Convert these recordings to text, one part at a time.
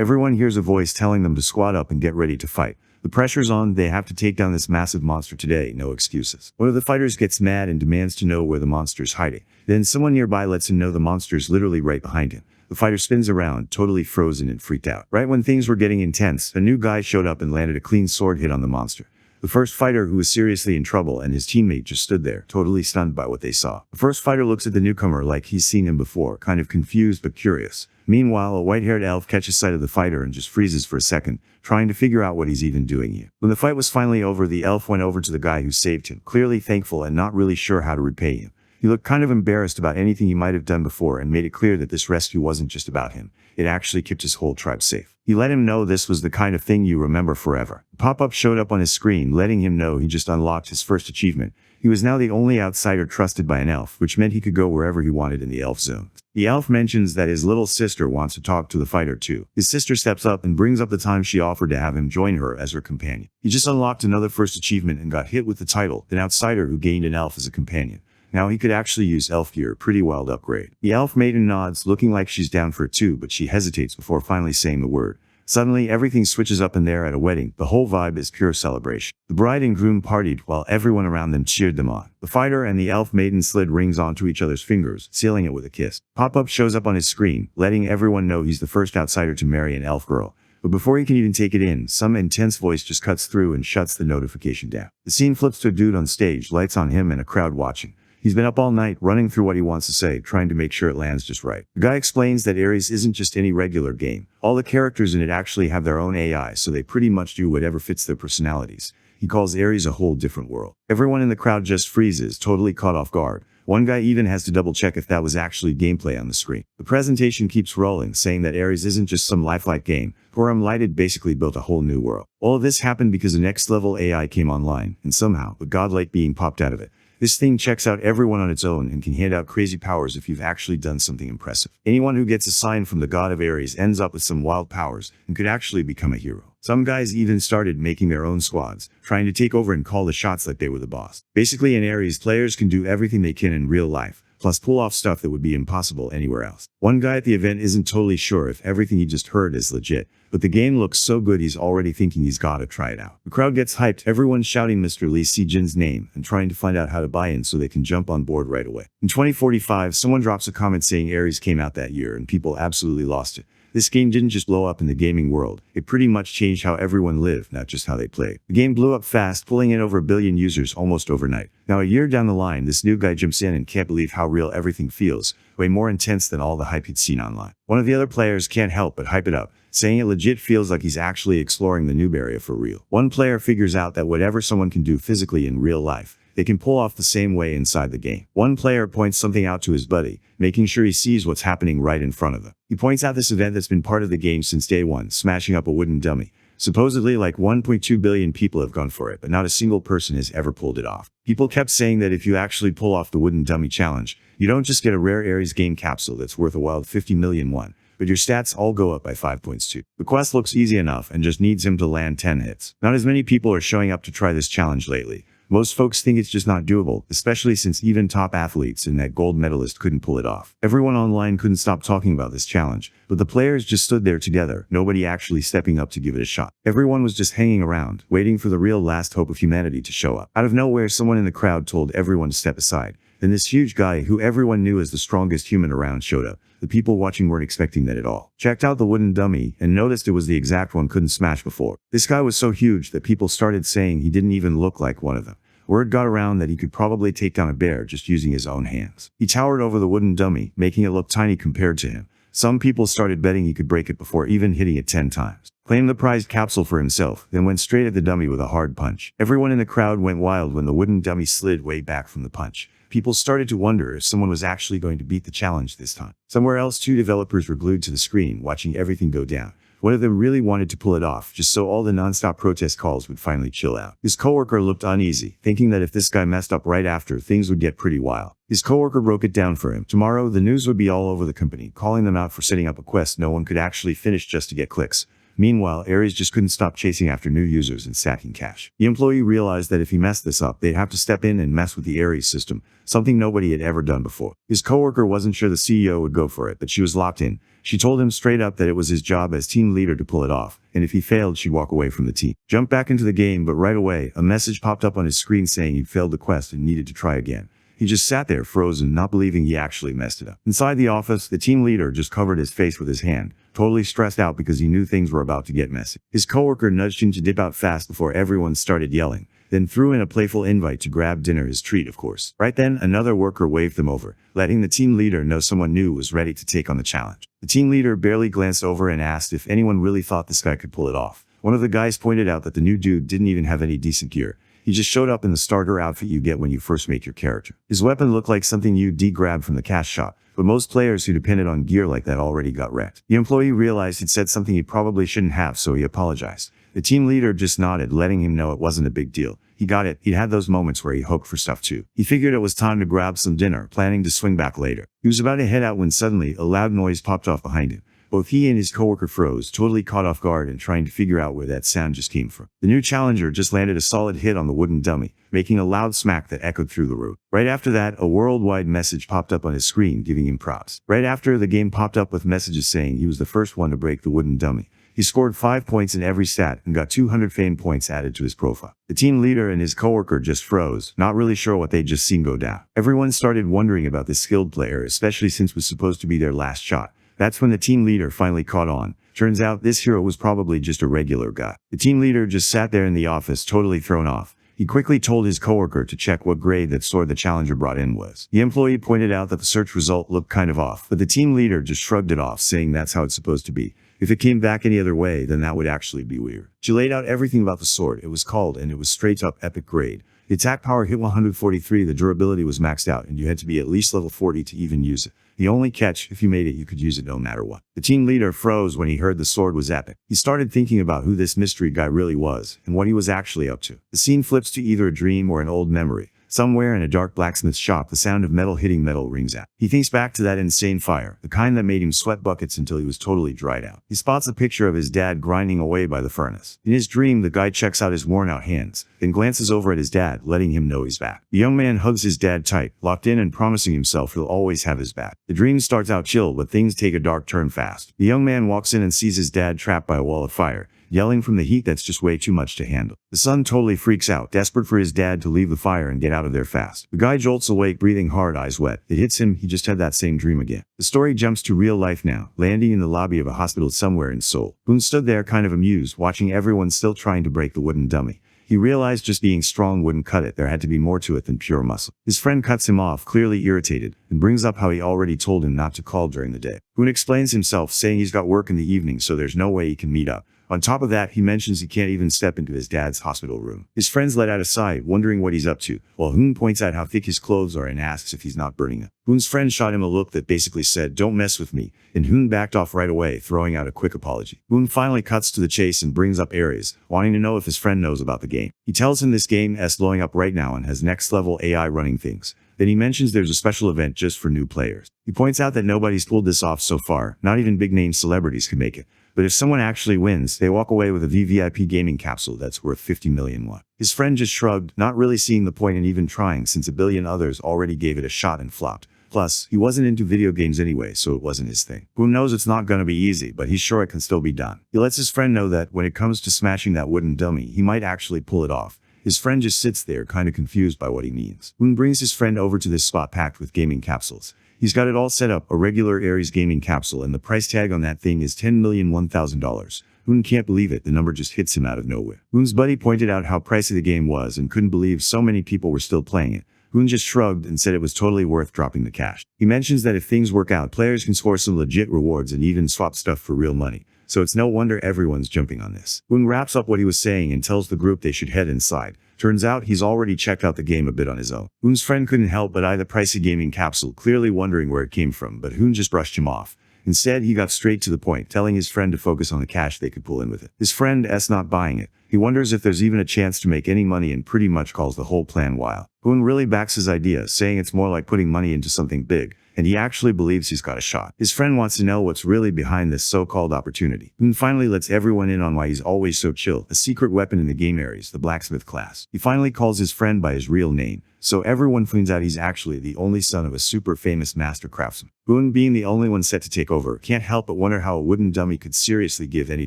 Everyone hears a voice telling them to squat up and get ready to fight. The pressure's on, they have to take down this massive monster today, no excuses. One of the fighters gets mad and demands to know where the monster's hiding. Then someone nearby lets him know the monster's literally right behind him. The fighter spins around, totally frozen and freaked out. Right when things were getting intense, a new guy showed up and landed a clean sword hit on the monster. The first fighter, who was seriously in trouble, and his teammate just stood there, totally stunned by what they saw. The first fighter looks at the newcomer like he's seen him before, kind of confused but curious. Meanwhile, a white-haired elf catches sight of the fighter and just freezes for a second, trying to figure out what he's even doing here. When the fight was finally over, the elf went over to the guy who saved him, clearly thankful and not really sure how to repay him. He looked kind of embarrassed about anything he might have done before and made it clear that this rescue wasn't just about him. It actually kept his whole tribe safe. He let him know this was the kind of thing you remember forever. A pop-up showed up on his screen, letting him know he just unlocked his first achievement. He was now the only outsider trusted by an elf, which meant he could go wherever he wanted in the elf zone. The elf mentions that his little sister wants to talk to the fighter too. His sister steps up and brings up the time she offered to have him join her as her companion. He just unlocked another first achievement and got hit with the title, an outsider who gained an elf as a companion. Now he could actually use elf gear, pretty wild upgrade. The elf maiden nods, looking like she's down for it too, but she hesitates before finally saying the word. Suddenly, everything switches up in there at a wedding. The whole vibe is pure celebration. The bride and groom partied while everyone around them cheered them on. The fighter and the elf maiden slid rings onto each other's fingers, sealing it with a kiss. Pop-up shows up on his screen, letting everyone know he's the first outsider to marry an elf girl. But before he can even take it in, some intense voice just cuts through and shuts the notification down. The scene flips to a dude on stage, lights on him and a crowd watching. He's been up all night, running through what he wants to say, trying to make sure it lands just right. The guy explains that Ares isn't just any regular game. All the characters in it actually have their own AI, so they pretty much do whatever fits their personalities. He calls Ares a whole different world. Everyone in the crowd just freezes, totally caught off guard. One guy even has to double check if that was actually gameplay on the screen. The presentation keeps rolling, saying that Ares isn't just some lifelike game. Forum Lighted basically built a whole new world. All of this happened because the next level AI came online, and somehow, a godlike being popped out of it. This thing checks out everyone on its own and can hand out crazy powers if you've actually done something impressive. Anyone who gets a sign from the god of Ares ends up with some wild powers and could actually become a hero. Some guys even started making their own squads, trying to take over and call the shots like they were the boss. Basically, in Ares, players can do everything they can in real life, plus pull off stuff that would be impossible anywhere else. One guy at the event isn't totally sure if everything he just heard is legit, but the game looks so good he's already thinking he's gotta try it out. The crowd gets hyped, everyone shouting Mr. Lee Si-jin's name and trying to find out how to buy in so they can jump on board right away. In 2045, someone drops a comment saying Ares came out that year and people absolutely lost it. This game didn't just blow up in the gaming world, it pretty much changed how everyone lived, not just how they played. The game blew up fast, pulling in over 1 billion users almost overnight. Now a year down the line, this new guy jumps in and can't believe how real everything feels, way more intense than all the hype he'd seen online. One of the other players can't help but hype it up, saying it legit feels like he's actually exploring the noob area for real. One player figures out that whatever someone can do physically in real life, they can pull off the same way inside the game. One player points something out to his buddy, making sure he sees what's happening right in front of him. He points out this event that's been part of the game since day one, smashing up a wooden dummy. Supposedly like 1.2 billion people have gone for it, but not a single person has ever pulled it off. People kept saying that if you actually pull off the wooden dummy challenge, you don't just get a rare Ares game capsule that's worth a wild 50 million won, but your stats all go up by 5 points too. The quest looks easy enough and just needs him to land 10 hits. Not as many people are showing up to try this challenge lately. Most folks think it's just not doable, especially since even top athletes and that gold medalist couldn't pull it off. Everyone online couldn't stop talking about this challenge, but the players just stood there together, nobody actually stepping up to give it a shot. Everyone was just hanging around, waiting for the real last hope of humanity to show up. Out of nowhere, someone in the crowd told everyone to step aside. Then this huge guy, who everyone knew as the strongest human around, showed up. The people watching weren't expecting that at all. Checked out the wooden dummy and noticed it was the exact one couldn't smash before. This guy was so huge that people started saying he didn't even look like one of them. Word got around that he could probably take down a bear just using his own hands. He towered over the wooden dummy, making it look tiny compared to him. Some people started betting he could break it before even hitting it 10 times. Claimed the prized capsule for himself, then went straight at the dummy with a hard punch. Everyone in the crowd went wild when the wooden dummy slid way back from the punch. People started to wonder if someone was actually going to beat the challenge this time. Somewhere else, 2 developers were glued to the screen, watching everything go down. One of them really wanted to pull it off, just so all the non-stop protest calls would finally chill out. His coworker looked uneasy, thinking that if this guy messed up right after, things would get pretty wild. His coworker broke it down for him. Tomorrow, the news would be all over the company, calling them out for setting up a quest no one could actually finish just to get clicks. Meanwhile, Aries just couldn't stop chasing after new users and stacking cash. The employee realized that if he messed this up, they'd have to step in and mess with the Aries system, something nobody had ever done before. His coworker wasn't sure the CEO would go for it, but she was locked in. She told him straight up that it was his job as team leader to pull it off, and if he failed, she'd walk away from the team. Jumped back into the game, but right away, a message popped up on his screen saying he'd failed the quest and needed to try again. He just sat there frozen, not believing he actually messed it up. Inside the office, the team leader just covered his face with his hand, totally stressed out because he knew things were about to get messy. His coworker nudged him to dip out fast before everyone started yelling, then threw in a playful invite to grab dinner, his treat of course. Right then, another worker waved them over, letting the team leader know someone new was ready to take on the challenge. The team leader barely glanced over and asked if anyone really thought this guy could pull it off. One of the guys pointed out that the new dude didn't even have any decent gear. He just showed up in the starter outfit you get when you first make your character. His weapon looked like something you'd de-grab from the cash shop, but most players who depended on gear like that already got wrecked. The employee realized he'd said something he probably shouldn't have, so he apologized. The team leader just nodded, letting him know it wasn't a big deal. He got it. He'd had those moments where he hoped for stuff too. He figured it was time to grab some dinner, planning to swing back later. He was about to head out when suddenly a loud noise popped off behind him. Both he and his coworker froze, totally caught off guard and trying to figure out where that sound just came from. The new challenger just landed a solid hit on the wooden dummy, making a loud smack that echoed through the room. Right after that, a worldwide message popped up on his screen giving him props. Right after, the game popped up with messages saying he was the first one to break the wooden dummy. He scored 5 points in every stat and got 200 fame points added to his profile. The team leader and his coworker just froze, not really sure what they'd just seen go down. Everyone started wondering about this skilled player, especially since it was supposed to be their last shot. That's when the team leader finally caught on. Turns out this hero was probably just a regular guy. The team leader just sat there in the office, totally thrown off. He quickly told his coworker to check what grade that sword the challenger brought in was. The employee pointed out that the search result looked kind of off, but the team leader just shrugged it off, saying that's how it's supposed to be. If it came back any other way, then that would actually be weird. She laid out everything about the sword. It was called, and it was straight up epic grade. The attack power hit 143, the durability was maxed out, and you had to be at least level 40 to even use it. The only catch, if you made it, you could use it no matter what. The team leader froze when he heard the sword was epic. He started thinking about who this mystery guy really was, and what he was actually up to. The scene flips to either a dream or an old memory. Somewhere in a dark blacksmith shop, the sound of metal hitting metal rings out. He thinks back to that insane fire, the kind that made him sweat buckets until he was totally dried out. He spots a picture of his dad grinding away by the furnace. In his dream, the guy checks out his worn-out hands, then glances over at his dad, letting him know he's back. The young man hugs his dad tight, locked in and promising himself he'll always have his back. The dream starts out chill, but things take a dark turn fast. The young man walks in and sees his dad trapped by a wall of fire, yelling from the heat that's just way too much to handle. The son totally freaks out, desperate for his dad to leave the fire and get out of there fast. The guy jolts awake, breathing hard, eyes wet. It hits him, he just had that same dream again. The story jumps to real life now, landing in the lobby of a hospital somewhere in Seoul. Boon stood there kind of amused, watching everyone still trying to break the wooden dummy. He realized just being strong wouldn't cut it, there had to be more to it than pure muscle. His friend cuts him off, clearly irritated, and brings up how he already told him not to call during the day. Boon explains himself, saying he's got work in the evening so there's no way he can meet up. On top of that, he mentions he can't even step into his dad's hospital room. His friends let out a sigh, wondering what he's up to, while Hoon points out how thick his clothes are and asks if he's not burning them. Hoon's friend shot him a look that basically said, "Don't mess with me," and Hoon backed off right away, throwing out a quick apology. Hoon finally cuts to the chase and brings up Aries, wanting to know if his friend knows about the game. He tells him this game is blowing up right now and has next-level AI running things. Then he mentions there's a special event just for new players. He points out that nobody's pulled this off so far, not even big-name celebrities can make it. But if someone actually wins, they walk away with a VVIP gaming capsule that's worth 50 million won. His friend just shrugged, not really seeing the point in even trying since a billion others already gave it a shot and flopped. Plus, he wasn't into video games anyway, so it wasn't his thing. Who knows, it's not gonna be easy, but he's sure it can still be done. He lets his friend know that when it comes to smashing that wooden dummy, he might actually pull it off. His friend just sits there, kinda confused by what he means. Hoon brings his friend over to this spot packed with gaming capsules. He's got it all set up, a regular Aries gaming capsule, and the price tag on that thing is $10,001,000. Hoon can't believe it, the number just hits him out of nowhere. Hoon's buddy pointed out how pricey the game was and couldn't believe so many people were still playing it. Hoon just shrugged and said it was totally worth dropping the cash. He mentions that if things work out, players can score some legit rewards and even swap stuff for real money. So it's no wonder everyone's jumping on this. Hoon wraps up what he was saying and tells the group they should head inside. Turns out he's already checked out the game a bit on his own. Hoon's friend couldn't help but eye the pricey gaming capsule, clearly wondering where it came from, but Hoon just brushed him off. Instead, he got straight to the point, telling his friend to focus on the cash they could pull in with it. His friend's not buying it. He wonders if there's even a chance to make any money and pretty much calls the whole plan wild. Hoon really backs his idea, saying it's more like putting money into something big, and he actually believes he's got a shot. His friend wants to know what's really behind this so-called opportunity. Hoon finally lets everyone in on why he's always so chill. A secret weapon in the game area is the Blacksmith class. He finally calls his friend by his real name, so everyone finds out he's actually the only son of a super famous master craftsman. Hoon, being the only one set to take over, can't help but wonder how a wooden dummy could seriously give any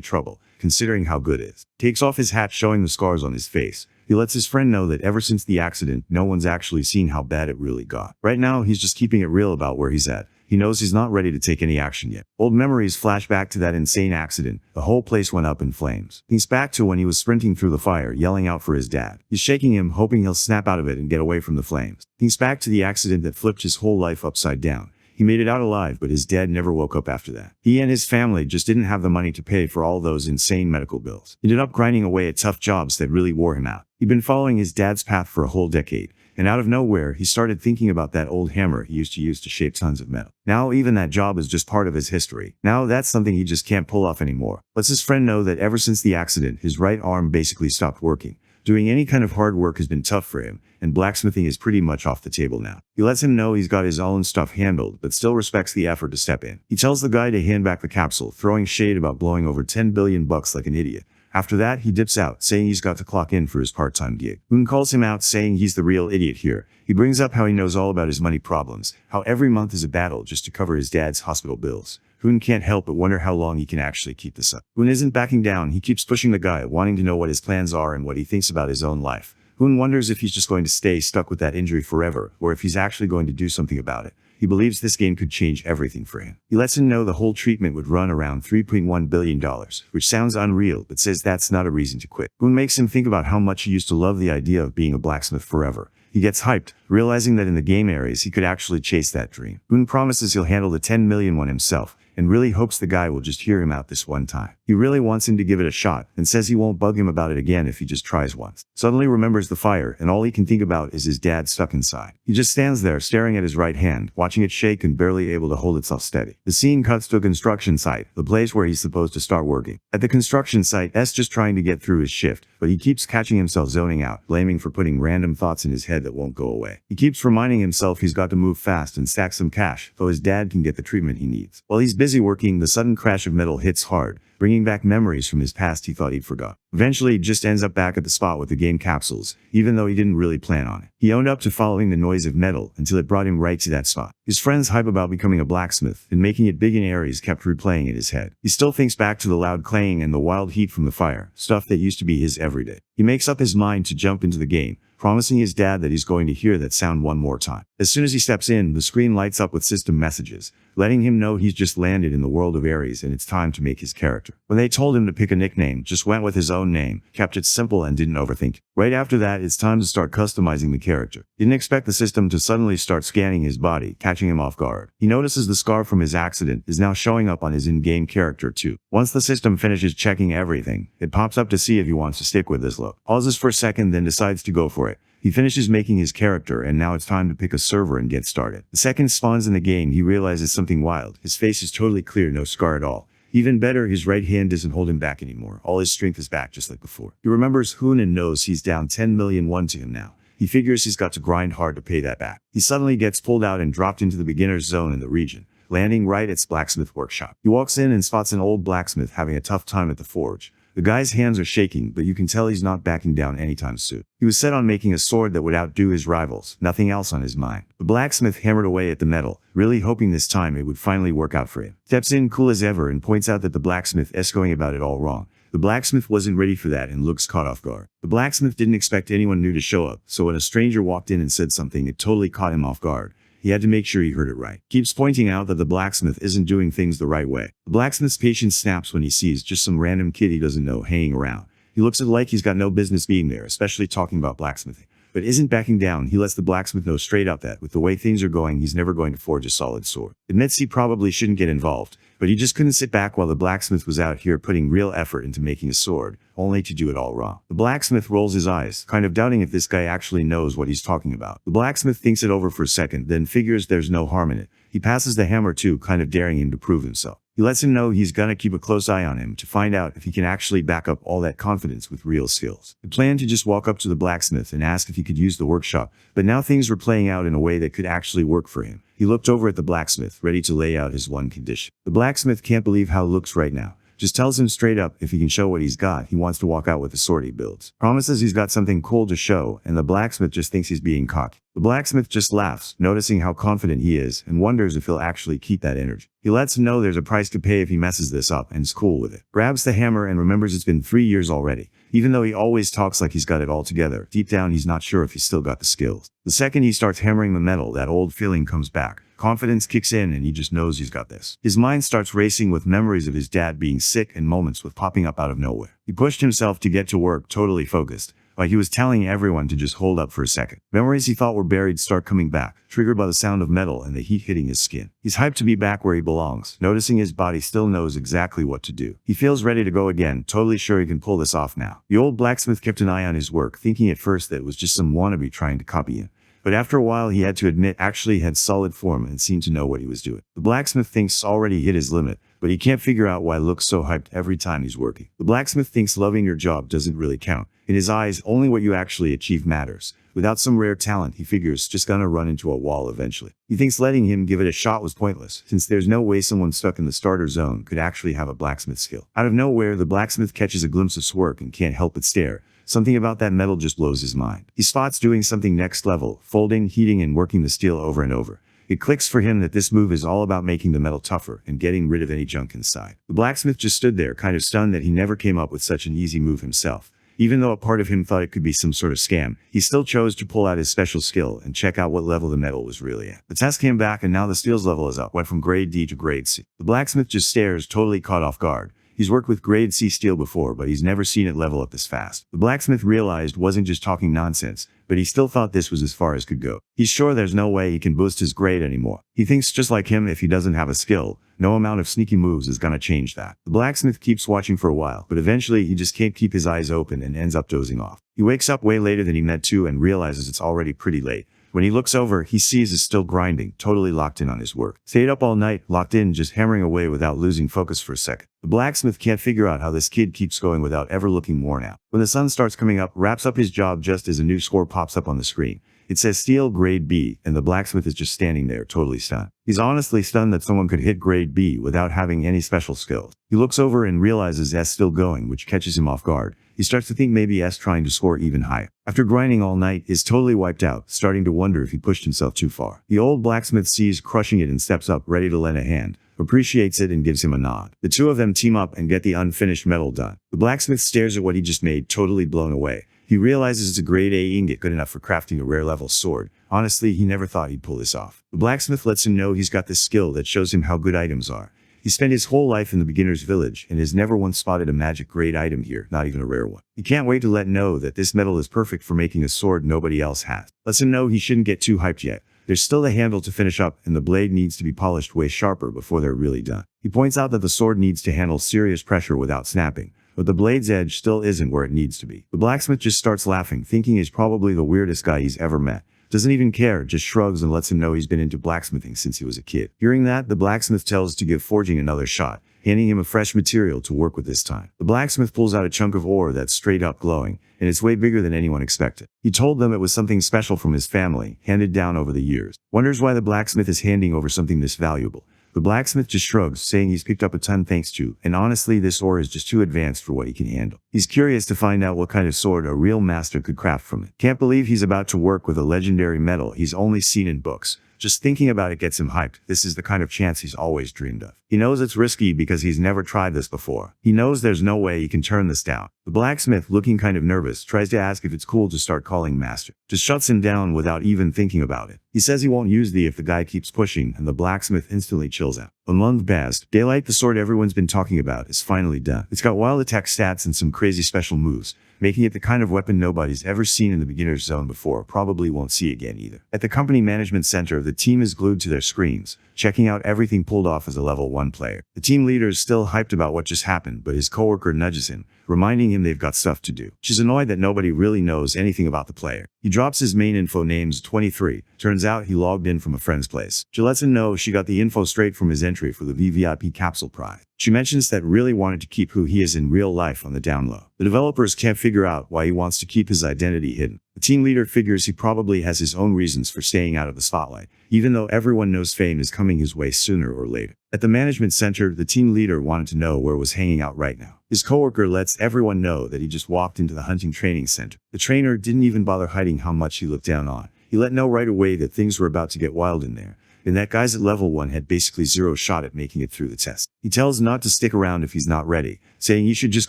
trouble, considering how good it is. Takes off his hat, showing the scars on his face. He lets his friend know that ever since the accident, no one's actually seen how bad it really got. Right now, he's just keeping it real about where he's at. He knows he's not ready to take any action yet. Old memories flash back to that insane accident. The whole place went up in flames. Thinks back to when he was sprinting through the fire, yelling out for his dad. He's shaking him, hoping he'll snap out of it and get away from the flames. Thinks back to the accident that flipped his whole life upside down. He made it out alive, but his dad never woke up after that. He and his family just didn't have the money to pay for all those insane medical bills. He ended up grinding away at tough jobs that really wore him out. He'd been following his dad's path for a whole decade, and out of nowhere, he started thinking about that old hammer he used to use to shape tons of metal. Now even that job is just part of his history. Now that's something he just can't pull off anymore. Lets his friend know that ever since the accident, his right arm basically stopped working. Doing any kind of hard work has been tough for him, and blacksmithing is pretty much off the table now. He lets him know he's got his own stuff handled, but still respects the effort to step in. He tells the guy to hand back the capsule, throwing shade about blowing over 10 billion bucks like an idiot. After that, he dips out, saying he's got to clock in for his part-time gig. Hoon calls him out, saying he's the real idiot here. He brings up how he knows all about his money problems, how every month is a battle just to cover his dad's hospital bills. Hoon can't help but wonder how long he can actually keep this up. Hoon isn't backing down. He keeps pushing the guy, wanting to know what his plans are and what he thinks about his own life. Hoon wonders if he's just going to stay stuck with that injury forever, or if he's actually going to do something about it. He believes this game could change everything for him. He lets him know the whole treatment would run around $3.1 billion, which sounds unreal, but says that's not a reason to quit. Hoon makes him think about how much he used to love the idea of being a blacksmith forever. He gets hyped, realizing that in the game areas he could actually chase that dream. Hoon promises he'll handle the 10 million one himself, and really hopes the guy will just hear him out this one time. He really wants him to give it a shot, and says he won't bug him about it again if he just tries once. Suddenly remembers the fire, and all he can think about is his dad stuck inside. He just stands there staring at his right hand, watching it shake and barely able to hold itself steady. The scene cuts to a construction site, the place where he's supposed to start working. At the construction site, S just trying to get through his shift, but he keeps catching himself zoning out, blaming for putting random thoughts in his head that won't go away. He keeps reminding himself he's got to move fast and stack some cash, so his dad can get the treatment he needs. While he's busy working, the sudden crash of metal hits hard, bringing back memories from his past he thought he'd forgot. Eventually, he just ends up back at the spot with the game capsules, even though he didn't really plan on it. He owned up to following the noise of metal until it brought him right to that spot. His friend's hype about becoming a blacksmith and making it big in Aries kept replaying in his head. He still thinks back to the loud clanging and the wild heat from the fire, stuff that used to be his everyday. He makes up his mind to jump into the game, promising his dad that he's going to hear that sound one more time. As soon as he steps in, the screen lights up with system messages, letting him know he's just landed in the world of Aries and it's time to make his character. When they told him to pick a nickname, just went with his own name, kept it simple and didn't overthink it. Right after that, it's time to start customizing the character. Didn't expect the system to suddenly start scanning his body, catching him off guard. He notices the scar from his accident is now showing up on his in-game character too. Once the system finishes checking everything, it pops up to see if he wants to stick with this look. Pauses for a second, then decides to go for it. He finishes making his character, and now it's time to pick a server and get started. The second spawns in the game, he realizes something wild. His face is totally clear, no scar at all. Even better, his right hand doesn't hold him back anymore. All his strength is back just like before. He remembers Hoon and knows he's down 10 million won to him now. He figures he's got to grind hard to pay that back. He suddenly gets pulled out and dropped into the beginner's zone in the region, landing right at Blacksmith workshop. He walks in and spots an old blacksmith having a tough time at the forge. The guy's hands are shaking, but you can tell he's not backing down anytime soon. He was set on making a sword that would outdo his rivals, nothing else on his mind. The blacksmith hammered away at the metal, really hoping this time it would finally work out for him. Steps in cool as ever and points out that the blacksmith is going about it all wrong. The blacksmith wasn't ready for that and looks caught off guard. The blacksmith didn't expect anyone new to show up, so when a stranger walked in and said something, it totally caught him off guard. He had to make sure he heard it right. Keeps pointing out that the blacksmith isn't doing things the right way. The blacksmith's patience snaps when he sees just some random kid he doesn't know hanging around. He looks at it like he's got no business being there, especially talking about blacksmithing. But isn't backing down. He lets the blacksmith know straight up that, with the way things are going, he's never going to forge a solid sword. Admits he probably shouldn't get involved, but he just couldn't sit back while the blacksmith was out here putting real effort into making a sword, only to do it all wrong. The blacksmith rolls his eyes, kind of doubting if this guy actually knows what he's talking about. The blacksmith thinks it over for a second, then figures there's no harm in it. He passes the hammer too, kind of daring him to prove himself. He lets him know he's gonna keep a close eye on him to find out if he can actually back up all that confidence with real skills. He planned to just walk up to the blacksmith and ask if he could use the workshop, but now things were playing out in a way that could actually work for him. He looked over at the blacksmith, ready to lay out his one condition. The blacksmith can't believe how it looks right now. Just tells him straight up if he can show what he's got, he wants to walk out with the sword he builds. Promises he's got something cool to show, and the blacksmith just thinks he's being cocky. The blacksmith just laughs, noticing how confident he is, and wonders if he'll actually keep that energy. He lets him know there's a price to pay if he messes this up, and is cool with it. Grabs the hammer and remembers it's been 3 years already. Even though he always talks like he's got it all together, deep down he's not sure if he's still got the skills. The second he starts hammering the metal, that old feeling comes back. Confidence kicks in and he just knows he's got this. His mind starts racing with memories of his dad being sick and moments with popping up out of nowhere. He pushed himself to get to work totally focused, like he was telling everyone to just hold up for a second. Memories he thought were buried start coming back, triggered by the sound of metal and the heat hitting his skin. He's hyped to be back where he belongs, noticing his body still knows exactly what to do. He feels ready to go again, totally sure he can pull this off now. The old blacksmith kept an eye on his work, thinking at first that it was just some wannabe trying to copy him. But after a while he had to admit actually had solid form and seemed to know what he was doing. The blacksmith thinks already hit his limit, but he can't figure out why it looks so hyped every time he's working. The blacksmith thinks loving your job doesn't really count. In his eyes, only what you actually achieve matters. Without some rare talent, he figures just gonna run into a wall eventually. He thinks letting him give it a shot was pointless, since there's no way someone stuck in the starter zone could actually have a blacksmith skill. Out of nowhere, the blacksmith catches a glimpse of Swerk and can't help but stare. Something about that metal just blows his mind. He spots doing something next level, folding, heating, and working the steel over and over. It clicks for him that this move is all about making the metal tougher and getting rid of any junk inside. The blacksmith just stood there, kind of stunned that he never came up with such an easy move himself. Even though a part of him thought it could be some sort of scam, he still chose to pull out his special skill and check out what level the metal was really at. The test came back and now the steel's level is up, went from grade D to grade C. The blacksmith just stares, totally caught off guard. He's worked with grade C steel before, but he's never seen it level up this fast. The blacksmith realized wasn't just talking nonsense, but he still thought this was as far as could go. He's sure there's no way he can boost his grade anymore. He thinks just like him, if he doesn't have a skill, no amount of sneaky moves is gonna change that. The blacksmith keeps watching for a while, but eventually he just can't keep his eyes open and ends up dozing off. He wakes up way later than he meant to and realizes it's already pretty late. When he looks over, he sees is still grinding, totally locked in on his work. Stayed up all night, locked in, just hammering away without losing focus for a second. The blacksmith can't figure out how this kid keeps going without ever looking worn out. When the sun starts coming up, wraps up his job just as a new score pops up on the screen. It says Steel Grade B, and the blacksmith is just standing there, totally stunned. He's honestly stunned that someone could hit Grade B without having any special skills. He looks over and realizes S still going, which catches him off guard. He starts to think maybe S trying to score even higher. After grinding all night, is totally wiped out, starting to wonder if he pushed himself too far. The old blacksmith sees crushing it and steps up, ready to lend a hand. Appreciates it and gives him a nod. The two of them team up and get the unfinished metal done. The blacksmith stares at what he just made, totally blown away. He realizes it's a grade A ingot, good enough for crafting a rare level sword. Honestly, he never thought he'd pull this off. The blacksmith lets him know he's got this skill that shows him how good items are. He spent his whole life in the beginner's village and has never once spotted a magic grade item here, not even a rare one. He can't wait to let know that this metal is perfect for making a sword nobody else has. Lets him know he shouldn't get too hyped yet. There's still the handle to finish up and the blade needs to be polished way sharper before they're really done. He points out that the sword needs to handle serious pressure without snapping, but the blade's edge still isn't where it needs to be. The blacksmith just starts laughing, thinking he's probably the weirdest guy he's ever met. Doesn't even care, just shrugs and lets him know he's been into blacksmithing since he was a kid. Hearing that, the blacksmith tells to give forging another shot, handing him a fresh material to work with this time. The blacksmith pulls out a chunk of ore that's straight up glowing, and it's way bigger than anyone expected. He told them it was something special from his family, handed down over the years. Wonders why the blacksmith is handing over something this valuable. The blacksmith just shrugs, saying he's picked up a ton thanks to, and honestly this ore is just too advanced for what he can handle. He's curious to find out what kind of sword a real master could craft from it. Can't believe he's about to work with a legendary metal he's only seen in books. Just thinking about it gets him hyped. This is the kind of chance he's always dreamed of. He knows it's risky because he's never tried this before. He knows there's no way he can turn this down. The blacksmith, looking kind of nervous, tries to ask if it's cool to start calling master. Just shuts him down without even thinking about it. He says he won't use the if the guy keeps pushing, and the blacksmith instantly chills out. A month passed. Daylight, the sword everyone's been talking about, is finally done. It's got wild attack stats and some crazy special moves, making it the kind of weapon nobody's ever seen in the beginner's zone before, probably won't see again either. At the company management center, the team is glued to their screens, checking out everything pulled off as a level 1 player. The team leader is still hyped about what just happened, but his coworker nudges him, reminding him they've got stuff to do. She's annoyed that nobody really knows anything about the player. He drops his main info name's 23. Turns Turns out he logged in from a friend's place. She lets him know she got the info straight from his entry for the VVIP capsule prize. She mentions that really wanted to keep who he is in real life on the down low. The developers can't figure out why he wants to keep his identity hidden. The team leader figures he probably has his own reasons for staying out of the spotlight, even though everyone knows fame is coming his way sooner or later. At the management center, the team leader wanted to know where was hanging out right now. His coworker lets everyone know that he just walked into the hunting training center. The trainer didn't even bother hiding how much he looked down on. He let know right away that things were about to get wild in there, and that guys at level 1 had basically zero shot at making it through the test. He tells not to stick around if he's not ready, saying he should just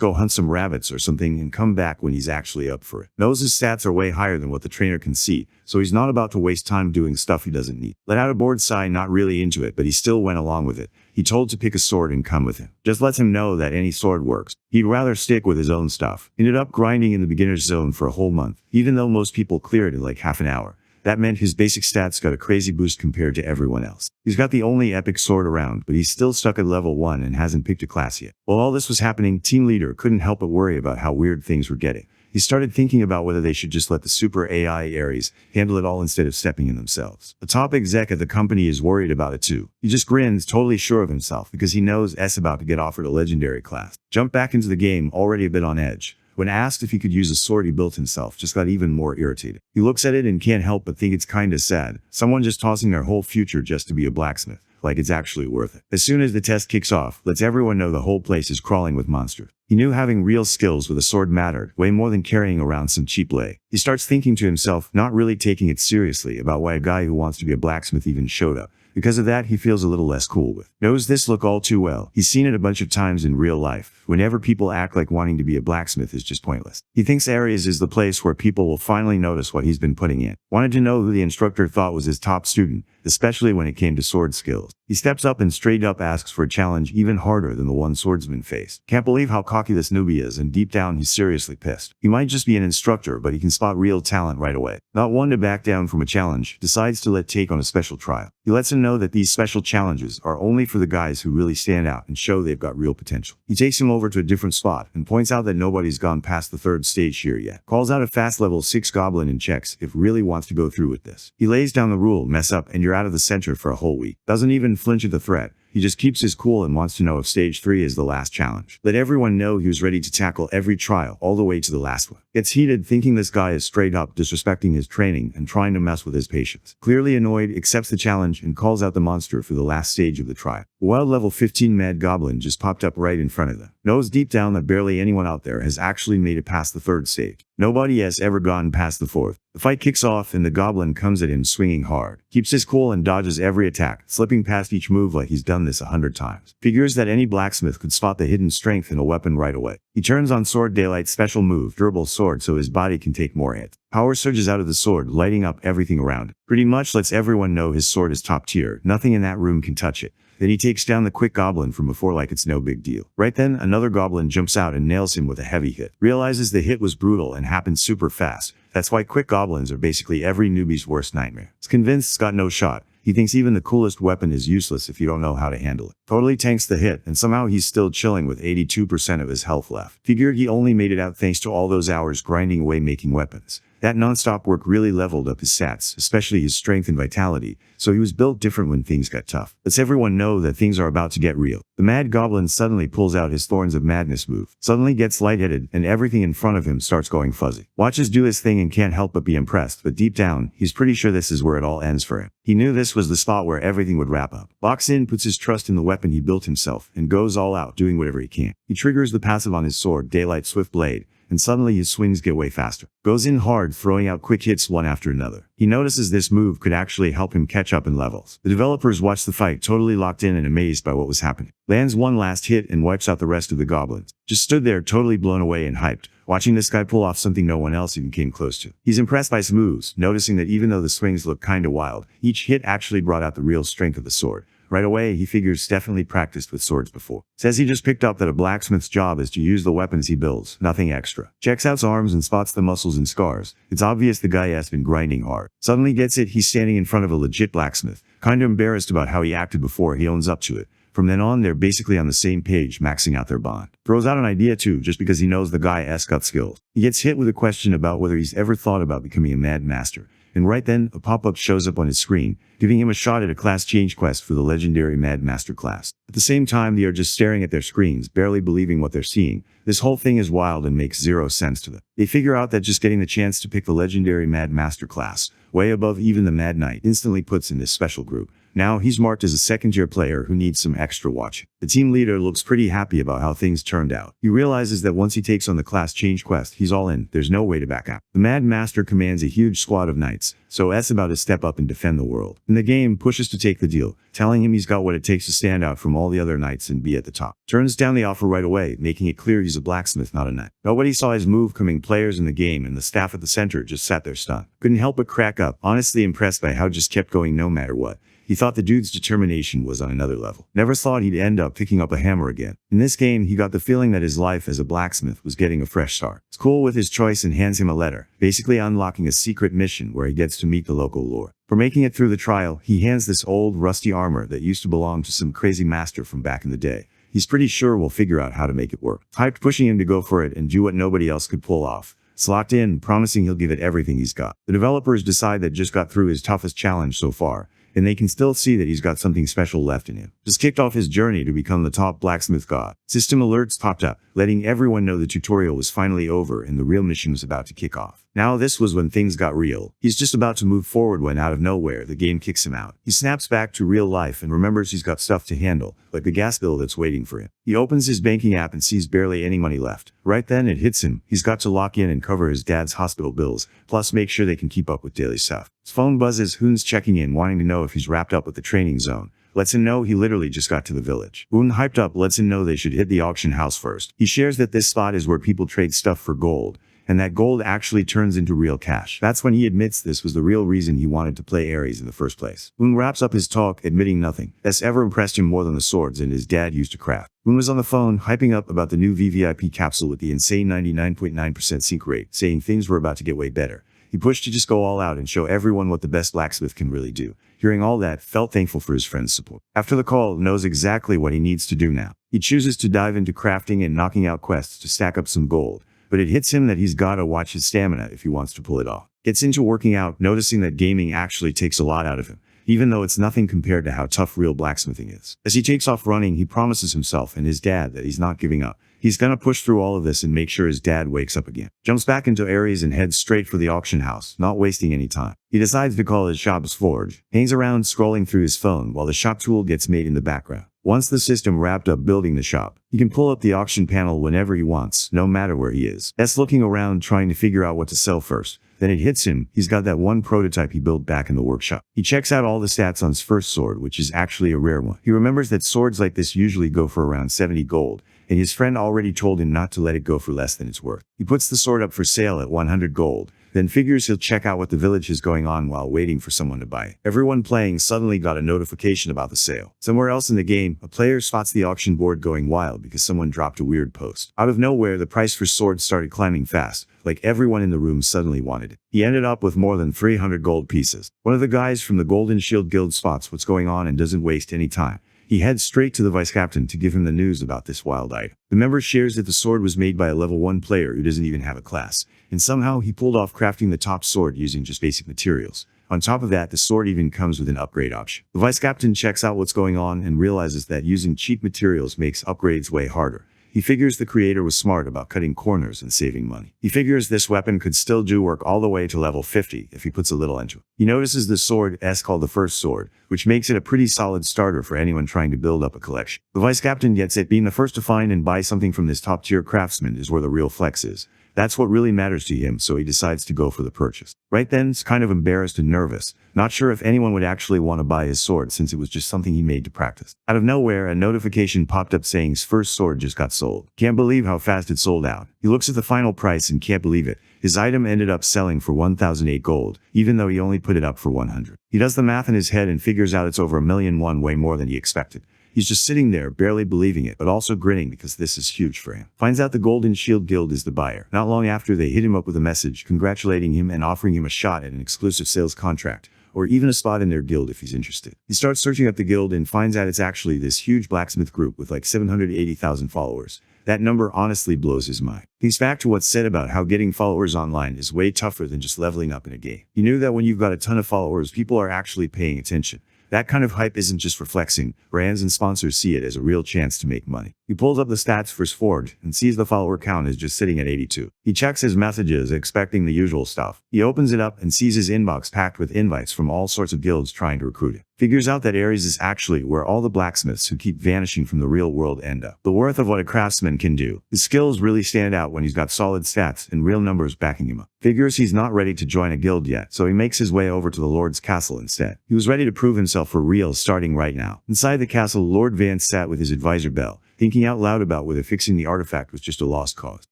go hunt some rabbits or something and come back when he's actually up for it. Knows his stats are way higher than what the trainer can see, so he's not about to waste time doing stuff he doesn't need. Let out a bored sigh, not really into it, but he still went along with it. He told to pick a sword and come with him. Just lets him know that any sword works. He'd rather stick with his own stuff. Ended up grinding in the beginner's zone for a whole month, even though most people cleared in like half an hour. That meant his basic stats got a crazy boost compared to everyone else. He's got the only epic sword around, but he's still stuck at level 1 and hasn't picked a class yet. While all this was happening, team leader couldn't help but worry about how weird things were getting. He started thinking about whether they should just let the super AI Ares handle it all instead of stepping in themselves. The top exec at the company is worried about it too. He just grins, totally sure of himself, because he knows S about to get offered a legendary class. Jump back into the game, already a bit on edge. When asked if he could use a sword he built himself, just got even more irritated. He looks at it and can't help but think it's kinda sad. Someone just tossing their whole future just to be a blacksmith. Like it's actually worth it. As soon as the test kicks off, lets everyone know the whole place is crawling with monsters. He knew having real skills with a sword mattered, way more than carrying around some cheap lay. He starts thinking to himself, not really taking it seriously, about why a guy who wants to be a blacksmith even showed up. Because of that, he feels a little less cool with. Knows this look all too well. He's seen it a bunch of times in real life. Whenever people act like wanting to be a blacksmith is just pointless. He thinks Ares is the place where people will finally notice what he's been putting in. Wanted to know who the instructor thought was his top student, especially when it came to sword skills. He steps up and straight up asks for a challenge even harder than the one swordsman faced. Can't believe how cocky this newbie is, and deep down he's seriously pissed. He might just be an instructor, but he can spot real talent right away. Not one to back down from a challenge, decides to let take on a special trial. He lets him know that these special challenges are only for the guys who really stand out and show they've got real potential. He takes him over to a different spot and points out that nobody's gone past the 3rd stage here yet. Calls out a fast level 6 goblin and checks if really wants to go through with this. He lays down the rule, mess up and you're out of the center for a whole week. Doesn't even flinch at the threat. He just keeps his cool and wants to know if stage 3 is the last challenge. Let everyone know he was ready to tackle every trial all the way to the last one. Gets heated thinking this guy is straight up disrespecting his training and trying to mess with his patience. Clearly annoyed, accepts the challenge and calls out the monster for the last stage of the trial. A wild level 15 mad goblin just popped up right in front of them. Knows deep down that barely anyone out there has actually made it past the 3rd stage. Nobody has ever gone past the 4th. The fight kicks off and the goblin comes at him swinging hard. Keeps his cool and dodges every attack, slipping past each move like he's done this 100 times. Figures that any blacksmith could spot the hidden strength in a weapon right away. He turns on Sword Daylight's special move, Durable Sword, so his body can take more hits. Power surges out of the sword, lighting up everything around it. Pretty much lets everyone know his sword is top tier. Nothing in that room can touch it. Then he takes down the quick goblin from before like it's no big deal. Right then, another goblin jumps out and nails him with a heavy hit. Realizes the hit was brutal and happened super fast. That's why quick goblins are basically every newbie's worst nightmare. He's convinced it's got no shot. He thinks even the coolest weapon is useless if you don't know how to handle it. Totally tanks the hit, and somehow he's still chilling with 82% of his health left. Figured he only made it out thanks to all those hours grinding away making weapons. That non-stop work really leveled up his stats, especially his strength and vitality, so he was built different when things got tough. Lets everyone know that things are about to get real. The Mad Goblin suddenly pulls out his Thorns of Madness move, suddenly gets lightheaded, and everything in front of him starts going fuzzy. Watches do his thing and can't help but be impressed, but deep down, he's pretty sure this is where it all ends for him. He knew this was the spot where everything would wrap up. Locks in, puts his trust in the weapon he built himself, and goes all out, doing whatever he can. He triggers the passive on his sword, Daylight Swift Blade, and suddenly his swings get way faster. Goes in hard, throwing out quick hits one after another. He notices this move could actually help him catch up in levels. The developers watch the fight, totally locked in and amazed by what was happening. Lands one last hit and wipes out the rest of the goblins. Just stood there totally blown away and hyped, watching this guy pull off something no one else even came close to. He's impressed by his moves, noticing that even though the swings look kinda wild, each hit actually brought out the real strength of the sword. Right away, he figures definitely practiced with swords before. Says he just picked up that a blacksmith's job is to use the weapons he builds, nothing extra. Checks out his arms and spots the muscles and scars. It's obvious the guy has been grinding hard. Suddenly gets it, he's standing in front of a legit blacksmith. Kinda embarrassed about how he acted before, he owns up to it. From then on, they're basically on the same page, maxing out their bond. Throws out an idea too, just because he knows the guy's got skills. He gets hit with a question about whether he's ever thought about becoming a mad master. And right then, a pop-up shows up on his screen, giving him a shot at a class change quest for the legendary Mad Master class. At the same time, they are just staring at their screens, barely believing what they're seeing. This whole thing is wild and makes zero sense to them. They figure out that just getting the chance to pick the legendary Mad Master class, way above even the Mad Knight, instantly puts in this special group. Now he's marked as a second-tier player who needs some extra watching. The team leader looks pretty happy about how things turned out. He realizes that once he takes on the class change quest, he's all in. There's no way to back out. The Mad Master commands a huge squad of knights, so S about to step up and defend the world. And the game pushes to take the deal, telling him he's got what it takes to stand out from all the other knights and be at the top. Turns down the offer right away, making it clear he's a blacksmith, not a knight. Nobody saw his move coming. Players in the game and the staff at the center just sat there stunned. Couldn't help but crack up, honestly impressed by how it just kept going no matter what. He thought the dude's determination was on another level. Never thought he'd end up picking up a hammer again. In this game, he got the feeling that his life as a blacksmith was getting a fresh start. It's cool with his choice and hands him a letter, basically unlocking a secret mission where he gets to meet the local lord. For making it through the trial, he hands this old, rusty armor that used to belong to some crazy master from back in the day. He's pretty sure we'll figure out how to make it work. Hyped, pushing him to go for it and do what nobody else could pull off. It's locked in, promising he'll give it everything he's got. The developers decide that just got through his toughest challenge so far, and they can still see that he's got something special left in him. Just kicked off his journey to become the top blacksmith god. System alerts popped up, letting everyone know the tutorial was finally over and the real mission was about to kick off. Now this was when things got real. He's just about to move forward when out of nowhere, the game kicks him out. He snaps back to real life and remembers he's got stuff to handle, like the gas bill that's waiting for him. He opens his banking app and sees barely any money left. Right then it hits him. He's got to lock in and cover his dad's hospital bills, plus make sure they can keep up with daily stuff. His phone buzzes, Hoon's checking in, wanting to know if he's wrapped up with the training zone. Lets him know he literally just got to the village. Hoon, hyped up, lets him know they should hit the auction house first. He shares that this spot is where people trade stuff for gold, and that gold actually turns into real cash. That's when he admits this was the real reason he wanted to play Ares in the first place. Hoon wraps up his talk, admitting nothing that's ever impressed him more than the swords and his dad used to craft. Hoon was on the phone, hyping up about the new VVIP capsule with the insane 99.9% sync rate, saying things were about to get way better. He pushed to just go all out and show everyone what the best blacksmith can really do. Hearing all that, felt thankful for his friend's support. After the call, knows exactly what he needs to do now. He chooses to dive into crafting and knocking out quests to stack up some gold, but it hits him that he's gotta watch his stamina if he wants to pull it off. Gets into working out, noticing that gaming actually takes a lot out of him, even though it's nothing compared to how tough real blacksmithing is. As he takes off running, he promises himself and his dad that he's not giving up. He's gonna push through all of this and make sure his dad wakes up again. Jumps back into Ares and heads straight for the auction house, not wasting any time. He decides to call his shop's forge, hangs around scrolling through his phone while the shop tool gets made in the background. Once the system wrapped up building the shop, he can pull up the auction panel whenever he wants, no matter where he is. S looking around trying to figure out what to sell first. Then it hits him, he's got that one prototype he built back in the workshop. He checks out all the stats on his first sword, which is actually a rare one. He remembers that swords like this usually go for around 70 gold, and his friend already told him not to let it go for less than it's worth. He puts the sword up for sale at 100 gold, then figures he'll check out what the village is going on while waiting for someone to buy it. Everyone playing suddenly got a notification about the sale. Somewhere else in the game, a player spots the auction board going wild because someone dropped a weird post. Out of nowhere, the price for swords started climbing fast, like everyone in the room suddenly wanted it. He ended up with more than 300 gold pieces. One of the guys from the Golden Shield Guild spots what's going on and doesn't waste any time. He heads straight to the vice captain to give him the news about this wild item. The member shares that the sword was made by a level 1 player who doesn't even have a class, and somehow he pulled off crafting the top sword using just basic materials. On top of that, the sword even comes with an upgrade option. The vice captain checks out what's going on and realizes that using cheap materials makes upgrades way harder. He figures the creator was smart about cutting corners and saving money. He figures this weapon could still do work all the way to level 50 if he puts a little into it. He notices the sword S called the first sword, which makes it a pretty solid starter for anyone trying to build up a collection. The vice captain gets it. Being the first to find and buy something from this top tier craftsman is where the real flex is. That's what really matters to him, so he decides to go for the purchase. Right then, he's kind of embarrassed and nervous, not sure if anyone would actually want to buy his sword since it was just something he made to practice. Out of nowhere, a notification popped up saying his first sword just got sold. Can't believe how fast it sold out. He looks at the final price and can't believe it. His item ended up selling for 1,008 gold, even though he only put it up for 100. He does the math in his head and figures out it's over 1,000,001, way more than he expected. He's just sitting there, barely believing it, but also grinning because this is huge for him. Finds out the Golden Shield Guild is the buyer. Not long after, they hit him up with a message congratulating him and offering him a shot at an exclusive sales contract, or even a spot in their guild if he's interested. He starts searching up the guild and finds out it's actually this huge blacksmith group with like 780,000 followers. That number honestly blows his mind. Thinks back to what's said about how getting followers online is way tougher than just leveling up in a game. He knew that when you've got a ton of followers, people are actually paying attention. That kind of hype isn't just for flexing. Brands and sponsors see it as a real chance to make money. He pulls up the stats for his Ford and sees the follower count is just sitting at 82. He checks his messages, expecting the usual stuff. He opens it up and sees his inbox packed with invites from all sorts of guilds trying to recruit him. Figures out that Ares is actually where all the blacksmiths who keep vanishing from the real world end up. The worth of what a craftsman can do. His skills really stand out when he's got solid stats and real numbers backing him up. Figures he's not ready to join a guild yet, so he makes his way over to the Lord's castle instead. He was ready to prove himself for real starting right now. Inside the castle, Lord Vance sat with his advisor Bell, thinking out loud about whether fixing the artifact was just a lost cause.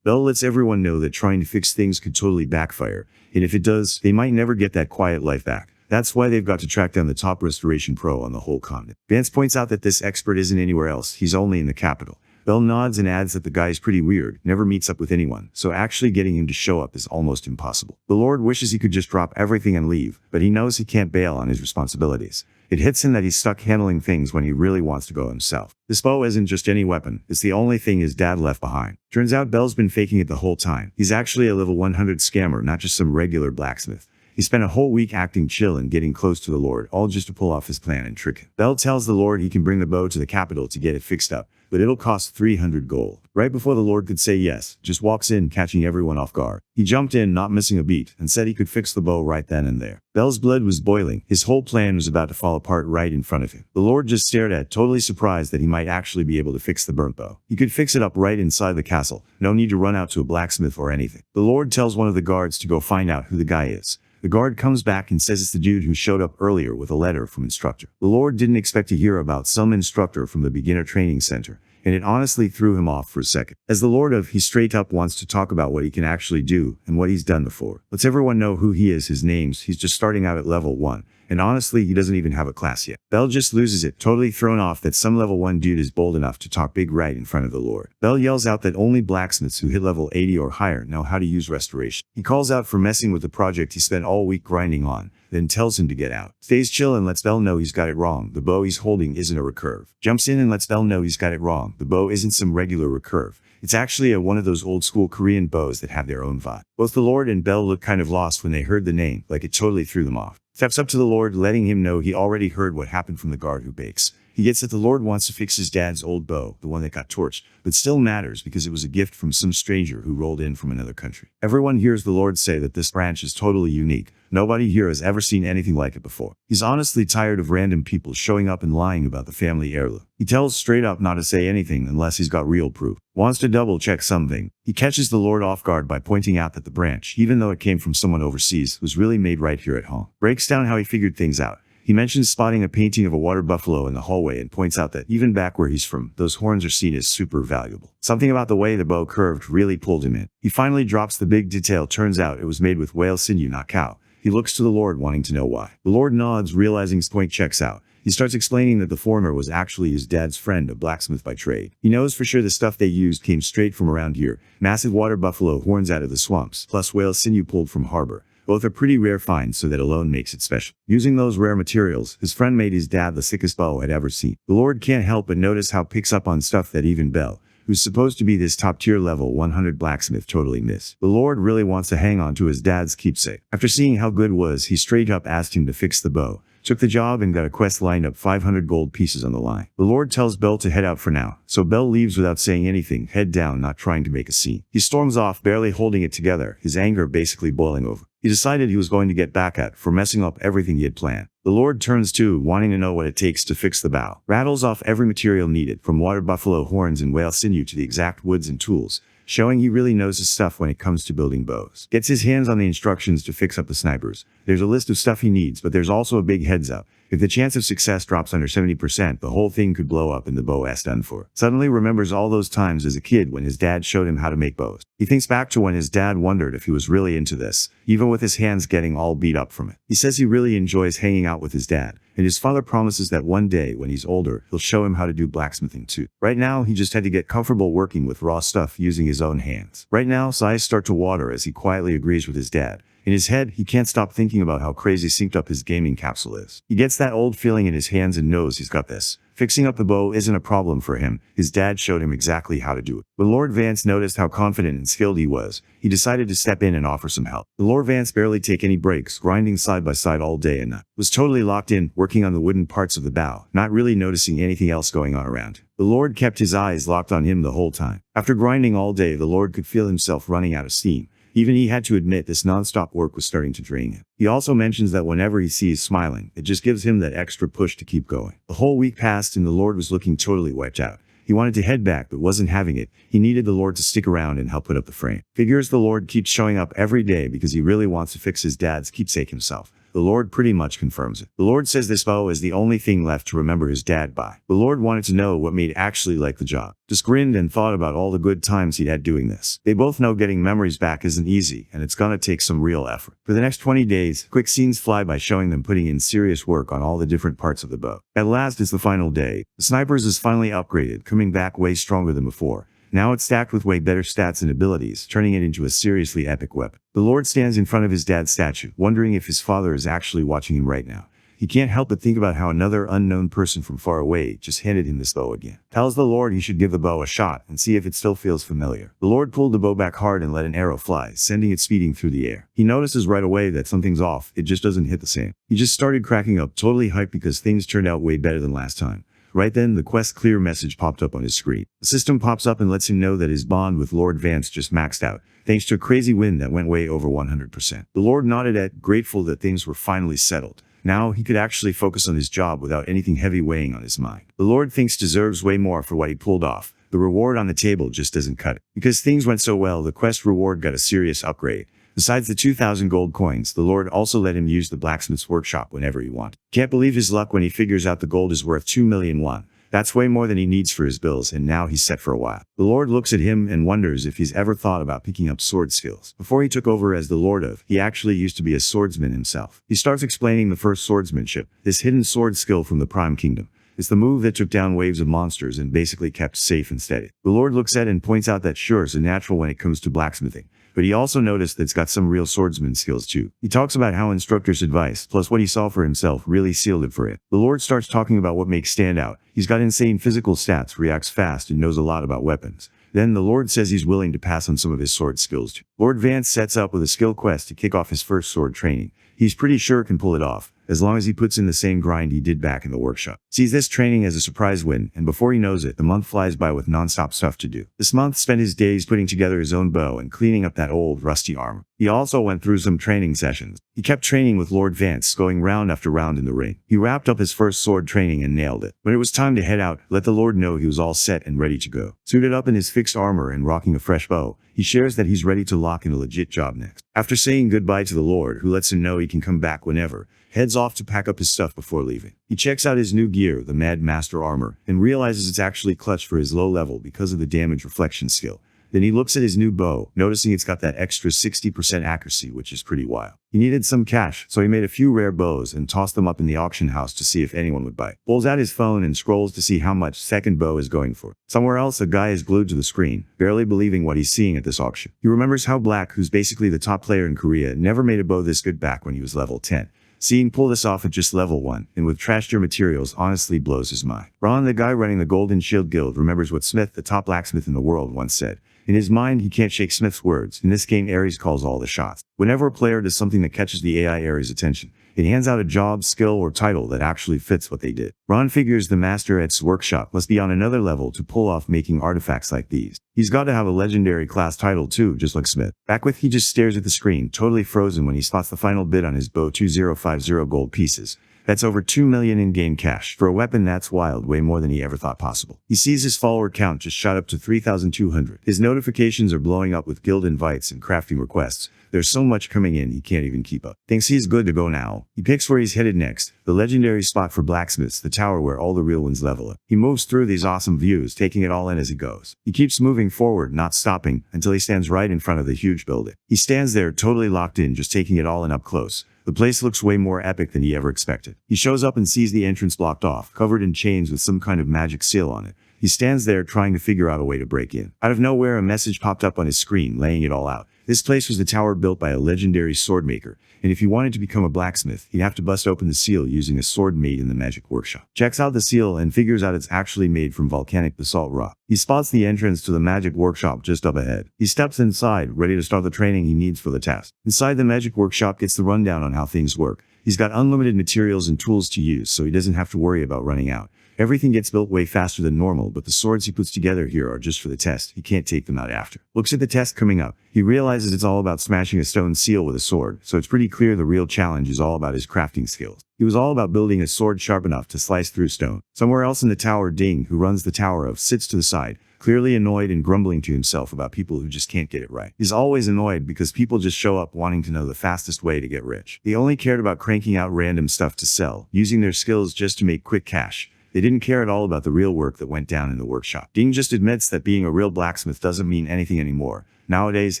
Bell lets everyone know that trying to fix things could totally backfire, and if it does, they might never get that quiet life back. That's why they've got to track down the top restoration pro on the whole continent. Vance points out that this expert isn't anywhere else, he's only in the capital. Bell nods and adds that the guy's pretty weird, never meets up with anyone, so actually getting him to show up is almost impossible. The Lord wishes he could just drop everything and leave, but he knows he can't bail on his responsibilities. It hits him that he's stuck handling things when he really wants to go himself. This bow isn't just any weapon, it's the only thing his dad left behind. Turns out Bell's been faking it the whole time. He's actually a level 100 scammer, not just some regular blacksmith. He spent a whole week acting chill and getting close to the Lord, all just to pull off his plan and trick him. Bell tells the Lord he can bring the bow to the capital to get it fixed up, but it'll cost 300 gold. Right before the Lord could say yes, just walks in, catching everyone off guard. He jumped in, not missing a beat, and said he could fix the bow right then and there. Bell's blood was boiling. His whole plan was about to fall apart right in front of him. The Lord just stared at, totally surprised that he might actually be able to fix the burnt bow. He could fix it up right inside the castle. No need to run out to a blacksmith or anything. The Lord tells one of the guards to go find out who the guy is. The guard comes back and says it's the dude who showed up earlier with a letter from instructor. The Lord didn't expect to hear about some instructor from the beginner training center, and it honestly threw him off for a second. As the Lord of, he straight up wants to talk about what he can actually do and what he's done before. Lets everyone know who he is, his names. He's just starting out at level 1. And honestly, he doesn't even have a class yet. Bell just loses it, totally thrown off that some level 1 dude is bold enough to talk big right in front of the Lord. Bell yells out that only blacksmiths who hit level 80 or higher know how to use restoration. He calls out for messing with the project he spent all week grinding on, then tells him to get out. Stays chill and lets Bell know he's got it wrong. The bow he's holding isn't a recurve. Jumps in and lets Bell know he's got it wrong. The bow isn't some regular recurve. It's actually one of those old school Korean bows that have their own vibe. Both the Lord and Bell look kind of lost when they heard the name, like it totally threw them off. Steps up to the Lord, letting him know he already heard what happened from the guard who bakes. He gets that the Lord wants to fix his dad's old bow, the one that got torched, but still matters because it was a gift from some stranger who rolled in from another country. Everyone hears the Lord say that this branch is totally unique. Nobody here has ever seen anything like it before. He's honestly tired of random people showing up and lying about the family heirloom. He tells straight up not to say anything unless he's got real proof. Wants to double check something. He catches the Lord off guard by pointing out that the branch, even though it came from someone overseas, was really made right here at home. Breaks down how he figured things out. He mentions spotting a painting of a water buffalo in the hallway and points out that even back where he's from, those horns are seen as super valuable. Something about the way the bow curved really pulled him in. He finally drops the big detail. Turns out it was made with whale sinew, not cow. He looks to the Lord, wanting to know why. The Lord nods, realizing his point checks out. He starts explaining that the foreigner was actually his dad's friend, a blacksmith by trade. He knows for sure the stuff they used came straight from around here. Massive water buffalo horns out of the swamps, plus whale sinew pulled from harbor. Both are pretty rare finds, so that alone makes it special. Using those rare materials, his friend made his dad the sickest bow I'd ever seen. The Lord can't help but notice how picks up on stuff that even Bell, who's supposed to be this top-tier level 100 blacksmith, totally missed. The Lord really wants to hang on to his dad's keepsake. After seeing how good it was, he straight up asked him to fix the bow. Took the job and got a quest lined up, 500 gold pieces on the line. The Lord tells Bell to head out for now, so Bell leaves without saying anything, head down, not trying to make a scene. He storms off, barely holding it together, his anger basically boiling over. He decided he was going to get back at for messing up everything he had planned. The Lord turns to, wanting to know what it takes to fix the bow. Rattles off every material needed, from water buffalo horns and whale sinew to the exact woods and tools, showing he really knows his stuff when it comes to building bows. Gets his hands on the instructions to fix up the snipers. There's a list of stuff he needs, but there's also a big heads up. If the chance of success drops under 70%, the whole thing could blow up and the bow is done for. Suddenly remembers all those times as a kid when his dad showed him how to make bows. He thinks back to when his dad wondered if he was really into this, even with his hands getting all beat up from it. He says he really enjoys hanging out with his dad, and his father promises that one day, when he's older, he'll show him how to do blacksmithing too. Right now, he just had to get comfortable working with raw stuff using his own hands. Right now, his eyes start to water as he quietly agrees with his dad. In his head, he can't stop thinking about how crazy synced up his gaming capsule is. He gets that old feeling in his hands and knows he's got this. Fixing up the bow isn't a problem for him. His dad showed him exactly how to do it. When Lord Vance noticed how confident and skilled he was, he decided to step in and offer some help. The Lord Vance barely take any breaks, grinding side by side all day and night. Was totally locked in, working on the wooden parts of the bow, not really noticing anything else going on around. The Lord kept his eyes locked on him the whole time. After grinding all day, the Lord could feel himself running out of steam. Even he had to admit this non-stop work was starting to drain him. He also mentions that whenever he sees smiling, it just gives him that extra push to keep going. The whole week passed and the Lord was looking totally wiped out. He wanted to head back but wasn't having it. He needed the Lord to stick around and help put up the frame. Figures the Lord keeps showing up every day because he really wants to fix his dad's keepsake himself. The Lord pretty much confirms it. The Lord says this bow is the only thing left to remember his dad by. The Lord wanted to know what made actually like the job. Just grinned and thought about all the good times he'd had doing this. They both know getting memories back isn't easy, and it's gonna take some real effort. For the next 20 days, quick scenes fly by showing them putting in serious work on all the different parts of the bow. At last is the final day. The snipers is finally upgraded, coming back way stronger than before. Now it's stacked with way better stats and abilities, turning it into a seriously epic weapon. The Lord stands in front of his dad's statue, wondering if his father is actually watching him right now. He can't help but think about how another unknown person from far away just handed him this bow again. Tells the Lord he should give the bow a shot and see if it still feels familiar. The Lord pulled the bow back hard and let an arrow fly, sending it speeding through the air. He notices right away that something's off, it just doesn't hit the same. He just started cracking up, totally hyped because things turned out way better than last time. Right then, the quest clear message popped up on his screen. The system pops up and lets him know that his bond with Lord Vance just maxed out, thanks to a crazy win that went way over 100%. The Lord nodded at, grateful that things were finally settled. Now he could actually focus on his job without anything heavy weighing on his mind. The Lord thinks deserves way more for what he pulled off. The reward on the table just doesn't cut it. Because things went so well, the quest reward got a serious upgrade. Besides the 2,000 gold coins, the Lord also let him use the blacksmith's workshop whenever he wanted. Can't believe his luck when he figures out the gold is worth 2 million won. That's way more than he needs for his bills, and now he's set for a while. The Lord looks at him and wonders if he's ever thought about picking up sword skills. Before he took over as the Lord of, he actually used to be a swordsman himself. He starts explaining the first swordsmanship, this hidden sword skill from the Prime Kingdom. It's the move that took down waves of monsters and basically kept safe and steady. The Lord looks at it and points out that sure, it's a natural when it comes to blacksmithing. But he also noticed that it's got some real swordsman skills too. He talks about how instructor's advice, plus what he saw for himself, really sealed it for it. The Lord starts talking about what makes stand out. He's got insane physical stats, reacts fast, and knows a lot about weapons. Then the Lord says he's willing to pass on some of his sword skills too. Lord Vance sets up with a skill quest to kick off his first sword training. He's pretty sure can pull it off, as long as he puts in the same grind he did back in the workshop. Sees this training as a surprise win, and before he knows it, the month flies by with non-stop stuff to do. This month spent his days putting together his own bow and cleaning up that old, rusty armor. He also went through some training sessions. He kept training with Lord Vance, going round after round in the ring. He wrapped up his first sword training and nailed it. When it was time to head out, let the Lord know he was all set and ready to go. Suited up in his fixed armor and rocking a fresh bow, he shares that he's ready to lock in a legit job next. After saying goodbye to the Lord, who lets him know he can come back whenever, heads off to pack up his stuff before leaving. He checks out his new gear, the Mad Master armor, and realizes it's actually clutch for his low level because of the damage reflection skill. Then he looks at his new bow, noticing it's got that extra 60% accuracy, which is pretty wild. He needed some cash, so he made a few rare bows and tossed them up in the auction house to see if anyone would buy. Pulls out his phone and scrolls to see how much second bow is going for. Somewhere else, a guy is glued to the screen, barely believing what he's seeing at this auction. He remembers how Black, who's basically the top player in Korea, never made a bow this good back when he was level 10. Seeing pull this off at just level 1, and with trash tier materials, honestly blows his mind. Ron, the guy running the Golden Shield Guild, remembers what Smith, the top blacksmith in the world, once said. In his mind, he can't shake Smith's words. In this game, Ares calls all the shots. Whenever a player does something that catches the AI Ares' attention, it hands out a job, skill, or title that actually fits what they did. Ron figures the master at his workshop must be on another level to pull off making artifacts like these. He's got to have a legendary class title too, just like Smith. Back with, he just stares at the screen, totally frozen when he spots the final bid on his bow, 2050 gold pieces. That's over 2 million in-game cash. For a weapon, that's wild, way more than he ever thought possible. He sees his follower count just shot up to 3,200. His notifications are blowing up with guild invites and crafting requests. There's so much coming in he can't even keep up. Thinks he's good to go now. He picks where he's headed next, the legendary spot for blacksmiths, the tower where all the real ones level up. He moves through these awesome views, taking it all in as he goes. He keeps moving forward, not stopping, until he stands right in front of the huge building. He stands there totally locked in, just taking it all in up close. The place looks way more epic than he ever expected. He shows up and sees the entrance blocked off, covered in chains with some kind of magic seal on it. He stands there trying to figure out a way to break in. Out of nowhere, a message popped up on his screen, laying it all out. This place was the tower built by a legendary sword maker, and if he wanted to become a blacksmith, he'd have to bust open the seal using a sword made in the magic workshop. Checks out the seal and figures out it's actually made from volcanic basalt rock. He spots the entrance to the magic workshop just up ahead. He steps inside, ready to start the training he needs for the test. Inside the magic workshop gets the rundown on how things work. He's got unlimited materials and tools to use, so he doesn't have to worry about running out. Everything gets built way faster than normal, but the swords he puts together here are just for the test. He can't take them out after. Looks at the test coming up. He realizes it's all about smashing a stone seal with a sword, so it's pretty clear the real challenge is all about his crafting skills. He was all about building a sword sharp enough to slice through stone. Somewhere else in the tower, Ding, who runs the tower, sits to the side, clearly annoyed and grumbling to himself about people who just can't get it right. He's always annoyed because people just show up wanting to know the fastest way to get rich. They only cared about cranking out random stuff to sell, using their skills just to make quick cash. They didn't care at all about the real work that went down in the workshop. Ding just admits that being a real blacksmith doesn't mean anything anymore. Nowadays,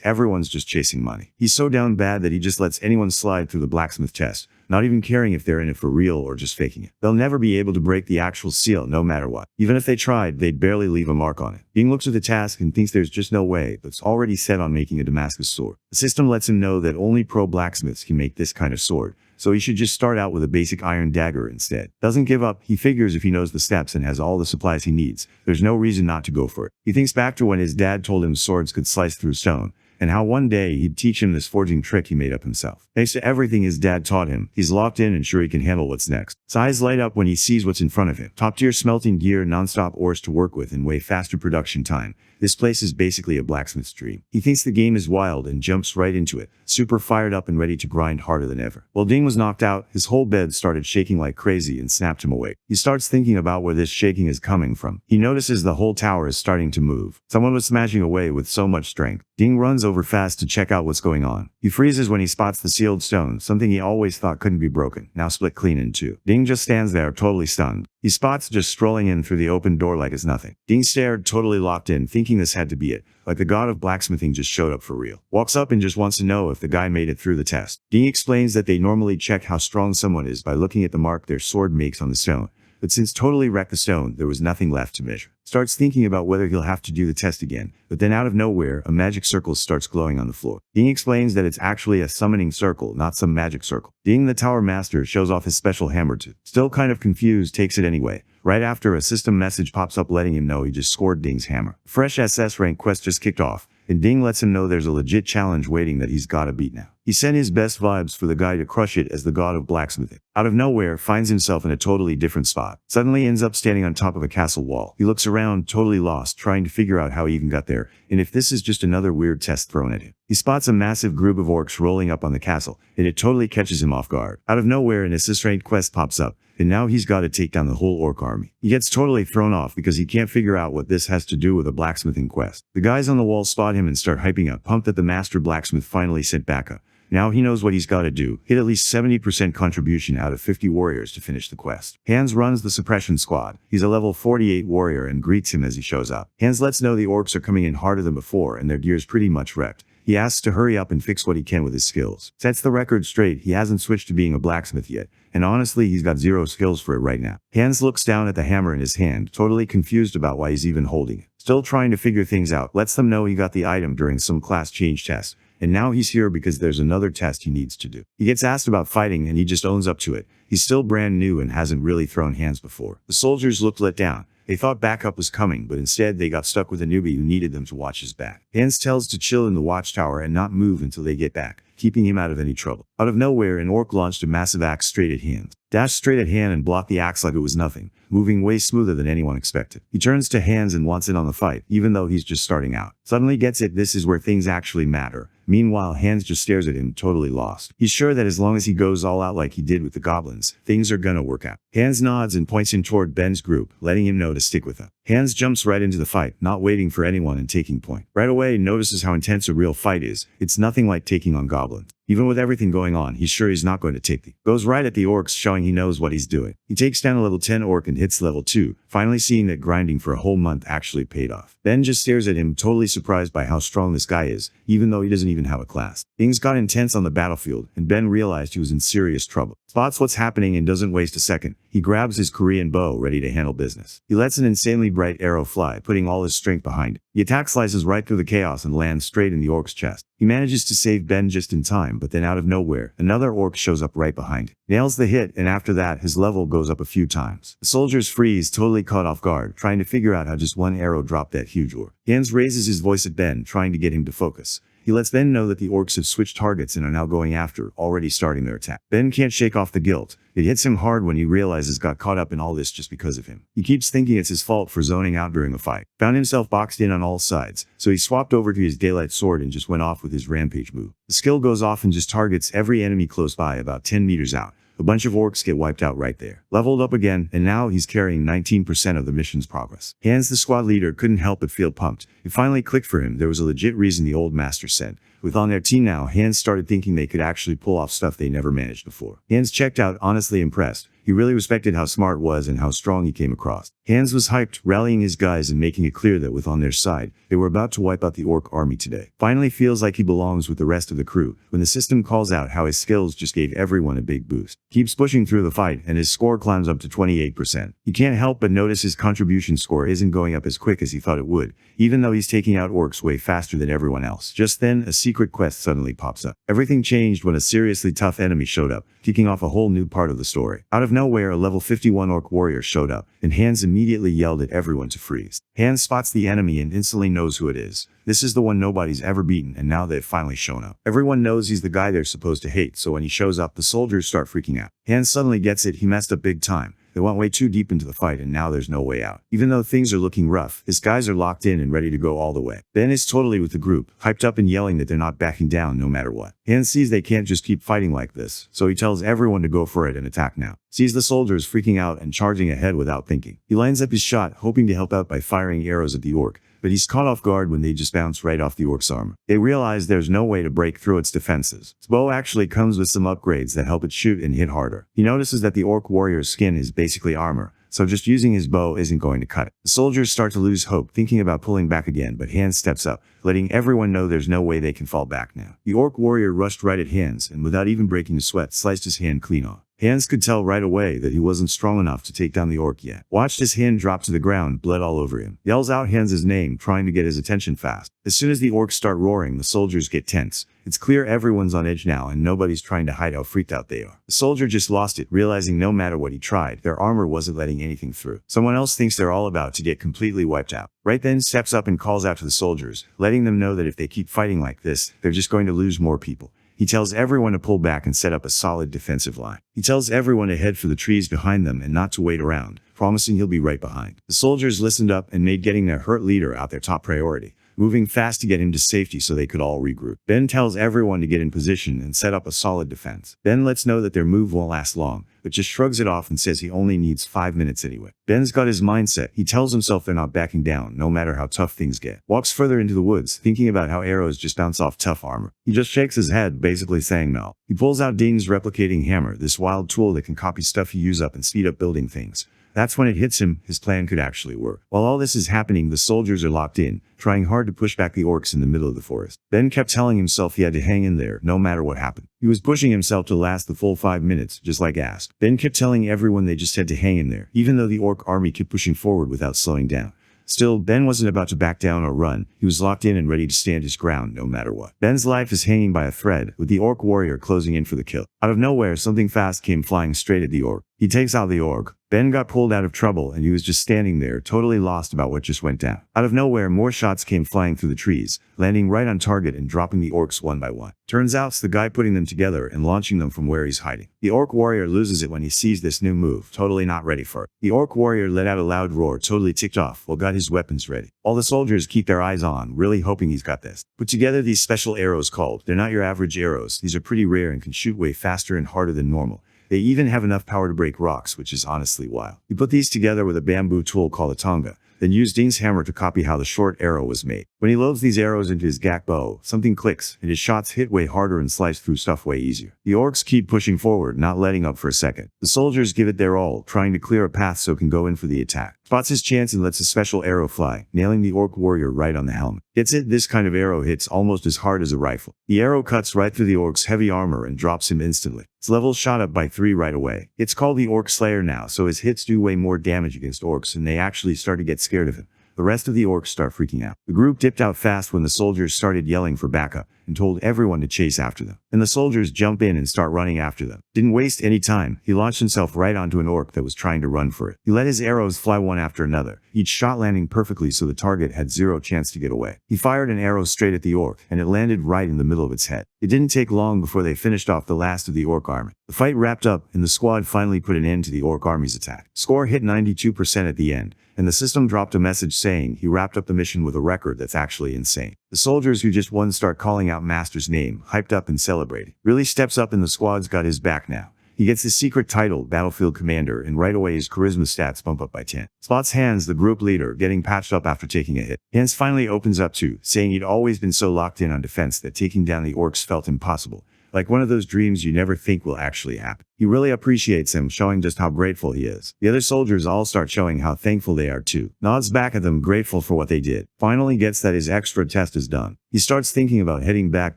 everyone's just chasing money. He's so down bad that he just lets anyone slide through the blacksmith test, not even caring if they're in it for real or just faking it. They'll never be able to break the actual seal no matter what. Even if they tried, they'd barely leave a mark on it. Ding looks at the task and thinks there's just no way, but's already set on making a Damascus sword. The system lets him know that only pro blacksmiths can make this kind of sword, so he should just start out with a basic iron dagger instead. Doesn't give up. He figures if he knows the steps and has all the supplies he needs, there's no reason not to go for it. He thinks back to when his dad told him swords could slice through stone, and how one day he'd teach him this forging trick he made up himself. Thanks to everything his dad taught him, he's locked in and sure he can handle what's next. His eyes light up when he sees what's in front of him. Top-tier smelting gear, non-stop ores to work with, and way faster production time. This place is basically a blacksmith's dream. He thinks the game is wild and jumps right into it, super fired up and ready to grind harder than ever. While Ding was knocked out, his whole bed started shaking like crazy and snapped him awake. He starts thinking about where this shaking is coming from. He notices the whole tower is starting to move. Someone was smashing away with so much strength. Ding runs over fast to check out what's going on. He freezes when he spots the sealed stone, something he always thought couldn't be broken, now split clean in two. Ding just stands there, totally stunned. He spots just strolling in through the open door like it's nothing. Ding stared, totally locked in, thinking this had to be it, like the god of blacksmithing just showed up for real. Walks up and just wants to know if the guy made it through the test. Ding explains that they normally check how strong someone is by looking at the mark their sword makes on the stone, but since totally wrecked the stone, there was nothing left to measure. Starts thinking about whether he'll have to do the test again, but then out of nowhere, a magic circle starts glowing on the floor. Ding explains that it's actually a summoning circle, not some magic circle. Ding, the tower master, shows off his special hammer too. Still kind of confused, takes it anyway. Right after, a system message pops up letting him know he just scored Ding's hammer. Fresh SS rank quest just kicked off, and Ding lets him know there's a legit challenge waiting that he's gotta beat now. He sent his best vibes for the guy to crush it as the god of blacksmithing. Out of nowhere, finds himself in a totally different spot. Suddenly ends up standing on top of a castle wall. He looks around, totally lost, trying to figure out how he even got there, and if this is just another weird test thrown at him. He spots a massive group of orcs rolling up on the castle, and it totally catches him off guard. Out of nowhere, an assist-ranked quest pops up, and now he's got to take down the whole orc army. He gets totally thrown off because he can't figure out what this has to do with a blacksmithing quest. The guys on the wall spot him and start hyping up, pumped that the master blacksmith finally sent backup. Now he knows what he's got to do, hit at least 70% contribution out of 50 warriors to finish the quest. Hans runs the suppression squad. He's a level 48 warrior and greets him as he shows up. Hans lets know the orcs are coming in harder than before and their gear's pretty much wrecked. He asks to hurry up and fix what he can with his skills. Sets the record straight, he hasn't switched to being a blacksmith yet, and honestly he's got zero skills for it right now. Hans looks down at the hammer in his hand, totally confused about why he's even holding it. Still trying to figure things out, lets them know he got the item during some class change test, and now he's here because there's another test he needs to do. He gets asked about fighting and he just owns up to it. He's still brand new and hasn't really thrown hands before. The soldiers looked let down. They thought backup was coming, but instead they got stuck with a newbie who needed them to watch his back. Hans tells to chill in the watchtower and not move until they get back, keeping him out of any trouble. Out of nowhere, an orc launched a massive axe straight at Hans. Dashed straight at Han and blocked the axe like it was nothing, moving way smoother than anyone expected. He turns to Hans and wants in on the fight, even though he's just starting out. Suddenly gets it, this is where things actually matter. Meanwhile, Hans just stares at him, totally lost. He's sure that as long as he goes all out like he did with the goblins, things are gonna work out. Hans nods and points him toward Ben's group, letting him know to stick with them. Hans jumps right into the fight, not waiting for anyone and taking point. Right away, notices how intense a real fight is. It's nothing like taking on goblins. Even with everything going on, he's sure he's not going to take the. Goes right at the orcs, showing he knows what he's doing. He takes down a level 10 orc and hits level 2, finally seeing that grinding for a whole month actually paid off. Ben just stares at him, totally surprised by how strong this guy is, even though he doesn't even have a class. Things got intense on the battlefield, and Ben realized he was in serious trouble. Spots what's happening and doesn't waste a second. He grabs his Korean bow, ready to handle business. He lets an insanely bright arrow fly, putting all his strength behind it. The attack slices right through the chaos and lands straight in the orc's chest. He manages to save Ben just in time, but then out of nowhere, another orc shows up right behind him. Nails the hit, and after that, his level goes up a few times. The soldiers freeze, totally caught off guard, trying to figure out how just one arrow dropped that huge orc. Hans raises his voice at Ben, trying to get him to focus. He lets Ben know that the orcs have switched targets and are now going after, already starting their attack. Ben can't shake off the guilt. It hits him hard when he realizes got caught up in all this just because of him. He keeps thinking it's his fault for zoning out during a fight. Found himself boxed in on all sides, so he swapped over to his daylight sword and just went off with his rampage move. The skill goes off and just targets every enemy close by about 10 meters out. A bunch of orcs get wiped out right there. Leveled up again, and now he's carrying 19% of the mission's progress. Hans, the squad leader, couldn't help but feel pumped. It finally clicked for him. There was a legit reason the old master said. With on their team now, Hans started thinking they could actually pull off stuff they never managed before. Hans checked out, honestly impressed. He really respected how smart it was and how strong he came across. Hans was hyped, rallying his guys and making it clear that with on their side, they were about to wipe out the orc army today. Finally feels like he belongs with the rest of the crew, when the system calls out how his skills just gave everyone a big boost. Keeps pushing through the fight, and his score climbs up to 28%. He can't help but notice his contribution score isn't going up as quick as he thought it would, even though he's taking out orcs way faster than everyone else. Just then, a secret quest suddenly pops up. Everything changed when a seriously tough enemy showed up, kicking off a whole new part of the story. Out of nowhere, a level 51 orc warrior showed up, and Hans immediately yelled at everyone to freeze. Hans spots the enemy and instantly knows who it is. This is the one nobody's ever beaten, and now they've finally shown up. Everyone knows he's the guy they're supposed to hate, so when he shows up, the soldiers start freaking out. Hans suddenly gets it, he messed up big time. They went way too deep into the fight and now there's no way out. Even though things are looking rough, his guys are locked in and ready to go all the way. Ben is totally with the group, hyped up and yelling that they're not backing down no matter what. Hans sees they can't just keep fighting like this, so he tells everyone to go for it and attack now. Sees the soldiers freaking out and charging ahead without thinking. He lines up his shot, hoping to help out by firing arrows at the orc, but he's caught off guard when they just bounce right off the orc's armor. They realize there's no way to break through its defenses. Its bow actually comes with some upgrades that help it shoot and hit harder. He notices that the orc warrior's skin is basically armor, so just using his bow isn't going to cut it. The soldiers start to lose hope, thinking about pulling back again, but Hans steps up, letting everyone know there's no way they can fall back now. The orc warrior rushed right at Hans, and without even breaking a sweat, sliced his hand clean off. Hans could tell right away that he wasn't strong enough to take down the orc yet. Watched his hand drop to the ground, blood all over him. Yells out Hans' name, trying to get his attention fast. As soon as the orcs start roaring, the soldiers get tense. It's clear everyone's on edge now and nobody's trying to hide how freaked out they are. The soldier just lost it, realizing no matter what he tried, their armor wasn't letting anything through. Someone else thinks they're all about to get completely wiped out. Right then steps up and calls out to the soldiers, letting them know that if they keep fighting like this, they're just going to lose more people. He tells everyone to pull back and set up a solid defensive line. He tells everyone to head for the trees behind them and not to wait around, promising he'll be right behind. The soldiers listened up and made getting their hurt leader out their top priority, moving fast to get him to safety so they could all regroup. Ben tells everyone to get in position and set up a solid defense. Ben lets know that their move won't last long, but just shrugs it off and says he only needs 5 minutes anyway. Ben's got his mindset. He tells himself they're not backing down, no matter how tough things get. Walks further into the woods, thinking about how arrows just bounce off tough armor. He just shakes his head, basically saying no. He pulls out Ding's replicating hammer, this wild tool that can copy stuff you use up and speed up building things. That's when it hits him, his plan could actually work. While all this is happening, the soldiers are locked in, trying hard to push back the orcs in the middle of the forest. Ben kept telling himself he had to hang in there, no matter what happened. He was pushing himself to last the full 5 minutes, just like asked. Ben kept telling everyone they just had to hang in there, even though the orc army kept pushing forward without slowing down. Still, Ben wasn't about to back down or run. He was locked in and ready to stand his ground no matter what. Ben's life is hanging by a thread, with the orc warrior closing in for the kill. Out of nowhere, something fast came flying straight at the orc. He takes out the orc. Ben got pulled out of trouble and he was just standing there, totally lost about what just went down. Out of nowhere, more shots came flying through the trees, landing right on target and dropping the orcs one by one. Turns out it's the guy putting them together and launching them from where he's hiding. The orc warrior loses it when he sees this new move, totally not ready for it. The orc warrior let out a loud roar, totally ticked off, while got his weapons ready. All the soldiers keep their eyes on, really hoping he's got this. Put together these special arrows called, they're not your average arrows, these are pretty rare and can shoot way faster and harder than normal. They even have enough power to break rocks, which is honestly wild. He put these together with a bamboo tool called a tonga. then use Ding's hammer to copy how the short arrow was made. When he loads these arrows into his gak bow, something clicks, and his shots hit way harder and slice through stuff way easier. The orcs keep pushing forward, not letting up for a second. The soldiers give it their all, trying to clear a path so it can go in for the attack. Spots his chance and lets a special arrow fly, nailing the orc warrior right on the helmet. Gets it, this kind of arrow hits almost as hard as a rifle. The arrow cuts right through the orc's heavy armor and drops him instantly. His level shot up by 3 right away. It's called the Orc Slayer now, so his hits do way more damage against orcs and they actually start to get scared of him. The rest of the orcs start freaking out. The group dipped out fast when the soldiers started yelling for backup and told everyone to chase after them. And the soldiers jump in and start running after them. Didn't waste any time. He launched himself right onto an orc that was trying to run for it. He let his arrows fly one after another, each shot landing perfectly so the target had 0 chance to get away. He fired an arrow straight at the orc, and it landed right in the middle of its head. It didn't take long before they finished off the last of the orc army. The fight wrapped up, and the squad finally put an end to the orc army's attack. Score hit 92% at the end, and the system dropped a message saying he wrapped up the mission with a record that's actually insane. The soldiers who just won start calling out Master's name, hyped up and celebrating. Really steps up and the squad's got his back now. He gets his secret title, Battlefield Commander, and right away his charisma stats bump up by 10. Spots Hans, the group leader, getting patched up after taking a hit. Hans finally opens up too, saying he'd always been so locked in on defense that taking down the orcs felt impossible. Like one of those dreams you never think will actually happen. He really appreciates him, showing just how grateful he is. The other soldiers all start showing how thankful they are too. Nods back at them, grateful for what they did. Finally gets that his extra test is done. He starts thinking about heading back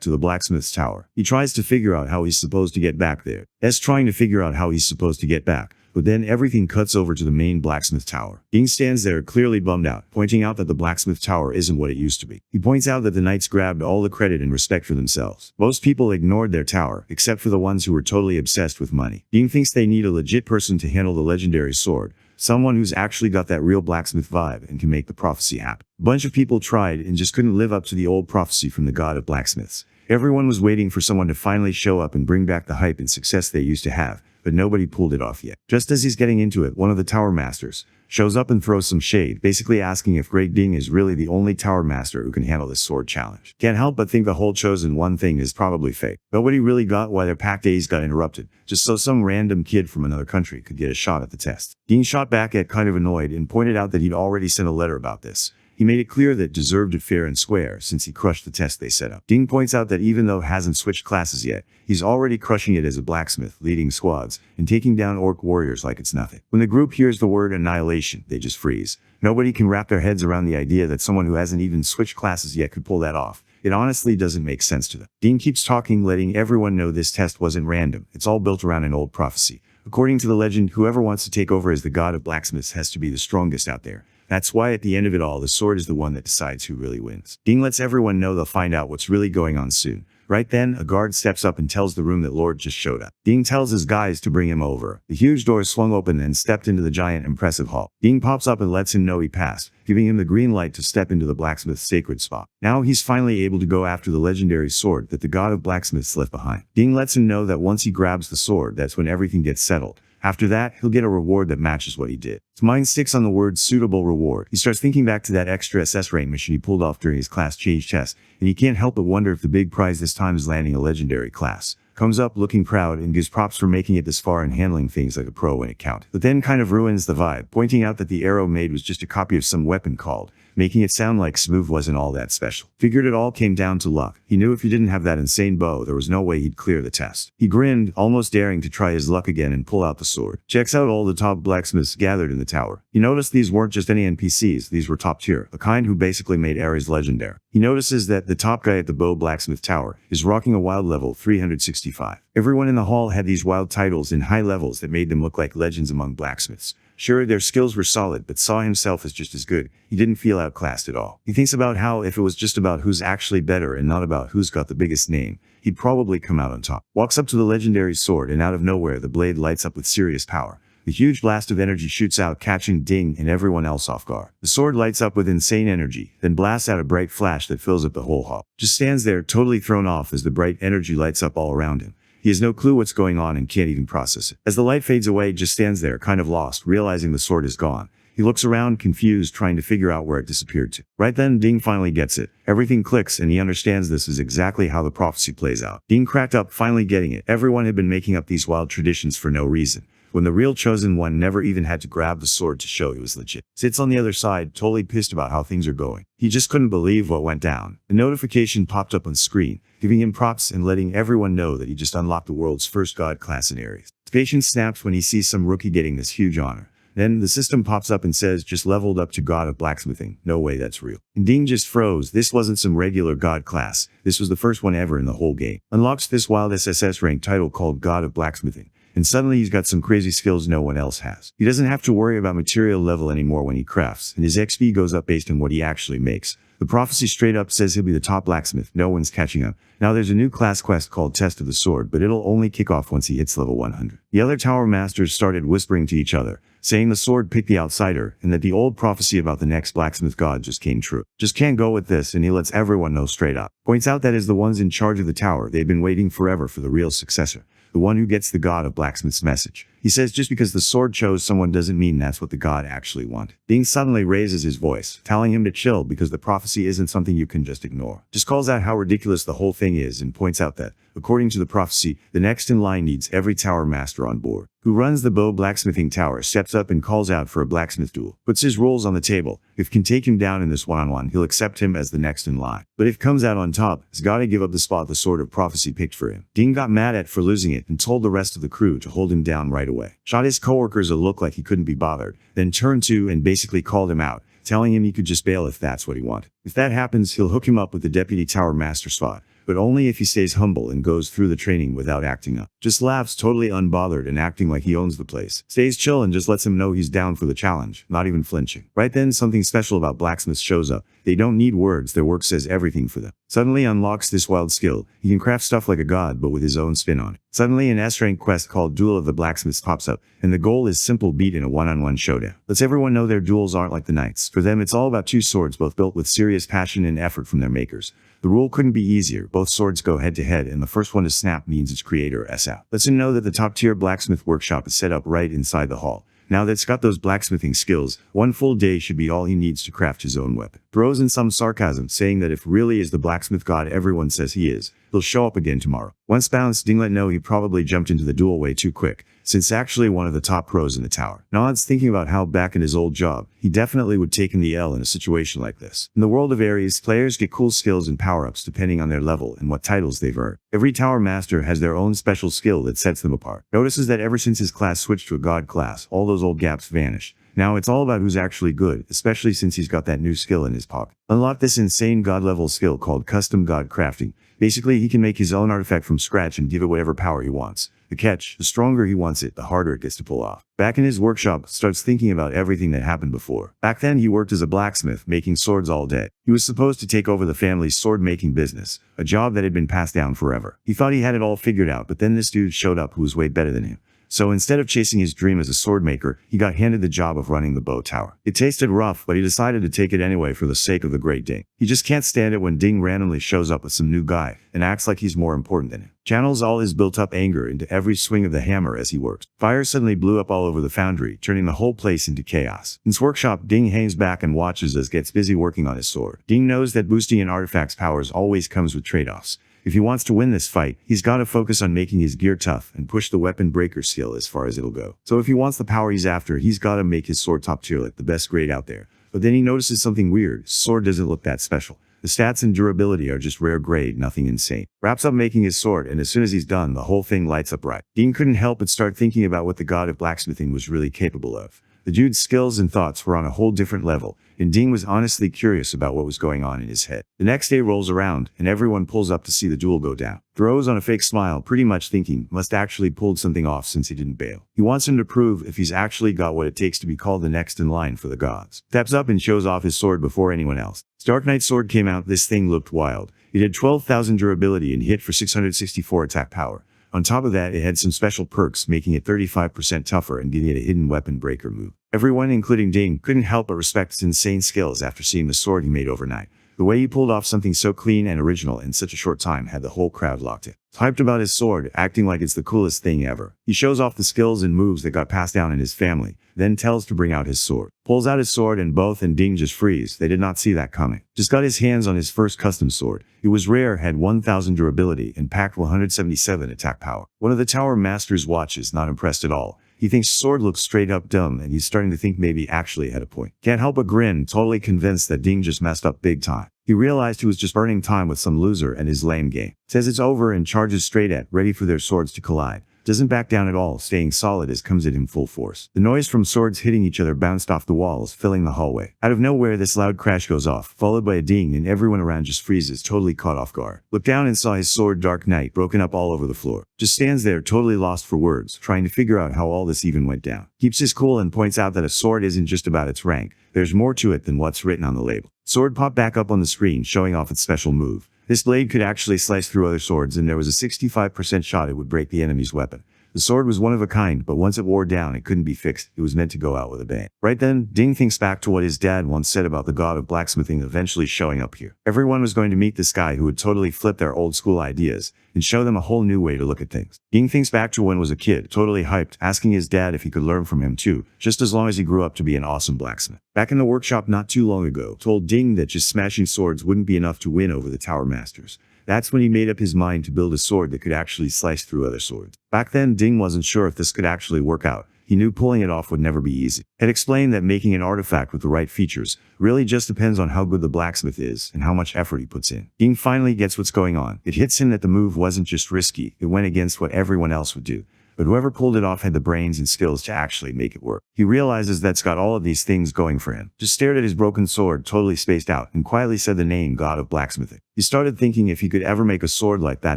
to the blacksmith's tower. He tries to figure out how he's supposed to get back there. Trying to figure out how he's supposed to get back. But then everything cuts over to the main blacksmith tower. Ding stands there clearly bummed out, pointing out that the blacksmith tower isn't what it used to be. He points out that the knights grabbed all the credit and respect for themselves. Most people ignored their tower, except for the ones who were totally obsessed with money. Ding thinks they need a legit person to handle the legendary sword, someone who's actually got that real blacksmith vibe and can make the prophecy happen. A bunch of people tried and just couldn't live up to the old prophecy from the god of blacksmiths. Everyone was waiting for someone to finally show up and bring back the hype and success they used to have, but nobody pulled it off yet. Just as he's getting into it, one of the tower masters shows up and throws some shade, basically asking if Great Ding is really the only tower master who can handle this sword challenge. Can't help but think the whole chosen one thing is probably fake. Nobody really got why their pack days got interrupted, just so some random kid from another country could get a shot at the test. Ding shot back at kind of annoyed and pointed out that he'd already sent a letter about this. He made it clear that deserved it fair and square since he crushed the test they set up. Ding points out that even though hasn't switched classes yet, he's already crushing it as a blacksmith, leading squads, and taking down orc warriors like it's nothing. When the group hears the word annihilation, they just freeze. Nobody can wrap their heads around the idea that someone who hasn't even switched classes yet could pull that off. It honestly doesn't make sense to them. Ding keeps talking, letting everyone know this test wasn't random. It's all built around an old prophecy. According to the legend, whoever wants to take over as the god of blacksmiths has to be the strongest out there. That's why at the end of it all, the sword is the one that decides who really wins. Ding lets everyone know they'll find out what's really going on soon. Right then, a guard steps up and tells the room that Lord just showed up. Ding tells his guys to bring him over. The huge doors swung open and stepped into the giant, impressive hall. Ding pops up and lets him know he passed, giving him the green light to step into the blacksmith's sacred spot. Now he's finally able to go after the legendary sword that the god of blacksmiths left behind. Ding lets him know that once he grabs the sword, that's when everything gets settled. After that, he'll get a reward that matches what he did. His mind sticks on the word suitable reward. He starts thinking back to that extra SS rank mission he pulled off during his class change test, and he can't help but wonder if the big prize this time is landing a legendary class. Comes up looking proud and gives props for making it this far and handling things like a pro when it counted. But then kind of ruins the vibe, pointing out that the arrow made was just a copy of some weapon called, making it sound like Smooth wasn't all that special. Figured it all came down to luck. He knew if he didn't have that insane bow, there was no way he'd clear the test. He grinned, almost daring to try his luck again and pull out the sword. Checks out all the top blacksmiths gathered in the tower. He noticed these weren't just any NPCs, these were top tier, the kind who basically made Ares legendary. He notices that the top guy at the bow blacksmith tower is rocking a wild level 365. Everyone in the hall had these wild titles and high levels that made them look like legends among blacksmiths. Sure, their skills were solid, but saw himself as just as good. He didn't feel outclassed at all. He thinks about how if it was just about who's actually better and not about who's got the biggest name, he'd probably come out on top. Walks up to the legendary sword and out of nowhere the blade lights up with serious power. The huge blast of energy shoots out, catching Ding and everyone else off guard. The sword lights up with insane energy, then blasts out a bright flash that fills up the whole hall. Just stands there totally thrown off as the bright energy lights up all around him. He has no clue what's going on and can't even process it. As the light fades away, just stands there, kind of lost, realizing the sword is gone. He looks around, confused, trying to figure out where it disappeared to. Right then, Ding finally gets it. Everything clicks, and he understands this is exactly how the prophecy plays out. Ding cracked up, finally getting it. Everyone had been making up these wild traditions for no reason. when the real chosen one never even had to grab the sword to show he was legit. Sits on the other side, totally pissed about how things are going. He just couldn't believe what went down. A notification popped up on screen, giving him props and letting everyone know that he just unlocked the world's first god class in Aries. His patience snaps when he sees some rookie getting this huge honor. Then the system pops up and says, just leveled up to God of Blacksmithing. No way that's real. And Ding just froze. This wasn't some regular god class. This was the first one ever in the whole game. Unlocks this wild SSS rank title called God of Blacksmithing. And suddenly he's got some crazy skills no one else has. He doesn't have to worry about material level anymore when he crafts, and his XP goes up based on what he actually makes. The prophecy straight up says he'll be the top blacksmith. No one's catching up. Now there's a new class quest called Test of the Sword, but it'll only kick off once he hits level 100. The other tower masters started whispering to each other, saying the sword picked the outsider, and that the old prophecy about the next blacksmith god just came true. Just can't go with this, and he lets everyone know straight up. Points out that as the ones in charge of the tower, they've been waiting forever for the real successor. The one who gets the god of blacksmith's message. He says just because the sword chose someone doesn't mean that's what the god actually wanted. Ding suddenly raises his voice, telling him to chill because the prophecy isn't something you can just ignore. Just calls out how ridiculous the whole thing is and points out that, according to the prophecy, the next in line needs every tower master on board. Who runs the bow blacksmithing tower steps up and calls out for a blacksmith duel. Puts his rules on the table. If can take him down in this one-on-one, he'll accept him as the next in line. But if comes out on top, he's gotta give up the spot the sword of prophecy picked for him. Ding got mad at for losing it and told the rest of the crew to hold him down right away. Shot his coworkers a look like he couldn't be bothered, then turned to and basically called him out, telling him he could just bail if that's what he wanted. If that happens, he'll hook him up with the deputy tower master spot, but only if he stays humble and goes through the training without acting up. Just laughs totally unbothered and acting like he owns the place. Stays chill and just lets him know he's down for the challenge, not even flinching. Right then, something special about blacksmiths shows up. They don't need words, their work says everything for them. Suddenly unlocks this wild skill. He can craft stuff like a god, but with his own spin on it. Suddenly an S-rank quest called Duel of the Blacksmiths pops up, and the goal is simple: beat in a one-on-one showdown. Lets everyone know their duels aren't like the knights. For them, it's all about two swords, both built with serious passion and effort from their makers. The rule couldn't be easier. Both swords go head-to-head, and the first one to snap means its creator S out. Lets him know that the top-tier blacksmith workshop is set up right inside the hall. Now that it's got those blacksmithing skills, one full day should be all he needs to craft his own weapon. Throws in some sarcasm, saying that if really is the blacksmith god everyone says he is, he'll show up again tomorrow. Once bounced, Ding let know he probably jumped into the duel way too quick, since actually one of the top pros in the tower. Nods, thinking about how back in his old job, he definitely would take in the L in a situation like this. In the world of Aries, players get cool skills and power-ups depending on their level and what titles they've earned. Every tower master has their own special skill that sets them apart. Notices that ever since his class switched to a god class, all those old gaps vanish. Now it's all about who's actually good, especially since he's got that new skill in his pocket. Unlock this insane god-level skill called Custom God Crafting. Basically, he can make his own artifact from scratch and give it whatever power he wants. The catch, the stronger he wants it, the harder it gets to pull off. Back in his workshop, starts thinking about everything that happened before. Back then, he worked as a blacksmith, making swords all day. He was supposed to take over the family's sword-making business, a job that had been passed down forever. He thought he had it all figured out, but then this dude showed up who was way better than him. So instead of chasing his dream as a sword maker, he got handed the job of running the bow tower. It tasted rough, but he decided to take it anyway for the sake of the great Ding. He just can't stand it when Ding randomly shows up with some new guy and acts like he's more important than him. Channels all his built-up anger into every swing of the hammer as he works. Fire suddenly blew up all over the foundry, turning the whole place into chaos. In his workshop, Ding hangs back and watches as gets busy working on his sword. Ding knows that boosting an artifact's powers always comes with trade-offs. If he wants to win this fight, he's got to focus on making his gear tough and push the weapon breaker skill as far as it'll go. So if he wants the power he's after, he's got to make his sword top tier, like the best grade out there. But then he notices something weird. His sword doesn't look that special. The stats and durability are just rare grade, nothing insane. Wraps up making his sword, and as soon as he's done, the whole thing lights up right. Ding couldn't help but start thinking about what the god of blacksmithing was really capable of. The dude's skills and thoughts were on a whole different level, and Ding was honestly curious about what was going on in his head. The next day rolls around, and everyone pulls up to see the duel go down. Throws on a fake smile, pretty much thinking, must actually pulled something off since he didn't bail. He wants him to prove if he's actually got what it takes to be called the next in line for the gods. Steps up and shows off his sword before anyone else. Dark Knight sword came out. This thing looked wild. It had 12,000 durability and hit for 664 attack power. On top of that, it had some special perks, making it 35% tougher and giving it a hidden weapon breaker move. Everyone, including Ding, couldn't help but respect his insane skills after seeing the sword he made overnight. The way he pulled off something so clean and original in such a short time had the whole crowd locked in. Hyped about his sword, acting like it's the coolest thing ever. He shows off the skills and moves that got passed down in his family, then tells to bring out his sword. Pulls out his sword and both and Ding just freeze. They did not see that coming. Just got his hands on his first custom sword. It was rare, had 1000 durability, and packed 177 attack power. One of the tower masters watches, not impressed at all. He He thinks Sword looks straight up dumb, and he's starting to think maybe actually had a point. Can't help but grin, totally convinced that Ding just messed up big time. He realized he was just burning time with some loser and his lame game. Says it's over and charges straight at, ready for their swords to collide. Doesn't back down at all, staying solid as comes at him full force. The noise from swords hitting each other bounced off the walls, filling the hallway. Out of nowhere, this loud crash goes off, followed by a ding, and everyone around just freezes, totally caught off guard. Looked down and saw his sword Dark Knight broken up all over the floor. Just stands there, totally lost for words, trying to figure out how all this even went down. Keeps his cool and points out that a sword isn't just about its rank. There's more to it than what's written on the label. Sword popped back up on the screen, showing off its special move. This blade could actually slice through other swords, and there was a 65% shot it would break the enemy's weapon. The sword was one of a kind, but once it wore down, it couldn't be fixed. It was meant to go out with a bang. Right then, Ding thinks back to what his dad once said about the god of blacksmithing eventually showing up here. Everyone was going to meet this guy who would totally flip their old school ideas and show them a whole new way to look at things. Ding thinks back to when he was a kid, totally hyped, asking his dad if he could learn from him too, just as long as he grew up to be an awesome blacksmith. Back in the workshop not too long ago, told Ding that just smashing swords wouldn't be enough to win over the Tower Masters. That's when he made up his mind to build a sword that could actually slice through other swords. Back then, Ding wasn't sure if this could actually work out. He knew pulling it off would never be easy. Had explained that making an artifact with the right features really just depends on how good the blacksmith is and how much effort he puts in. Ding finally gets what's going on. It hits him that the move wasn't just risky, it went against what everyone else would do. But whoever pulled it off had the brains and skills to actually make it work. He realizes that's got all of these things going for him. Just stared at his broken sword, totally spaced out, and quietly said the name God of Blacksmithing. He started thinking if he could ever make a sword like that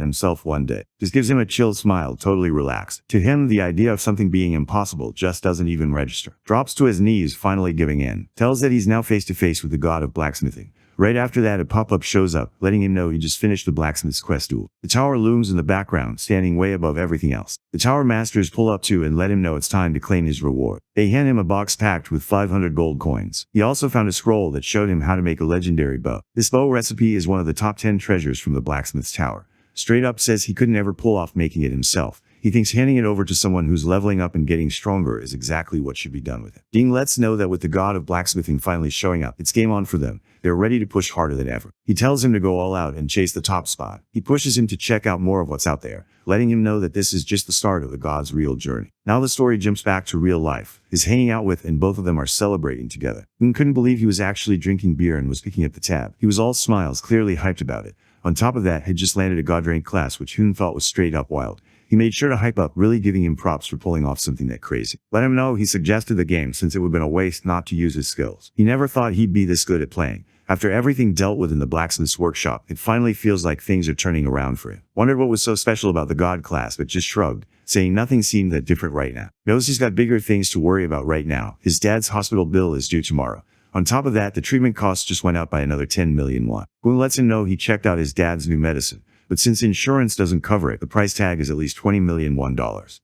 himself one day. Just gives him a chill smile, totally relaxed. To him, the idea of something being impossible just doesn't even register. Drops to his knees, finally giving in. Tells that he's now face to face with the God of Blacksmithing. Right after that, a pop-up shows up, letting him know he just finished the blacksmith's quest duel. The tower looms in the background, standing way above everything else. The tower masters pull up to and let him know it's time to claim his reward. They hand him a box packed with 500 gold coins. He also found a scroll that showed him how to make a legendary bow. This bow recipe is one of the top 10 treasures from the blacksmith's tower. Straight up says he couldn't ever pull off making it himself. He thinks handing it over to someone who's leveling up and getting stronger is exactly what should be done with it. Ding lets know that with the god of blacksmithing finally showing up, it's game on for them. They're ready to push harder than ever. He tells him to go all out and chase the top spot. He pushes him to check out more of what's out there, letting him know that this is just the start of the god's real journey. Now the story jumps back to real life. He's hanging out with, and both of them are celebrating together. Hoon couldn't believe he was actually drinking beer and was picking up the tab. He was all smiles, clearly hyped about it. On top of that, had just landed a god rank class, which Hoon thought was straight up wild. He made sure to hype up, really giving him props for pulling off something that crazy. Let him know he suggested the game since it would have been a waste not to use his skills. He never thought he'd be this good at playing. After everything dealt with in the blacksmith's workshop, it finally feels like things are turning around for him. Wondered what was so special about the god class, but just shrugged, saying nothing seemed that different right now. Knows he's got bigger things to worry about right now. His dad's hospital bill is due tomorrow. On top of that, the treatment costs just went up by another 10 million won. Hoon lets him know he checked out his dad's new medicine. But since insurance doesn't cover it, the price tag is at least $20 million.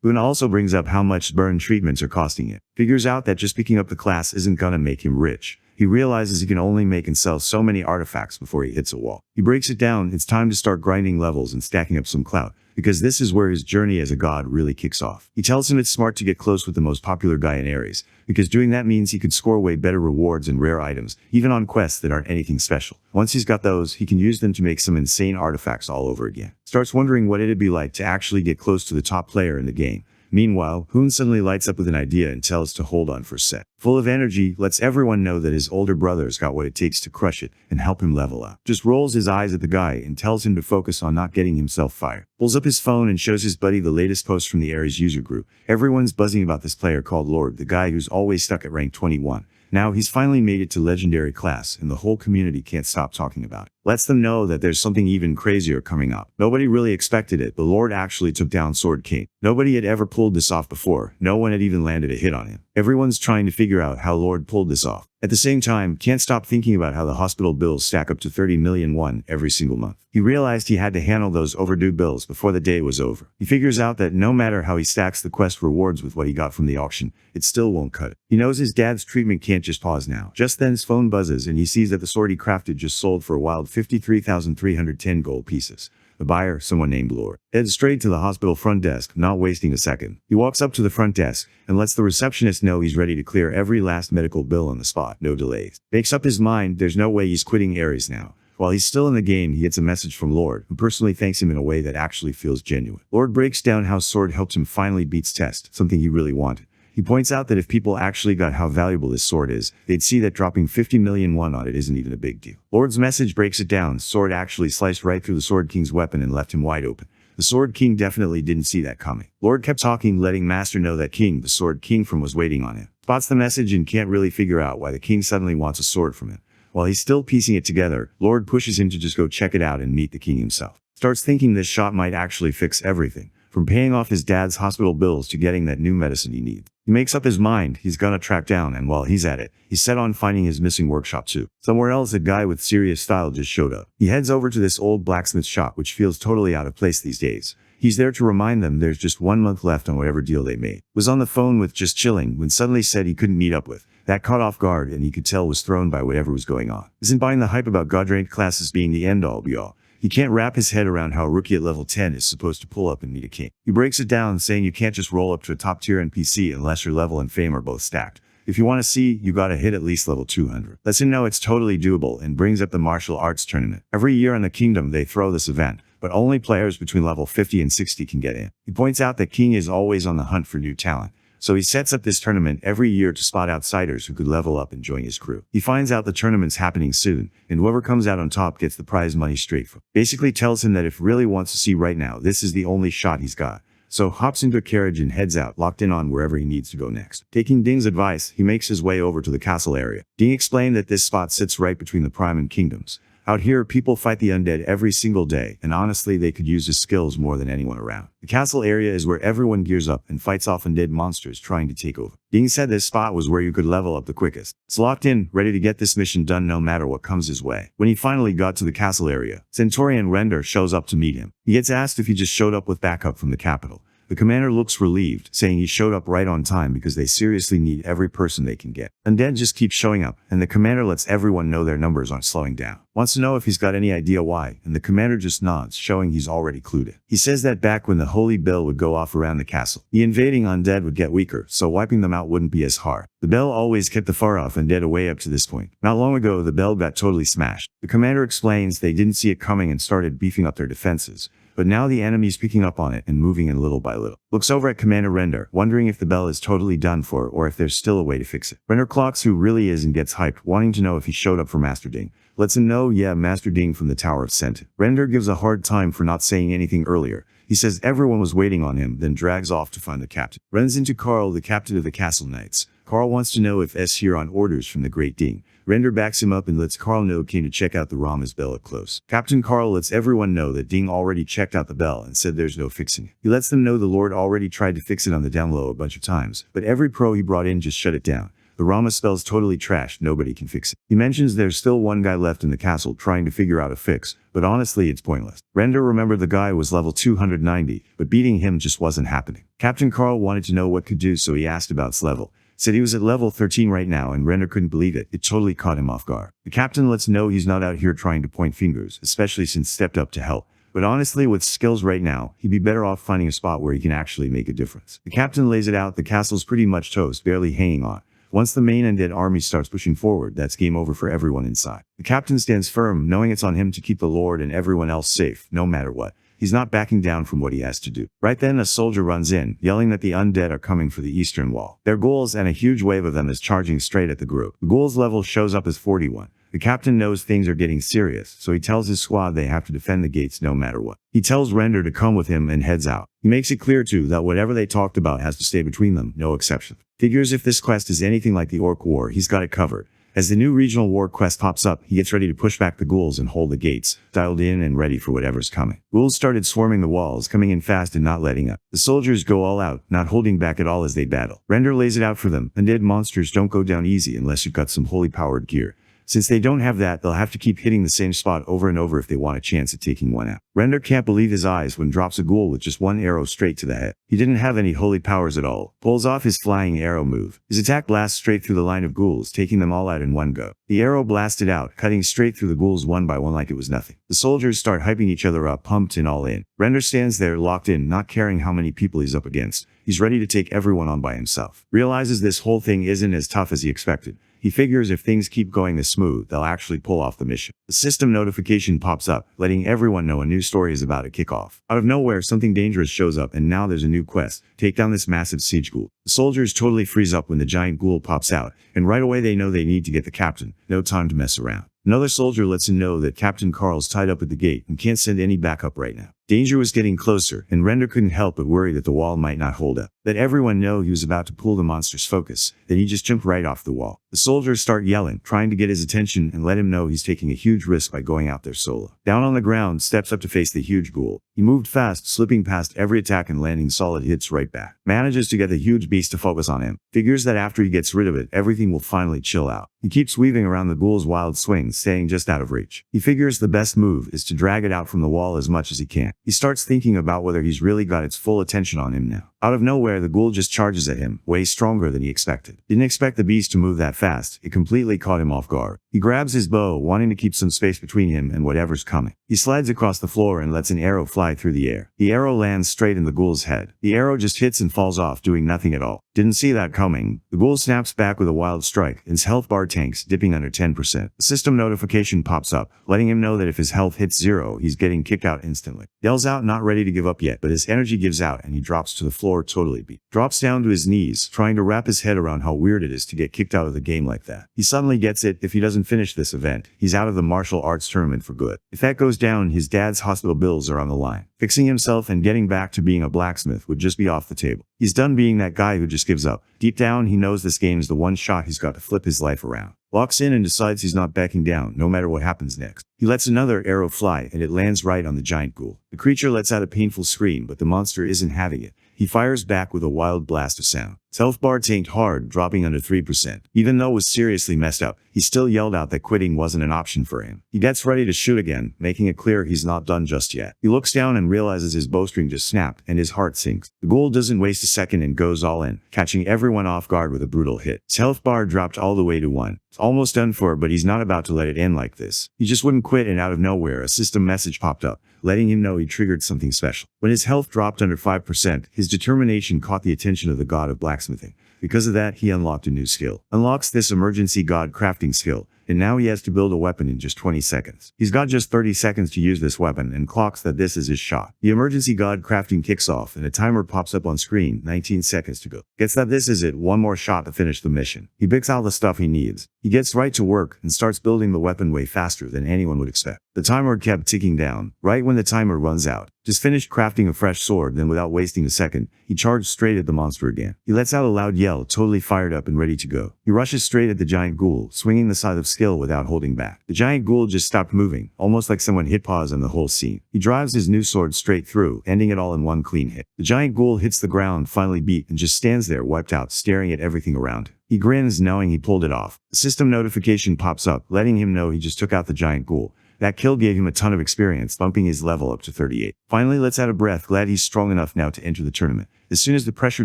Hoon also brings up how much burn treatments are costing it. Figures out that just picking up the class isn't gonna make him rich. He realizes he can only make and sell so many artifacts before he hits a wall. He breaks it down. It's time to start grinding levels and stacking up some clout, because this is where his journey as a god really kicks off. He tells him it's smart to get close with the most popular guy in Ares, because doing that means he could score way better rewards and rare items, even on quests that aren't anything special. Once he's got those, he can use them to make some insane artifacts all over again. Starts wondering what it'd be like to actually get close to the top player in the game. Meanwhile, Hoon suddenly lights up with an idea and tells to hold on for a sec. Full of energy, lets everyone know that his older brother's got what it takes to crush it and help him level up. Just rolls his eyes at the guy and tells him to focus on not getting himself fired. Pulls up his phone and shows his buddy the latest post from the Ares user group. Everyone's buzzing about this player called Lord, the guy who's always stuck at rank 21. Now he's finally made it to legendary class, and the whole community can't stop talking about it. Lets them know that there's something even crazier coming up. Nobody really expected it, but Lord actually took down Sword King. Nobody had ever pulled this off before. No one had even landed a hit on him. Everyone's trying to figure out how Lord pulled this off. At the same time, can't stop thinking about how the hospital bills stack up to 30 million won every single month. He realized he had to handle those overdue bills before the day was over. He figures out that no matter how he stacks the quest rewards with what he got from the auction, it still won't cut it. He knows his dad's treatment can't just pause now. Just then his phone buzzes and he sees that the sword he crafted just sold for a wild 53,310 gold pieces. The buyer, someone named Lord, heads straight to the hospital front desk, not wasting a second. He walks up to the front desk and lets the receptionist know he's ready to clear every last medical bill on the spot, no delays. Makes up his mind there's no way he's quitting Ares now. While he's still in the game, he gets a message from Lord, who personally thanks him in a way that actually feels genuine. Lord breaks down how Sword helped him finally beat test, something he really wanted. He points out that if people actually got how valuable this sword is, they'd see that dropping 50 million won on it isn't even a big deal. Lord's message breaks it down. Sword actually sliced right through the Sword King's weapon and left him wide open. The Sword King definitely didn't see that coming. Lord kept talking, letting Master know that King, the Sword King was waiting on him. Spots the message and can't really figure out why the King suddenly wants a sword from him. While he's still piecing it together, Lord pushes him to just go check it out and meet the King himself. Starts thinking this shot might actually fix everything, from paying off his dad's hospital bills to getting that new medicine he needs. He makes up his mind he's gonna track down, and while he's at it, he's set on finding his missing workshop too. Somewhere else, a guy with serious style just showed up. He heads over to this old blacksmith shop, which feels totally out of place these days. He's there to remind them there's just 1 month left on whatever deal they made. Was on the phone with just chilling when suddenly said he couldn't meet up with. That caught off guard, and he could tell was thrown by whatever was going on. Isn't buying the hype about God-ranked classes being the end-all be-all. He can't wrap his head around how a rookie at level 10 is supposed to pull up and meet a king. He breaks it down, saying you can't just roll up to a top-tier NPC unless your level and fame are both stacked. If you want to see, you gotta hit at least level 200. Lets him know it's totally doable, and brings up the martial arts tournament. Every year in the kingdom they throw this event, but only players between level 50 and 60 can get in. He points out that King is always on the hunt for new talent, so he sets up this tournament every year to spot outsiders who could level up and join his crew. He finds out the tournament's happening soon, and whoever comes out on top gets the prize money straight from. Basically tells him that if really wants to see right now, this is the only shot he's got. So hops into a carriage and heads out, locked in on wherever he needs to go next. Taking Ding's advice, he makes his way over to the castle area. Ding explained that this spot sits right between the Prime and Kingdoms. Out here, people fight the undead every single day, and honestly, they could use his skills more than anyone around. The castle area is where everyone gears up and fights off undead monsters trying to take over. Ding said this spot was where you could level up the quickest. It's locked in, ready to get this mission done no matter what comes his way. When he finally got to the castle area, Centaurian Render shows up to meet him. He gets asked if he just showed up with backup from the capital. The commander looks relieved, saying he showed up right on time because they seriously need every person they can get. Undead just keep showing up, and the commander lets everyone know their numbers aren't slowing down. Wants to know if he's got any idea why, and the commander just nods, showing he's already clued in. He says that back when the holy bell would go off around the castle, the invading undead would get weaker, so wiping them out wouldn't be as hard. The bell always kept the far off undead away up to this point. Not long ago, the bell got totally smashed. The commander explains they didn't see it coming and started beefing up their defenses. But now the enemy's picking up on it and moving in little by little. Looks over at Commander Render, wondering if the bell is totally done for or if there's still a way to fix it. Render clocks who really is and gets hyped, wanting to know if he showed up for Master Ding. Lets him know, yeah, Master Ding from the Tower of Scent. Render gives a hard time for not saying anything earlier. He says everyone was waiting on him, then drags off to find the captain. Runs into Carl, the captain of the Castle Knights. Carl wants to know if S here on orders from the Great Ding. Render backs him up and lets Carl know came to check out the Rama's bell up close. Captain Carl lets everyone know that Ding already checked out the bell and said there's no fixing it. He lets them know the Lord already tried to fix it on the down low a bunch of times, but every pro he brought in just shut it down. The Rama spell's totally trashed, nobody can fix it. He mentions there's still one guy left in the castle trying to figure out a fix, but honestly it's pointless. Render remembered the guy was level 290, but beating him just wasn't happening. Captain Carl wanted to know what could do, so he asked about its level. Said he was at level 13 right now, and Render couldn't believe it. It totally caught him off guard. The captain lets know he's not out here trying to point fingers, especially since stepped up to help. But honestly, with skills right now, he'd be better off finding a spot where he can actually make a difference. The captain lays it out, the castle's pretty much toast, barely hanging on. Once the main undead army starts pushing forward, that's game over for everyone inside. The captain stands firm, knowing it's on him to keep the Lord and everyone else safe, no matter what. He's not backing down from what he has to do. Right then, a soldier runs in, yelling that the undead are coming for the eastern wall. They're ghouls, and a huge wave of them is charging straight at the group. The ghouls' level shows up as 41. The captain knows things are getting serious, so he tells his squad they have to defend the gates no matter what. He tells Render to come with him and heads out. He makes it clear too that whatever they talked about has to stay between them, no exception. Figures if this quest is anything like the Orc War, he's got it covered. As the new regional war quest pops up, he gets ready to push back the ghouls and hold the gates, dialed in and ready for whatever's coming. Ghouls started swarming the walls, coming in fast and not letting up. The soldiers go all out, not holding back at all as they battle. Render lays it out for them. Undead monsters don't go down easy unless you've got some holy powered gear. Since they don't have that, they'll have to keep hitting the same spot over and over if they want a chance at taking one out. Render can't believe his eyes when drops a ghoul with just one arrow straight to the head. He didn't have any holy powers at all. Pulls off his flying arrow move. His attack blasts straight through the line of ghouls, taking them all out in one go. The arrow blasted out, cutting straight through the ghouls one by one like it was nothing. The soldiers start hyping each other up, pumped and all in. Render stands there locked in, not caring how many people he's up against. He's ready to take everyone on by himself. Realizes this whole thing isn't as tough as he expected. He figures if things keep going this smooth, they'll actually pull off the mission. The system notification pops up, letting everyone know a new story is about to kick off. Out of nowhere, something dangerous shows up, and now there's a new quest. Take down this massive siege ghoul. The soldiers totally freeze up when the giant ghoul pops out, and right away they know they need to get the captain. No time to mess around. Another soldier lets him know that Captain Carl's tied up at the gate and can't send any backup right now. Danger was getting closer, and Render couldn't help but worry that the wall might not hold up. Let everyone know he was about to pull the monster's focus, then he just jumped right off the wall. The soldiers start yelling, trying to get his attention and let him know he's taking a huge risk by going out there solo. Down on the ground, steps up to face the huge ghoul. He moved fast, slipping past every attack and landing solid hits right back. Manages to get the huge beast to focus on him. Figures that after he gets rid of it, everything will finally chill out. He keeps weaving around the ghoul's wild swings, staying just out of reach. He figures the best move is to drag it out from the wall as much as he can. He starts thinking about whether he's really got its full attention on him now. Out of nowhere, the ghoul just charges at him, way stronger than he expected. Didn't expect the beast to move that fast. It completely caught him off guard. He grabs his bow, wanting to keep some space between him and whatever's coming. He slides across the floor and lets an arrow fly through the air. The arrow lands straight in the ghoul's head. The arrow just hits and falls off, doing nothing at all. Didn't see that coming. The ghoul snaps back with a wild strike, and his health bar tanks, dipping under 10%. The system notification pops up, letting him know that if his health hits 0, he's getting kicked out instantly. Yells out, not ready to give up yet, but his energy gives out and he drops to the floor totally beat. Drops down to his knees, trying to wrap his head around how weird it is to get kicked out of the game like that. He suddenly gets it. If he doesn't finish this event, he's out of the martial arts tournament for good. If that goes down, his dad's hospital bills are on the line. Fixing himself and getting back to being a blacksmith would just be off the table. He's done being that guy who just gives up. Deep down, he knows this game is the one shot he's got to flip his life around. Locks in and decides he's not backing down, no matter what happens next. He lets another arrow fly, and it lands right on the giant ghoul. The creature lets out a painful scream, but the monster isn't having it. He fires back with a wild blast of sound. His health bar tanked hard, dropping under 3%. Even though it was seriously messed up, he still yelled out that quitting wasn't an option for him. He gets ready to shoot again, making it clear he's not done just yet. He looks down and realizes his bowstring just snapped, and his heart sinks. The ghoul doesn't waste a second and goes all in, catching everyone off guard with a brutal hit. His health bar dropped all the way to 1. It's almost done for, but he's not about to let it end like this. He just wouldn't quit, and out of nowhere, a system message popped up, letting him know he triggered something special. When his health dropped under 5%, his determination caught the attention of the god of blacksmithing. Because of that, he unlocked a new skill. Unlocks this emergency god crafting skill, and now he has to build a weapon in just 20 seconds. He's got just 30 seconds to use this weapon and clocks that this is his shot. The emergency god crafting kicks off and a timer pops up on screen, 19 seconds to go. Gets that this is it, one more shot to finish the mission. He picks out the stuff he needs. He gets right to work and starts building the weapon way faster than anyone would expect. The timer kept ticking down. Right when the timer runs out, just finished crafting a fresh sword, then without wasting a second, he charged straight at the monster again. He lets out a loud yell, totally fired up and ready to go. He rushes straight at the giant ghoul, swinging the scythe of skill without holding back. The giant ghoul just stopped moving, almost like someone hit pause on the whole scene. He drives his new sword straight through, ending it all in one clean hit. The giant ghoul hits the ground, finally beat, and just stands there wiped out, staring at everything around him. He grins, knowing he pulled it off. The system notification pops up, letting him know he just took out the giant ghoul. That kill gave him a ton of experience, bumping his level up to 38. Finally lets out a breath, glad he's strong enough now to enter the tournament. As soon as the pressure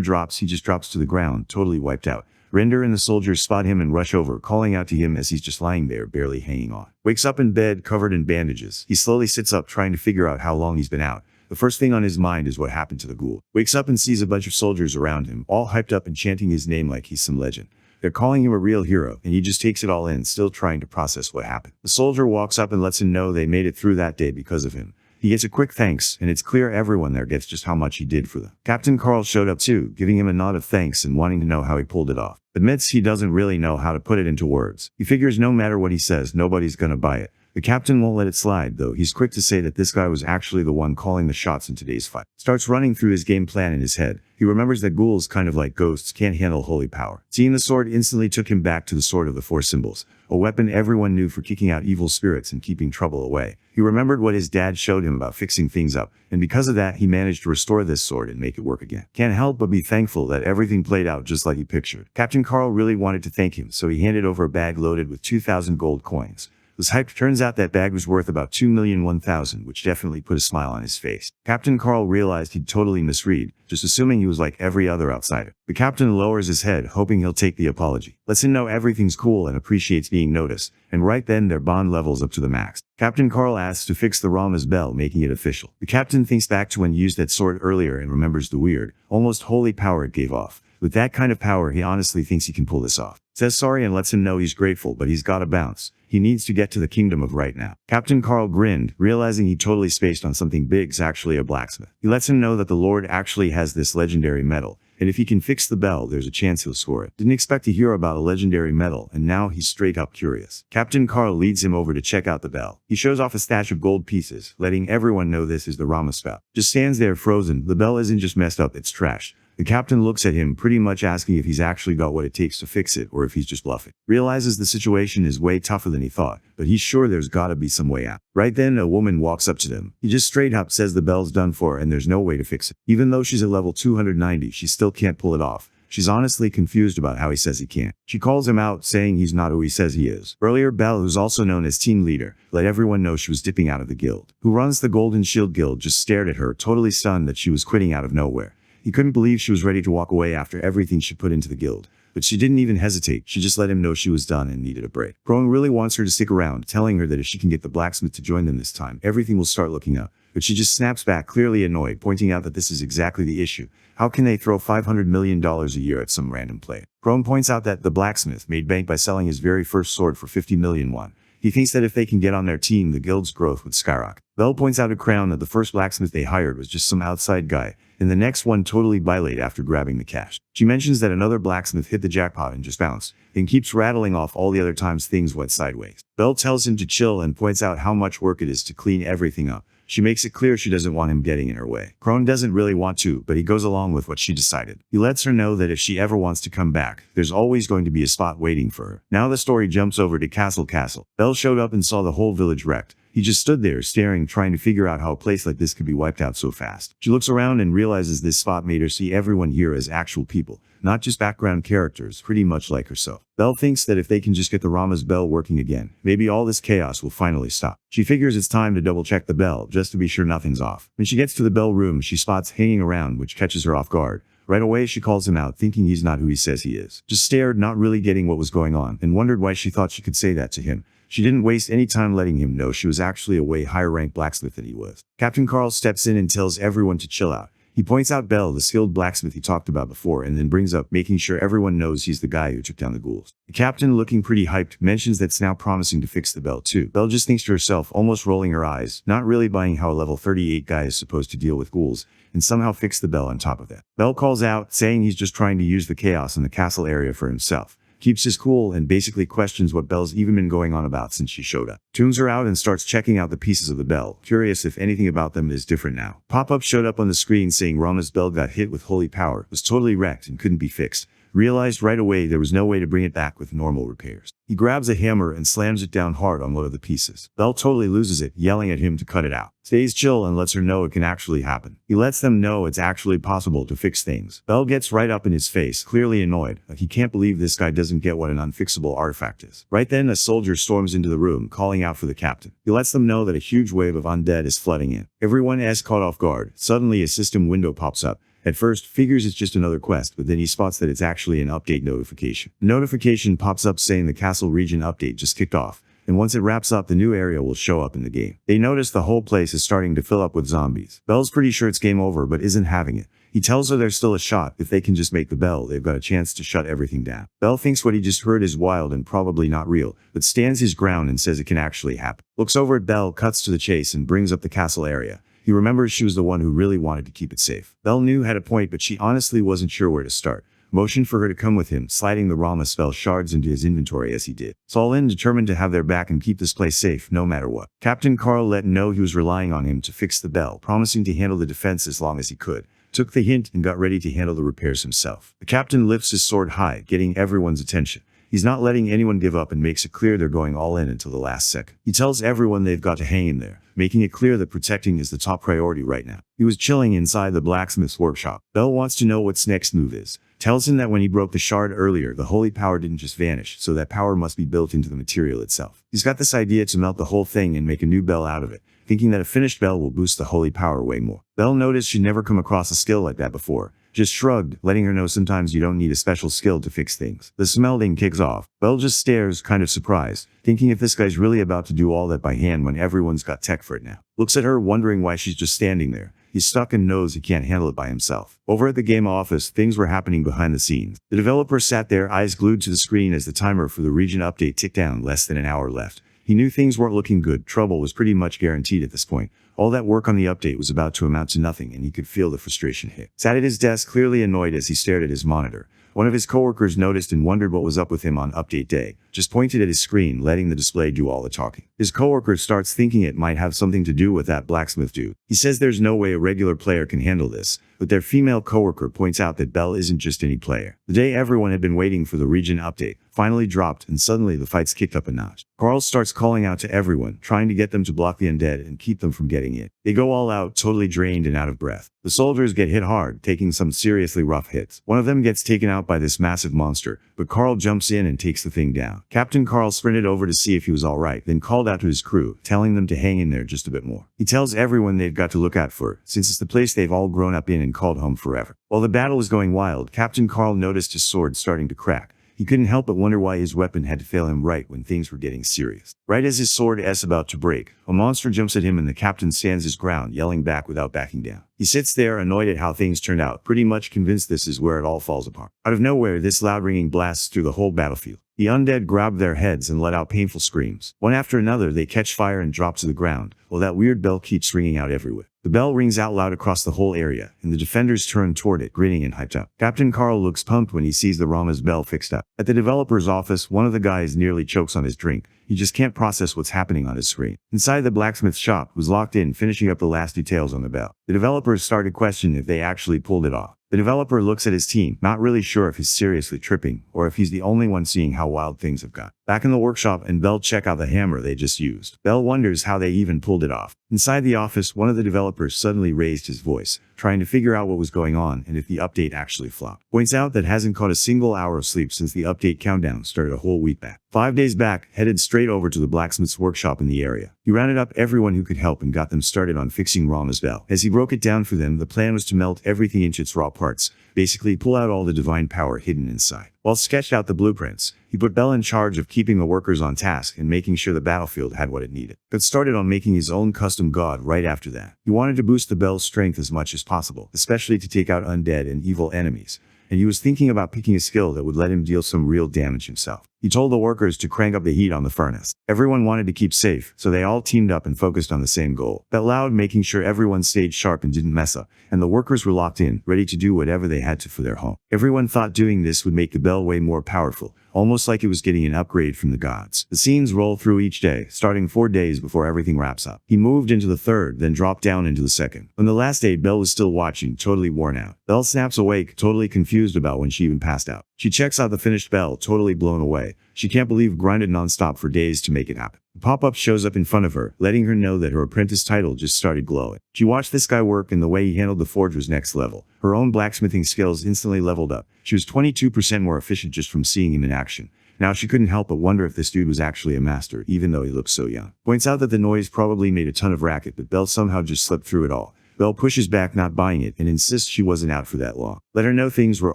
drops, he just drops to the ground, totally wiped out. Render and the soldiers spot him and rush over, calling out to him as he's just lying there, barely hanging on. Wakes up in bed, covered in bandages. He slowly sits up, trying to figure out how long he's been out. The first thing on his mind is what happened to the ghoul. Wakes up and sees a bunch of soldiers around him, all hyped up and chanting his name like he's some legend. They're calling him a real hero, and he just takes it all in, still trying to process what happened. The soldier walks up and lets him know they made it through that day because of him. He gets a quick thanks, and it's clear everyone there gets just how much he did for them. Captain Carl showed up too, giving him a nod of thanks and wanting to know how he pulled it off. Admits he doesn't really know how to put it into words. He figures no matter what he says, nobody's gonna buy it. The captain won't let it slide, though. He's quick to say that this guy was actually the one calling the shots in today's fight. Starts running through his game plan in his head. He remembers that ghouls, kind of like ghosts, can't handle holy power. Seeing the sword instantly took him back to the sword of the four symbols, a weapon everyone knew for kicking out evil spirits and keeping trouble away. He remembered what his dad showed him about fixing things up, and because of that, he managed to restore this sword and make it work again. Can't help but be thankful that everything played out just like he pictured. Captain Carl really wanted to thank him, so he handed over a bag loaded with 2,000 gold coins. Was hyped. Turns out that bag was worth about 2,001,000, which definitely put a smile on his face. Captain Carl realized he'd totally misread, just assuming he was like every other outsider. The captain lowers his head, hoping he'll take the apology. Lets him know everything's cool and appreciates being noticed, and right then their bond levels up to the max. Captain Carl asks to fix the Rama's bell, making it official. The captain thinks back to when he used that sword earlier and remembers the weird, almost holy power it gave off. With that kind of power, he honestly thinks he can pull this off. Says sorry and lets him know he's grateful, but he's gotta bounce. He needs to get to the kingdom of right now. Captain Carl grinned, realizing he totally spaced on something big's actually a blacksmith. He lets him know that the Lord actually has this legendary metal, and if he can fix the bell, there's a chance he'll score it. Didn't expect to hear about a legendary metal, and now he's straight up curious. Captain Carl leads him over to check out the bell. He shows off a stash of gold pieces, letting everyone know this is the Rama spell. Just stands there frozen. The bell isn't just messed up, it's trash. The captain looks at him, pretty much asking if he's actually got what it takes to fix it or if he's just bluffing. Realizes the situation is way tougher than he thought, but he's sure there's gotta be some way out. Right then, a woman walks up to them. He just straight up says the bell's done for and there's no way to fix it. Even though she's at level 290, she still can't pull it off. She's honestly confused about how he says he can't. She calls him out, saying he's not who he says he is. Earlier, Belle, who's also known as team leader, let everyone know she was dipping out of the guild. Who runs the Golden Shield Guild just stared at her, totally stunned that she was quitting out of nowhere. He couldn't believe she was ready to walk away after everything she put into the guild. But she didn't even hesitate. She just let him know she was done and needed a break. Crone really wants her to stick around, telling her that if she can get the blacksmith to join them this time, everything will start looking up. But she just snaps back, clearly annoyed, pointing out that this is exactly the issue. How can they throw $500 million a year at some random player? Crone points out that the blacksmith made bank by selling his very first sword for 50 million won. He thinks that if they can get on their team, the guild's growth would skyrocket. Belle points out to Crown that the first blacksmith they hired was just some outside guy, and the next one totally violate after grabbing the cash. She mentions that another blacksmith hit the jackpot and just bounced, and keeps rattling off all the other times things went sideways. Belle tells him to chill and points out how much work it is to clean everything up. She makes it clear she doesn't want him getting in her way. Crone doesn't really want to, but he goes along with what she decided. He lets her know that if she ever wants to come back, there's always going to be a spot waiting for her. Now the story jumps over to Castle. Belle showed up and saw the whole village wrecked. He just stood there staring, trying to figure out how a place like this could be wiped out so fast. She looks around and realizes this spot made her see everyone here as actual people, not just background characters, pretty much like herself. Belle thinks that if they can just get the Rama's bell working again, maybe all this chaos will finally stop. She figures it's time to double check the bell, just to be sure nothing's off. When she gets to the bell room, she spots hanging around, which catches her off guard. Right away, she calls him out, thinking he's not who he says he is. Just stared, not really getting what was going on, and wondered why she thought she could say that to him. She didn't waste any time letting him know she was actually a way higher ranked blacksmith than he was. Captain Carl steps in and tells everyone to chill out. He points out Belle, the skilled blacksmith he talked about before, and then brings up making sure everyone knows he's the guy who took down the ghouls. The captain, looking pretty hyped, mentions that's now promising to fix the bell too. Belle just thinks to herself, almost rolling her eyes, not really buying how a level 38 guy is supposed to deal with ghouls, and somehow fix the bell on top of that. Belle calls out, saying he's just trying to use the chaos in the castle area for himself. Keeps his cool and basically questions what Belle's even been going on about since she showed up. Tunes her out and starts checking out the pieces of the bell, curious if anything about them is different now. Pop-up showed up on the screen saying Rama's bell got hit with holy power, was totally wrecked and couldn't be fixed. Realized right away there was no way to bring it back with normal repairs. He grabs a hammer and slams it down hard on one of the pieces. Belle totally loses it, yelling at him to cut it out. Stays chill and lets her know it can actually happen. He lets them know it's actually possible to fix things. Belle gets right up in his face, clearly annoyed, like he can't believe this guy doesn't get what an unfixable artifact is. Right then, a soldier storms into the room, calling out for the captain. He lets them know that a huge wave of undead is flooding in. Everyone is caught off guard. Suddenly, a system window pops up. At first, figures it's just another quest, but then he spots that it's actually an update notification. The notification pops up saying the castle region update just kicked off, and once it wraps up, the new area will show up in the game. They notice the whole place is starting to fill up with zombies. Belle's pretty sure it's game over, but isn't having it. He tells her there's still a shot. If they can just make the bell, they've got a chance to shut everything down. Belle thinks what he just heard is wild and probably not real, but stands his ground and says it can actually happen. Looks over at Belle, cuts to the chase, and brings up the castle area. He remembers she was the one who really wanted to keep it safe. Belle knew had a point, but she honestly wasn't sure where to start. Motioned for her to come with him, sliding the Rama spell shards into his inventory as he did. All in, determined to have their back and keep this place safe no matter what. Captain Carl let know he was relying on him to fix the bell, promising to handle the defense as long as he could. Took the hint and got ready to handle the repairs himself. The captain lifts his sword high, getting everyone's attention. He's not letting anyone give up and makes it clear they're going all in until the last second. He tells everyone they've got to hang in there, making it clear that protecting is the top priority right now. He was chilling inside the blacksmith's workshop. Belle wants to know what's next move is. Tells him that when he broke the shard earlier, the holy power didn't just vanish, so that power must be built into the material itself. He's got this idea to melt the whole thing and make a new bell out of it, thinking that a finished bell will boost the holy power way more. Belle noticed she'd never come across a skill like that before. Just shrugged, letting her know sometimes you don't need a special skill to fix things. The smelting kicks off. Belle just stares, kind of surprised, thinking if this guy's really about to do all that by hand when everyone's got tech for it now. Looks at her, wondering why she's just standing there. He's stuck and knows he can't handle it by himself. Over at the game office, things were happening behind the scenes. The developer sat there, eyes glued to the screen as the timer for the region update ticked down, less than an hour left. He knew things weren't looking good. Trouble was pretty much guaranteed at this point. All that work on the update was about to amount to nothing, and he could feel the frustration hit. Sat at his desk, clearly annoyed as he stared at his monitor. One of his coworkers noticed and wondered what was up with him on update day, just pointed at his screen, letting the display do all the talking. His coworker starts thinking it might have something to do with that blacksmith dude. He says there's no way a regular player can handle this, but their female coworker points out that Belle isn't just any player. The day everyone had been waiting for the region update finally dropped, and suddenly the fights kicked up a notch. Carl starts calling out to everyone, trying to get them to block the undead and keep them from getting it. They go all out, totally drained and out of breath. The soldiers get hit hard, taking some seriously rough hits. One of them gets taken out by this massive monster, but Carl jumps in and takes the thing down. Captain Carl sprinted over to see if he was alright, then called out to his crew, telling them to hang in there just a bit more. He tells everyone they've got to look out for, since it's the place they've all grown up in and called home forever. While the battle was going wild, Captain Carl noticed his sword starting to crack. He couldn't help but wonder why his weapon had to fail him right when things were getting serious. Right as his sword is about to break, a monster jumps at him and the captain stands his ground, yelling back without backing down. He sits there, annoyed at how things turned out, pretty much convinced this is where it all falls apart. Out of nowhere, this loud ringing blasts through the whole battlefield. The undead grab their heads and let out painful screams. One after another, they catch fire and drop to the ground, while that weird bell keeps ringing out everywhere. The bell rings out loud across the whole area, and the defenders turn toward it, grinning and hyped up. Captain Carl looks pumped when he sees the Rama's bell fixed up. At the developer's office, one of the guys nearly chokes on his drink. He just can't process what's happening on his screen. Inside the blacksmith shop, was locked in, finishing up the last details on the bell. The developers started questioning if they actually pulled it off. The developer looks at his team, not really sure if he's seriously tripping, or if he's the only one seeing how wild things have got. Back in the workshop, and Belle check out the hammer they just used. Belle wonders how they even pulled it off. Inside the office, one of the developers suddenly raised his voice, trying to figure out what was going on and if the update actually flopped. Points out that hasn't caught a single hour of sleep since the update countdown started a whole week back. 5 days back, headed straight over to the blacksmith's workshop in the area. He rounded up everyone who could help and got them started on fixing Rama's bell. As he broke it down for them, the plan was to melt everything into its raw parts, basically pull out all the divine power hidden inside. While sketched out the blueprints, he put Belle in charge of keeping the workers on task and making sure the battlefield had what it needed. Got started on making his own custom god right after that. He wanted to boost the Belle's strength as much as possible, especially to take out undead and evil enemies, and he was thinking about picking a skill that would let him deal some real damage himself. He told the workers to crank up the heat on the furnace. Everyone wanted to keep safe, so they all teamed up and focused on the same goal. That loud, making sure everyone stayed sharp and didn't mess up, and the workers were locked in, ready to do whatever they had to for their home. Everyone thought doing this would make the bell way more powerful, almost like it was getting an upgrade from the gods. The scenes roll through each day, starting 4 days before everything wraps up. He moved into the third, then dropped down into the second. On the last day, Belle was still watching, totally worn out. Belle snaps awake, totally confused about when she even passed out. She checks out the finished bell, totally blown away. She can't believe grinded nonstop for days to make it happen. The pop-up shows up in front of her, letting her know that her apprentice title just started glowing. She watched this guy work, and the way he handled the forge was next level. Her own blacksmithing skills instantly leveled up. She was 22% more efficient just from seeing him in action. Now she couldn't help but wonder if this dude was actually a master, even though he looked so young. Points out that the noise probably made a ton of racket, but Belle somehow just slept through it all. Belle pushes back, not buying it, and insists she wasn't out for that long. Let her know things were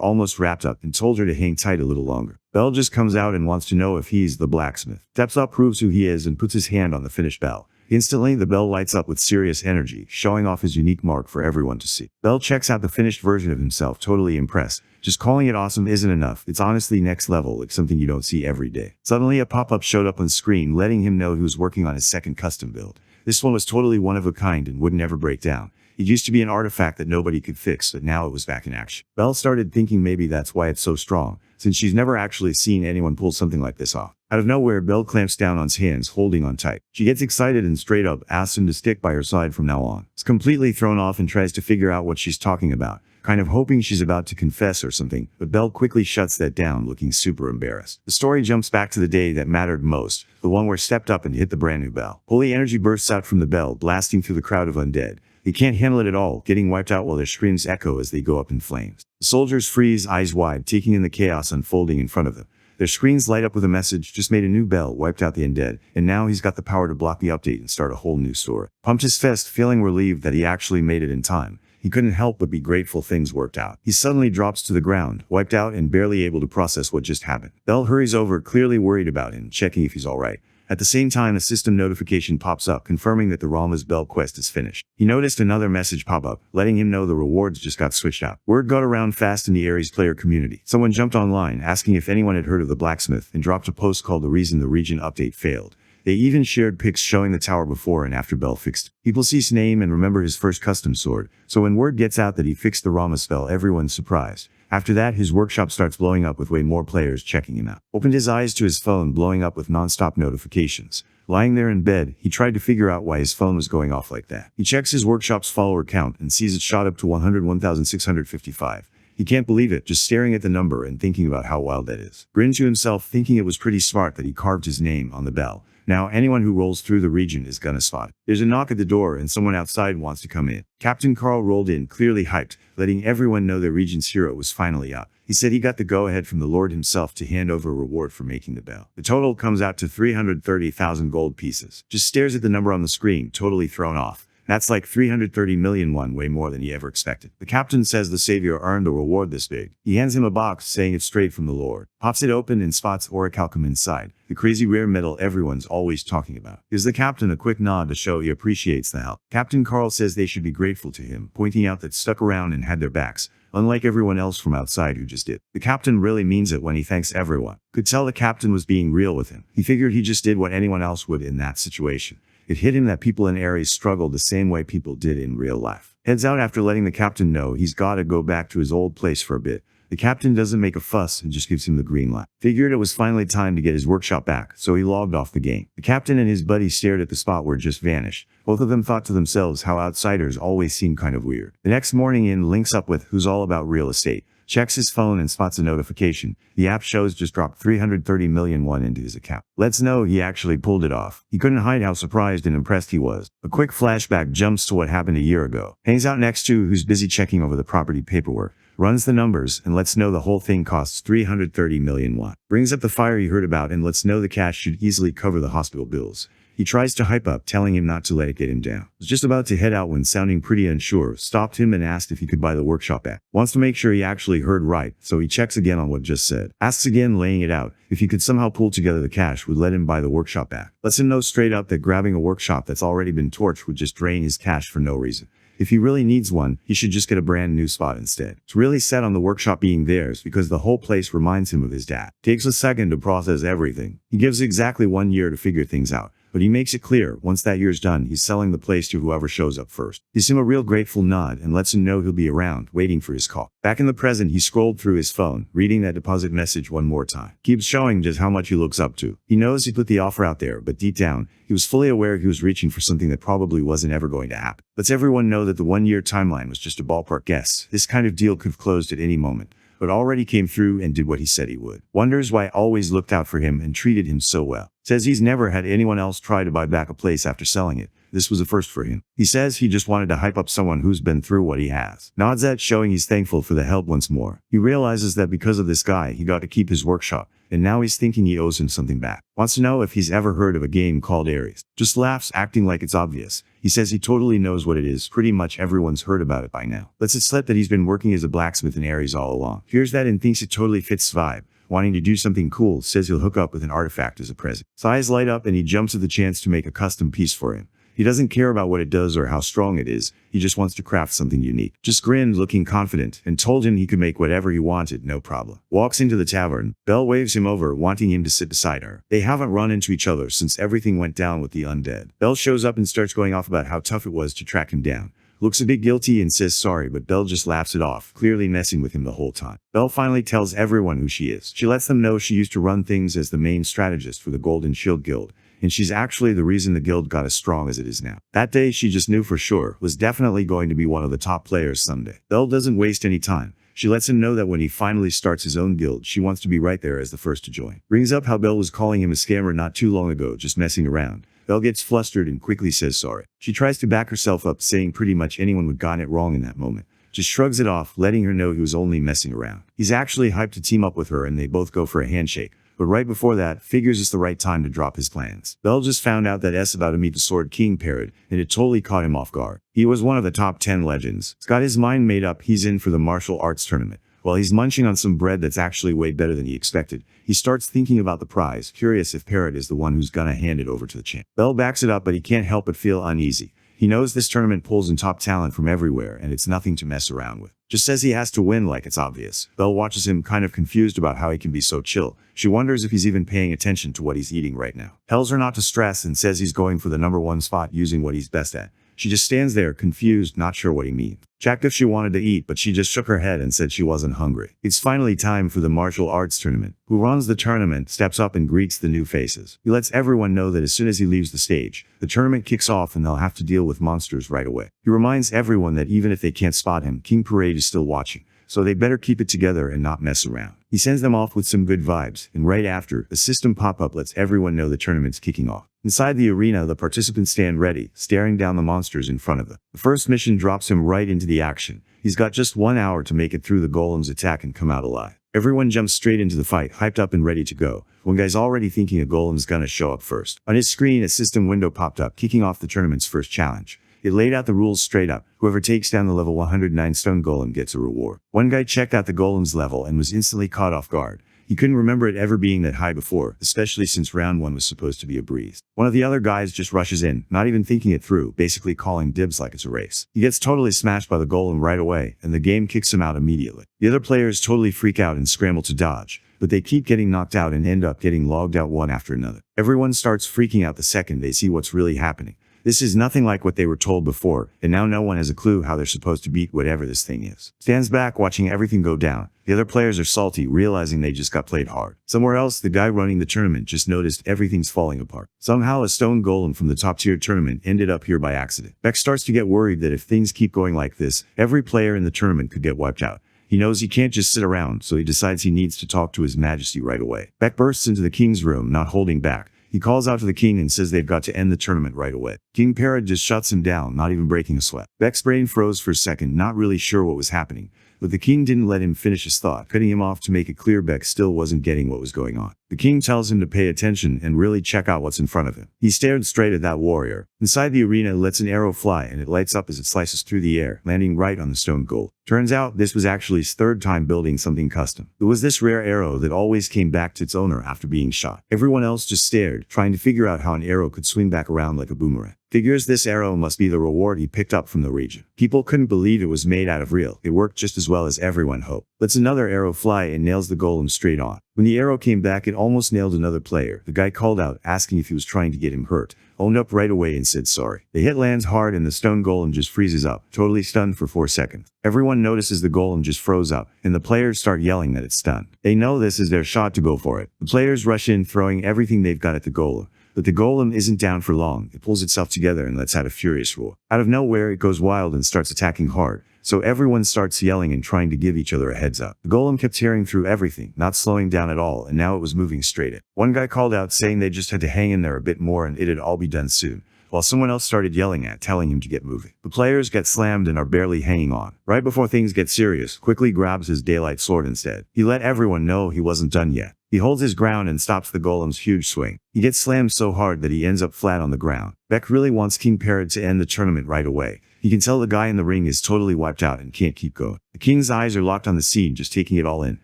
almost wrapped up and told her to hang tight a little longer. Belle just comes out and wants to know if he's the blacksmith. Steps up, proves who he is, and puts his hand on the finished bell. Instantly, the bell lights up with serious energy, showing off his unique mark for everyone to see. Belle checks out the finished version of himself, totally impressed. Just calling it awesome isn't enough. It's honestly next level, like something you don't see every day. Suddenly, a pop-up showed up on screen, letting him know he was working on his second custom build. This one was totally one of a kind and would never break down. It used to be an artifact that nobody could fix, but now it was back in action. Belle started thinking maybe that's why it's so strong, since she's never actually seen anyone pull something like this off. Out of nowhere, Belle clamps down on his hands, holding on tight. She gets excited and straight up asks him to stick by her side from now on. He's completely thrown off and tries to figure out what she's talking about, kind of hoping she's about to confess or something, but Belle quickly shuts that down, looking super embarrassed. The story jumps back to the day that mattered most, the one where stepped up and hit the brand new bell. Holy energy bursts out from the bell, blasting through the crowd of undead. They can't handle it at all, getting wiped out while their screams echo as they go up in flames. The soldiers freeze, eyes wide, taking in the chaos unfolding in front of them. Their screens light up with a message: just made a new bell, wiped out the undead, and now he's got the power to block the update and start a whole new story. Pumped his fist, feeling relieved that he actually made it in time. He couldn't help but be grateful things worked out. He suddenly drops to the ground, wiped out and barely able to process what just happened. Belle hurries over, clearly worried about him, checking if he's alright. At the same time, a system notification pops up confirming that the Rama's Bell quest is finished. He noticed another message pop up, letting him know the rewards just got switched out. Word got around fast in the Ares player community. Someone jumped online asking if anyone had heard of the Blacksmith and dropped a post called The Reason the Region Update Failed. They even shared pics showing the tower before and after Bell fixed it. People see his name and remember his first custom sword, so when word gets out that he fixed the Rama spell, everyone's surprised. After that, his workshop starts blowing up with way more players checking him out. Opened his eyes to his phone blowing up with non-stop notifications. Lying there in bed, he tried to figure out why his phone was going off like that. He checks his workshop's follower count and sees it shot up to 101,655. He can't believe it, just staring at the number and thinking about how wild that is. Grinned to himself, thinking it was pretty smart that he carved his name on the bell. Now anyone who rolls through the region is gonna spot it. There's a knock at the door and someone outside wants to come in. Captain Carl rolled in, clearly hyped, letting everyone know their region's hero was finally out. He said he got the go-ahead from the Lord himself to hand over a reward for making the bell. The total comes out to 330,000 gold pieces. Just stares at the number on the screen, totally thrown off. That's like 330 million won, way more than he ever expected. The captain says the savior earned a reward this big. He hands him a box, saying it's straight from the Lord. Pops it open and spots orichalcum inside, the crazy rare metal everyone's always talking about. Gives the captain a quick nod to show he appreciates the help. Captain Carl says they should be grateful to him, pointing out that stuck around and had their backs, unlike everyone else from outside who just did. The captain really means it when he thanks everyone. Could tell the captain was being real with him. He figured he just did what anyone else would in that situation. It hit him that people in Ares struggled the same way people did in real life. Heads out after letting the captain know he's gotta go back to his old place for a bit. The captain doesn't make a fuss and just gives him the green light. Figured it was finally time to get his workshop back, so he logged off the game. The captain and his buddy stared at the spot where it just vanished. Both of them thought to themselves how outsiders always seem kind of weird. The next morning in links up with who's all about real estate. Checks his phone and spots a notification. The app shows just dropped 330 million won into his account. Lets know he actually pulled it off. He couldn't hide how surprised and impressed he was. A quick flashback jumps to what happened a year ago. Hangs out next to who's busy checking over the property paperwork. Runs the numbers and lets know the whole thing costs 330 million won. Brings up the fire he heard about and lets know the cash should easily cover the hospital bills. He tries to hype up, telling him not to let it get him down. Was just about to head out when, sounding pretty unsure, stopped him and asked if he could buy the workshop app. Wants to make sure he actually heard right, so he checks again on what just said. Asks again, laying it out, if he could somehow pull together the cash would let him buy the workshop app. Lets him know straight up that grabbing a workshop that's already been torched would just drain his cash for no reason. If he really needs one, he should just get a brand new spot instead. It's really set on the workshop being theirs because the whole place reminds him of his dad. Takes a second to process everything. He gives exactly 1 year to figure things out. But he makes it clear, once that year's done, he's selling the place to whoever shows up first. Gives him a real grateful nod and lets him know he'll be around, waiting for his call. Back in the present, he scrolled through his phone, reading that deposit message one more time. Keeps showing just how much he looks up to. He knows he put the offer out there, but deep down, he was fully aware he was reaching for something that probably wasn't ever going to happen. Lets everyone know that the 1 year timeline was just a ballpark guess. This kind of deal could have closed at any moment, but already came through and did what he said he would. Wonders why I always looked out for him and treated him so well. Says he's never had anyone else try to buy back a place after selling it. This was a first for him. He says he just wanted to hype up someone who's been through what he has. Nods at, showing he's thankful for the help once more. He realizes that because of this guy, he got to keep his workshop, and now he's thinking he owes him something back. Wants to know if he's ever heard of a game called Ares. Just laughs, acting like it's obvious. He says he totally knows what it is. Pretty much everyone's heard about it by now. Lets it slip that he's been working as a blacksmith in Ares all along. Hears that and thinks it totally fits his vibe. Wanting to do something cool, says he'll hook up with an artifact as a present. His eyes light up and he jumps at the chance to make a custom piece for him. He doesn't care about what it does or how strong it is. He just wants to craft something unique. Just grinned, looking confident, and told him he could make whatever he wanted, no problem. Walks into the tavern. Belle waves him over, wanting him to sit beside her. They haven't run into each other since everything went down with the undead. Belle shows up and starts going off about how tough it was to track him down. Looks a bit guilty and says sorry, but Belle just laughs it off, clearly messing with him the whole time. Belle finally tells everyone who she is. She lets them know she used to run things as the main strategist for the Golden Shield Guild, and she's actually the reason the guild got as strong as it is now. That day, she just knew for sure, was definitely going to be one of the top players someday. Belle doesn't waste any time. She lets him know that when he finally starts his own guild, she wants to be right there as the first to join. Brings up how Belle was calling him a scammer not too long ago, just messing around. Belle gets flustered and quickly says sorry. She tries to back herself up, saying pretty much anyone would gotten it wrong in that moment. Just shrugs it off, letting her know he was only messing around. He's actually hyped to team up with her and they both go for a handshake. But right before that, figures it's the right time to drop his plans. Belle just found out that S about to meet the Sword King Parrot, and it totally caught him off guard. He was one of the top 10 legends. He's got his mind made up, he's in for the martial arts tournament. While he's munching on some bread that's actually way better than he expected, he starts thinking about the prize, curious if Parrot is the one who's gonna hand it over to the champ. Bell backs it up, but he can't help but feel uneasy. He knows this tournament pulls in top talent from everywhere, and it's nothing to mess around with. Just says he has to win like it's obvious. Belle watches him, kind of confused about how he can be so chill. She wonders if he's even paying attention to what he's eating right now. Tells her not to stress and says he's going for the #1 spot using what he's best at. She just stands there, confused, not sure what he means. Checked if she wanted to eat, but she just shook her head and said she wasn't hungry. It's finally time for the martial arts tournament. Who runs the tournament steps up and greets the new faces. He lets everyone know that as soon as he leaves the stage, the tournament kicks off and they'll have to deal with monsters right away. He reminds everyone that even if they can't spot him, King Parade is still watching, so they better keep it together and not mess around. He sends them off with some good vibes, and right after, a system pop-up lets everyone know the tournament's kicking off. Inside the arena, the participants stand ready, staring down the monsters in front of them. The first mission drops him right into the action. He's got just 1 hour to make it through the golem's attack and come out alive. Everyone jumps straight into the fight, hyped up and ready to go. One guy's already thinking a golem's gonna show up first. On his screen, a system window popped up, kicking off the tournament's first challenge. It laid out the rules straight up. Whoever takes down the level 109 stone golem gets a reward. One guy checked out the golem's level and was instantly caught off guard. He couldn't remember it ever being that high before, especially since round 1 was supposed to be a breeze. One of the other guys just rushes in, not even thinking it through, basically calling dibs like it's a race. He gets totally smashed by the golem right away, and the game kicks him out immediately. The other players totally freak out and scramble to dodge, but they keep getting knocked out and end up getting logged out one after another. Everyone starts freaking out the second they see what's really happening. This is nothing like what they were told before, and now no one has a clue how they're supposed to beat whatever this thing is. Stands back watching everything go down. The other players are salty, realizing they just got played hard. Somewhere else, the guy running the tournament just noticed everything's falling apart. Somehow a stone golem from the top-tier tournament ended up here by accident. Beck starts to get worried that if things keep going like this, every player in the tournament could get wiped out. He knows he can't just sit around, so he decides he needs to talk to His Majesty right away. Beck bursts into the king's room, not holding back. He calls out to the king and says they've got to end the tournament right away. King Parrot just shuts him down, not even breaking a sweat. Beck's brain froze for a second, not really sure what was happening. But the king didn't let him finish his thought, cutting him off to make it clear Beck still wasn't getting what was going on. The king tells him to pay attention and really check out what's in front of him. He stared straight at that warrior. Inside the arena, lets an arrow fly and it lights up as it slices through the air, landing right on the stone golem. Turns out this was actually his 3rd time building something custom. It was this rare arrow that always came back to its owner after being shot. Everyone else just stared, trying to figure out how an arrow could swing back around like a boomerang. Figures this arrow must be the reward he picked up from the region. People couldn't believe it was made out of real. It worked just as well as everyone hoped. Lets another arrow fly and nails the golem straight on. When the arrow came back, it almost nailed another player. The guy called out, asking if he was trying to get him hurt. Owned up right away and said sorry. The hit lands hard and the stone golem just freezes up, totally stunned for 4 seconds. Everyone notices the golem just froze up, and the players start yelling that it's stunned. They know this is their shot to go for it. The players rush in, throwing everything they've got at the golem. But the golem isn't down for long. It pulls itself together and lets out a furious roar. Out of nowhere, it goes wild and starts attacking hard. So everyone starts yelling and trying to give each other a heads up. The golem kept tearing through everything, not slowing down at all, and now it was moving straight in. One guy called out saying they just had to hang in there a bit more and it'd all be done soon, while someone else started yelling telling him to get moving. The players get slammed and are barely hanging on. Right before things get serious, quickly grabs his daylight sword instead. He let everyone know he wasn't done yet. He holds his ground and stops the golem's huge swing. He gets slammed so hard that he ends up flat on the ground. Beck really wants King Parrot to end the tournament right away. He can tell the guy in the ring is totally wiped out and can't keep going. The king's eyes are locked on the scene, just taking it all in,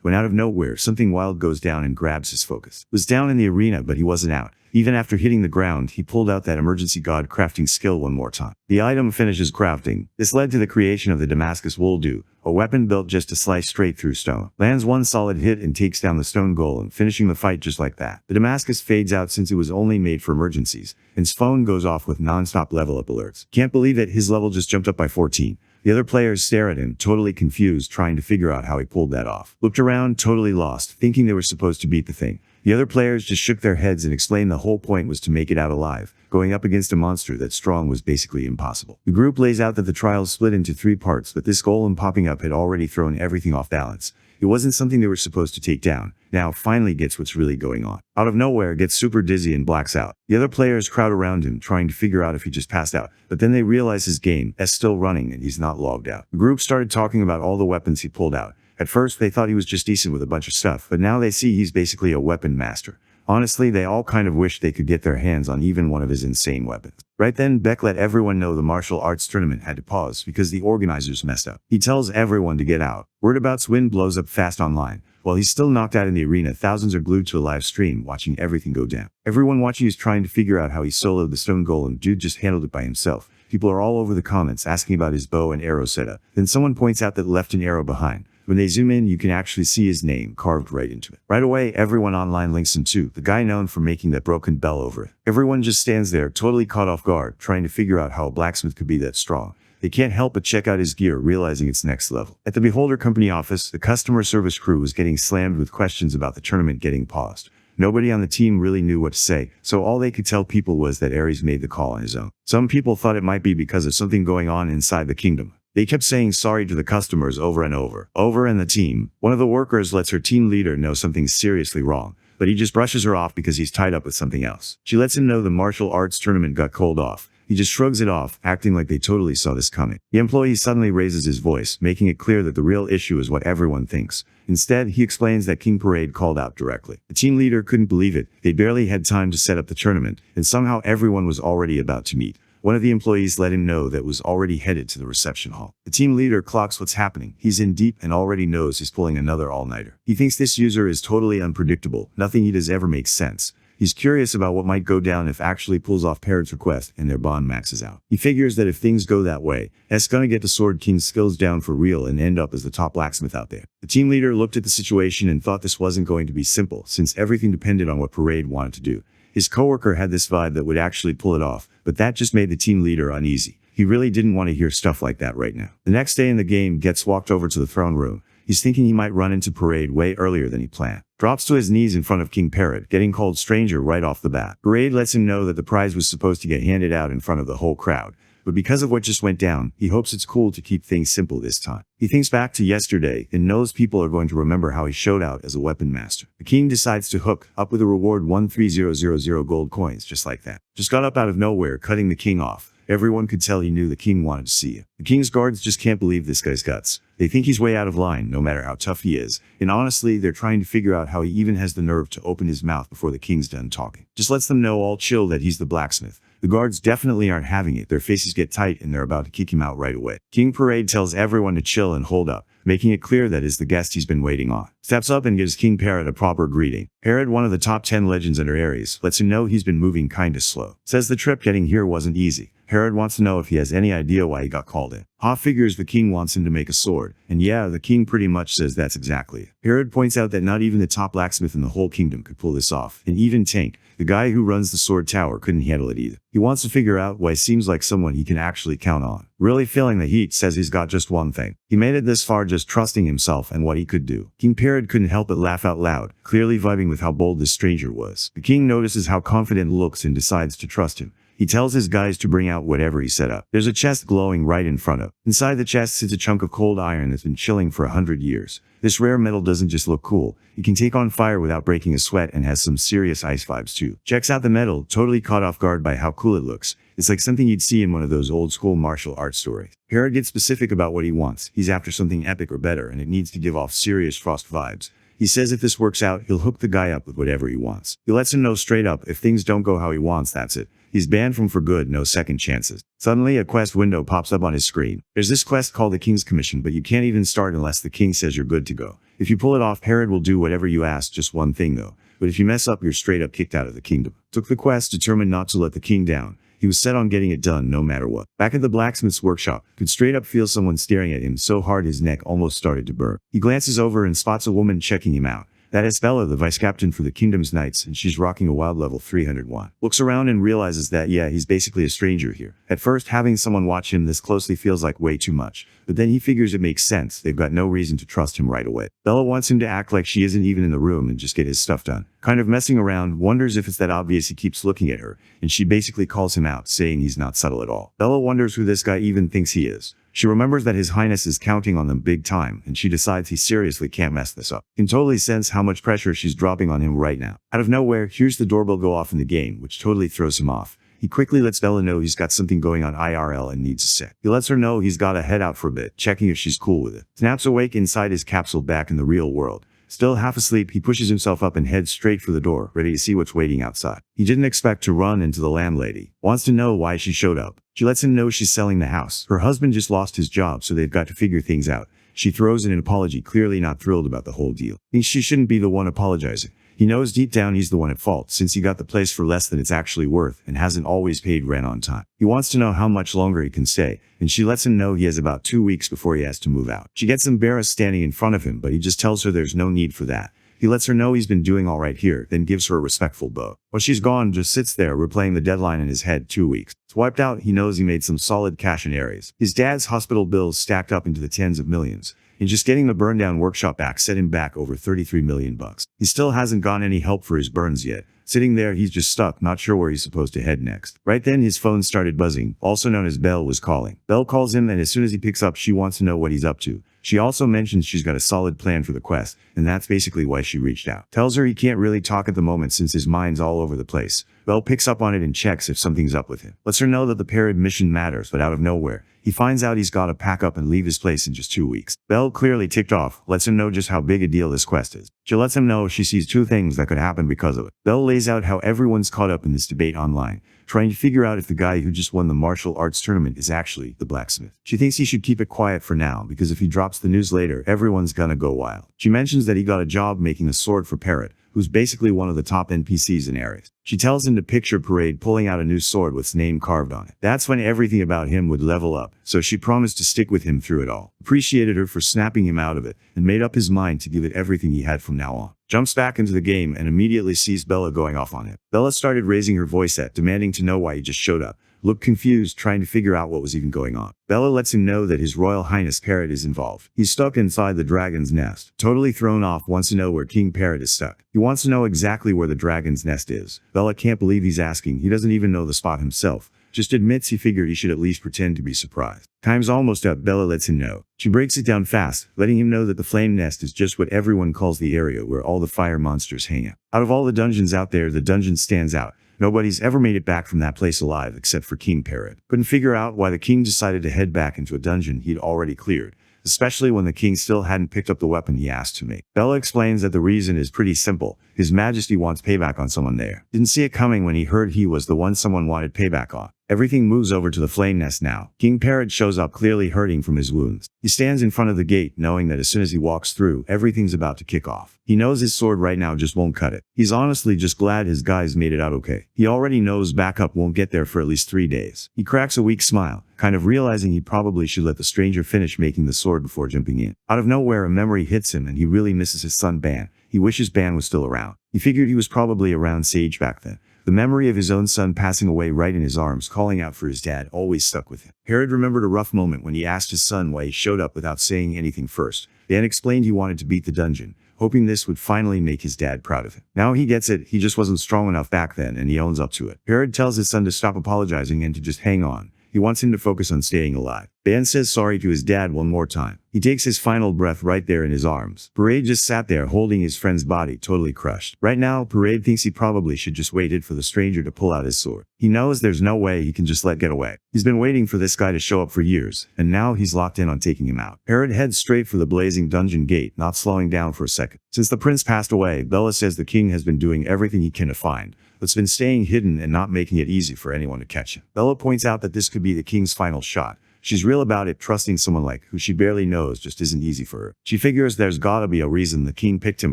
when out of nowhere, something wild goes down and grabs his focus. It was down in the arena, but he wasn't out. Even after hitting the ground, he pulled out that emergency god crafting skill one more time. The item finishes crafting. This led to the creation of the Damascus Wooldu, a weapon built just to slice straight through stone. Lands one solid hit and takes down the stone golem, finishing the fight just like that. The Damascus fades out since it was only made for emergencies, and his phone goes off with non-stop level up alerts. Can't believe that his level just jumped up by 14. The other players stare at him, totally confused, trying to figure out how he pulled that off. Looked around, totally lost, thinking they were supposed to beat the thing. The other players just shook their heads and explained the whole point was to make it out alive. Going up against a monster that strong was basically impossible. The group lays out that the trials split into 3 parts, but this golem popping up had already thrown everything off balance. It wasn't something they were supposed to take down. Now finally gets what's really going on. Out of nowhere, gets super dizzy and blacks out. The other players crowd around him, trying to figure out if he just passed out. But then they realize his game is still running and he's not logged out. The group started talking about all the weapons he pulled out. At first, they thought he was just decent with a bunch of stuff, but now they see he's basically a weapon master. Honestly, they all kind of wish they could get their hands on even one of his insane weapons. Right then, Beck let everyone know the martial arts tournament had to pause because the organizers messed up. He tells everyone to get out. Word about Swin blows up fast online. While he's still knocked out in the arena, thousands are glued to a live stream watching everything go down. Everyone watching is trying to figure out how he soloed the stone golem. Dude just handled it by himself. People are all over the comments asking about his bow and arrow setup. Then someone points out that left an arrow behind. When they zoom in, you can actually see his name carved right into it. Right away, everyone online links him to the guy known for making that broken bell over it. Everyone just stands there, totally caught off guard, trying to figure out how a blacksmith could be that strong. They can't help but check out his gear, realizing it's next level. At the Beholder Company office, the customer service crew was getting slammed with questions about the tournament getting paused. Nobody on the team really knew what to say, so all they could tell people was that Ares made the call on his own. Some people thought it might be because of something going on inside the kingdom. They kept saying sorry to the customers over and over. And the team. One of the workers lets her team leader know something's seriously wrong, but he just brushes her off because he's tied up with something else. She lets him know the martial arts tournament got called off. He just shrugs it off, acting like they totally saw this coming. The employee suddenly raises his voice, making it clear that the real issue is what everyone thinks. Instead, he explains that King Parade called out directly. The team leader couldn't believe it. They barely had time to set up the tournament, and somehow everyone was already about to meet. One of the employees let him know that was already headed to the reception hall. The team leader clocks what's happening. He's in deep and already knows he's pulling another all-nighter. He thinks this user is totally unpredictable. Nothing he does ever makes sense. He's curious about what might go down if actually pulls off Parrot's request and their bond maxes out. He figures that if things go that way, S gonna get the Sword King's skills down for real and end up as the top blacksmith out there. The team leader looked at the situation and thought this wasn't going to be simple, since everything depended on what Parade wanted to do. His coworker had this vibe that would actually pull it off, but that just made the team leader uneasy. He really didn't want to hear stuff like that right now. The next day in the game, Gets walked over to the throne room. He's thinking he might run into Parade way earlier than he planned. Drops to his knees in front of King Parrot, getting called stranger right off the bat. Parade lets him know that the prize was supposed to get handed out in front of the whole crowd. But because of what just went down, he hopes it's cool to keep things simple this time. He thinks back to yesterday and knows people are going to remember how he showed out as a weapon master. The king decides to hook up with a reward 13000 gold coins just like that. Just got up out of nowhere, cutting the king off. Everyone could tell he knew the king wanted to see it. The king's guards just can't believe this guy's guts. They think he's way out of line, no matter how tough he is. And honestly, they're trying to figure out how he even has the nerve to open his mouth before the king's done talking. Just lets them know all chill that he's the blacksmith. The guards definitely aren't having it. Their faces get tight and they're about to kick him out right away. King Parade tells everyone to chill and hold up, making it clear that is the guest he's been waiting on. Steps up and gives King Parrot a proper greeting. Parrot, one of the top 10 legends under Ares, lets him know he's been moving kinda slow. Says the trip getting here wasn't easy. Herod wants to know if he has any idea why he got called in. Ha figures the king wants him to make a sword, and yeah, the king pretty much says that's exactly it. Herod points out that not even the top blacksmith in the whole kingdom could pull this off, and even Tank, the guy who runs the sword tower, couldn't handle it either. He wants to figure out why it seems like someone he can actually count on. Really feeling the heat, says he's got just one thing. He made it this far just trusting himself and what he could do. King Parrot couldn't help but laugh out loud, clearly vibing with how bold this stranger was. The king notices how confident looks and decides to trust him. He tells his guys to bring out whatever he set up. There's a chest glowing right in front of. Inside the chest sits a chunk of cold iron that's been chilling for 100 years. This rare metal doesn't just look cool. It can take on fire without breaking a sweat and has some serious ice vibes too. Checks out the metal, totally caught off guard by how cool it looks. It's like something you'd see in one of those old school martial arts stories. Herod gets specific about what he wants. He's after something epic or better, and it needs to give off serious frost vibes. He says if this works out, he'll hook the guy up with whatever he wants. He lets him know straight up, if things don't go how he wants, that's it. He's banned from for good, no second chances. Suddenly, a quest window pops up on his screen. There's this quest called the King's Commission, but you can't even start unless the king says you're good to go. If you pull it off, Herod will do whatever you ask, just one thing though. But if you mess up, you're straight up kicked out of the kingdom. Took the quest, determined not to let the king down. He was set on getting it done no matter what. Back at the blacksmith's workshop, could straight up feel someone staring at him so hard his neck almost started to burn. He glances over and spots a woman checking him out. That is Bella, the vice captain for the kingdom's knights, and she's rocking a wild level 301. Looks around and realizes that, yeah, he's basically a stranger here. At first, having someone watch him this closely feels like way too much, but then he figures it makes sense. They've got no reason to trust him right away. Bella wants him to act like she isn't even in the room and just get his stuff done. Kind of messing around, wonders if it's that obvious he keeps looking at her, and she basically calls him out, saying he's not subtle at all. Bella wonders who this guy even thinks he is. She remembers that His Highness is counting on them big time, and she decides he seriously can't mess this up. Can totally sense how much pressure she's dropping on him right now. Out of nowhere, hears the doorbell go off in the game, which totally throws him off. He quickly lets Bella know he's got something going on IRL and needs a sec. He lets her know he's gotta head out for a bit, checking if she's cool with it. Snaps awake inside his capsule back in the real world. Still half asleep, he pushes himself up and heads straight for the door, ready to see what's waiting outside. He didn't expect to run into the landlady. Wants to know why she showed up. She lets him know she's selling the house. Her husband just lost his job, so they've got to figure things out. She throws in an apology, clearly not thrilled about the whole deal. Thinks she shouldn't be the one apologizing. He knows deep down he's the one at fault, since he got the place for less than it's actually worth and hasn't always paid rent on time. He wants to know how much longer he can stay, and she lets him know he has about 2 weeks before he has to move out. She gets embarrassed standing in front of him, but he just tells her there's no need for that. He lets her know he's been doing all right here, then gives her a respectful bow. While she's gone, just sits there replaying the deadline in his head. 2 weeks. It's wiped out. He knows he made some solid cash in areas. His dad's hospital bills stacked up into the tens of millions. And just getting the burn-down workshop back set him back over $33 million. He still hasn't gotten any help for his burns yet. Sitting there, he's just stuck, not sure where he's supposed to head next. Right then, his phone started buzzing, also known as Belle was calling. Belle calls him, and as soon as he picks up, she wants to know what he's up to. She also mentions she's got a solid plan for the quest, and that's basically why she reached out. Tells her he can't really talk at the moment since his mind's all over the place. Belle picks up on it and checks if something's up with him. Lets her know that the Parrot mission matters, but out of nowhere, he finds out he's got to pack up and leave his place in just 2 weeks. Belle, clearly ticked off, lets him know just how big a deal this quest is. She lets him know she sees 2 things that could happen because of it. Belle lays out how everyone's caught up in this debate online, trying to figure out if the guy who just won the martial arts tournament is actually the blacksmith. She thinks he should keep it quiet for now, because if he drops the news later, everyone's gonna go wild. She mentions that he got a job making a sword for Parrot, who's basically one of the top NPCs in Ares. She tells him to picture Parade pulling out a new sword with his name carved on it. That's when everything about him would level up, so she promised to stick with him through it all. Appreciated her for snapping him out of it, and made up his mind to give it everything he had from now on. Jumps back into the game and immediately sees Bella going off on him. Bella started raising her voice demanding to know why he just showed up. Looked confused, trying to figure out what was even going on. Bella lets him know that His Royal Highness Parrot is involved. He's stuck inside the dragon's nest. Totally thrown off, wants to know where King Parrot is stuck. He wants to know exactly where the dragon's nest is. Bella can't believe he's asking. He doesn't even know the spot himself. Just admits he figured he should at least pretend to be surprised. Time's almost up, Bella lets him know. She breaks it down fast, letting him know that the flame nest is just what everyone calls the area where all the fire monsters hang out. Out of all the dungeons out there, the dungeon stands out. Nobody's ever made it back from that place alive except for King Parrot. Couldn't figure out why the king decided to head back into a dungeon he'd already cleared, especially when the king still hadn't picked up the weapon he asked to make. Bella explains that the reason is pretty simple. His Majesty wants payback on someone there. Didn't see it coming when he heard he was the one someone wanted payback on. Everything moves over to the flame nest now. King Parrot shows up, clearly hurting from his wounds. He stands in front of the gate, knowing that as soon as he walks through, everything's about to kick off. He knows his sword right now just won't cut it. He's honestly just glad his guys made it out okay. He already knows backup won't get there for at least 3 days. He cracks a weak smile, kind of realizing he probably should let the stranger finish making the sword before jumping in. Out of nowhere, a memory hits him and he really misses his son Ban. He wishes Ban was still around. He figured he was probably around Sage back then. The memory of his own son passing away right in his arms, calling out for his dad, always stuck with him. Herod remembered a rough moment when he asked his son why he showed up without saying anything first. Dan explained he wanted to beat the dungeon, hoping this would finally make his dad proud of him. Now he gets it, he just wasn't strong enough back then, and he owns up to it. Herod tells his son to stop apologizing and to just hang on. He wants him to focus on staying alive. Ban says sorry to his dad one more time. He takes his final breath right there in his arms. Parade just sat there holding his friend's body, totally crushed. Right now, Parade thinks he probably should just waited for the stranger to pull out his sword. He knows there's no way he can just let get away. He's been waiting for this guy to show up for years, and now he's locked in on taking him out. Herod heads straight for the blazing dungeon gate, not slowing down for a second. Since the prince passed away, Bella says the king has been doing everything he can to find, but's been staying hidden and not making it easy for anyone to catch him. Bella points out that this could be the king's final shot. She's real about it, trusting someone like who she barely knows just isn't easy for her. She figures there's gotta be a reason the king picked him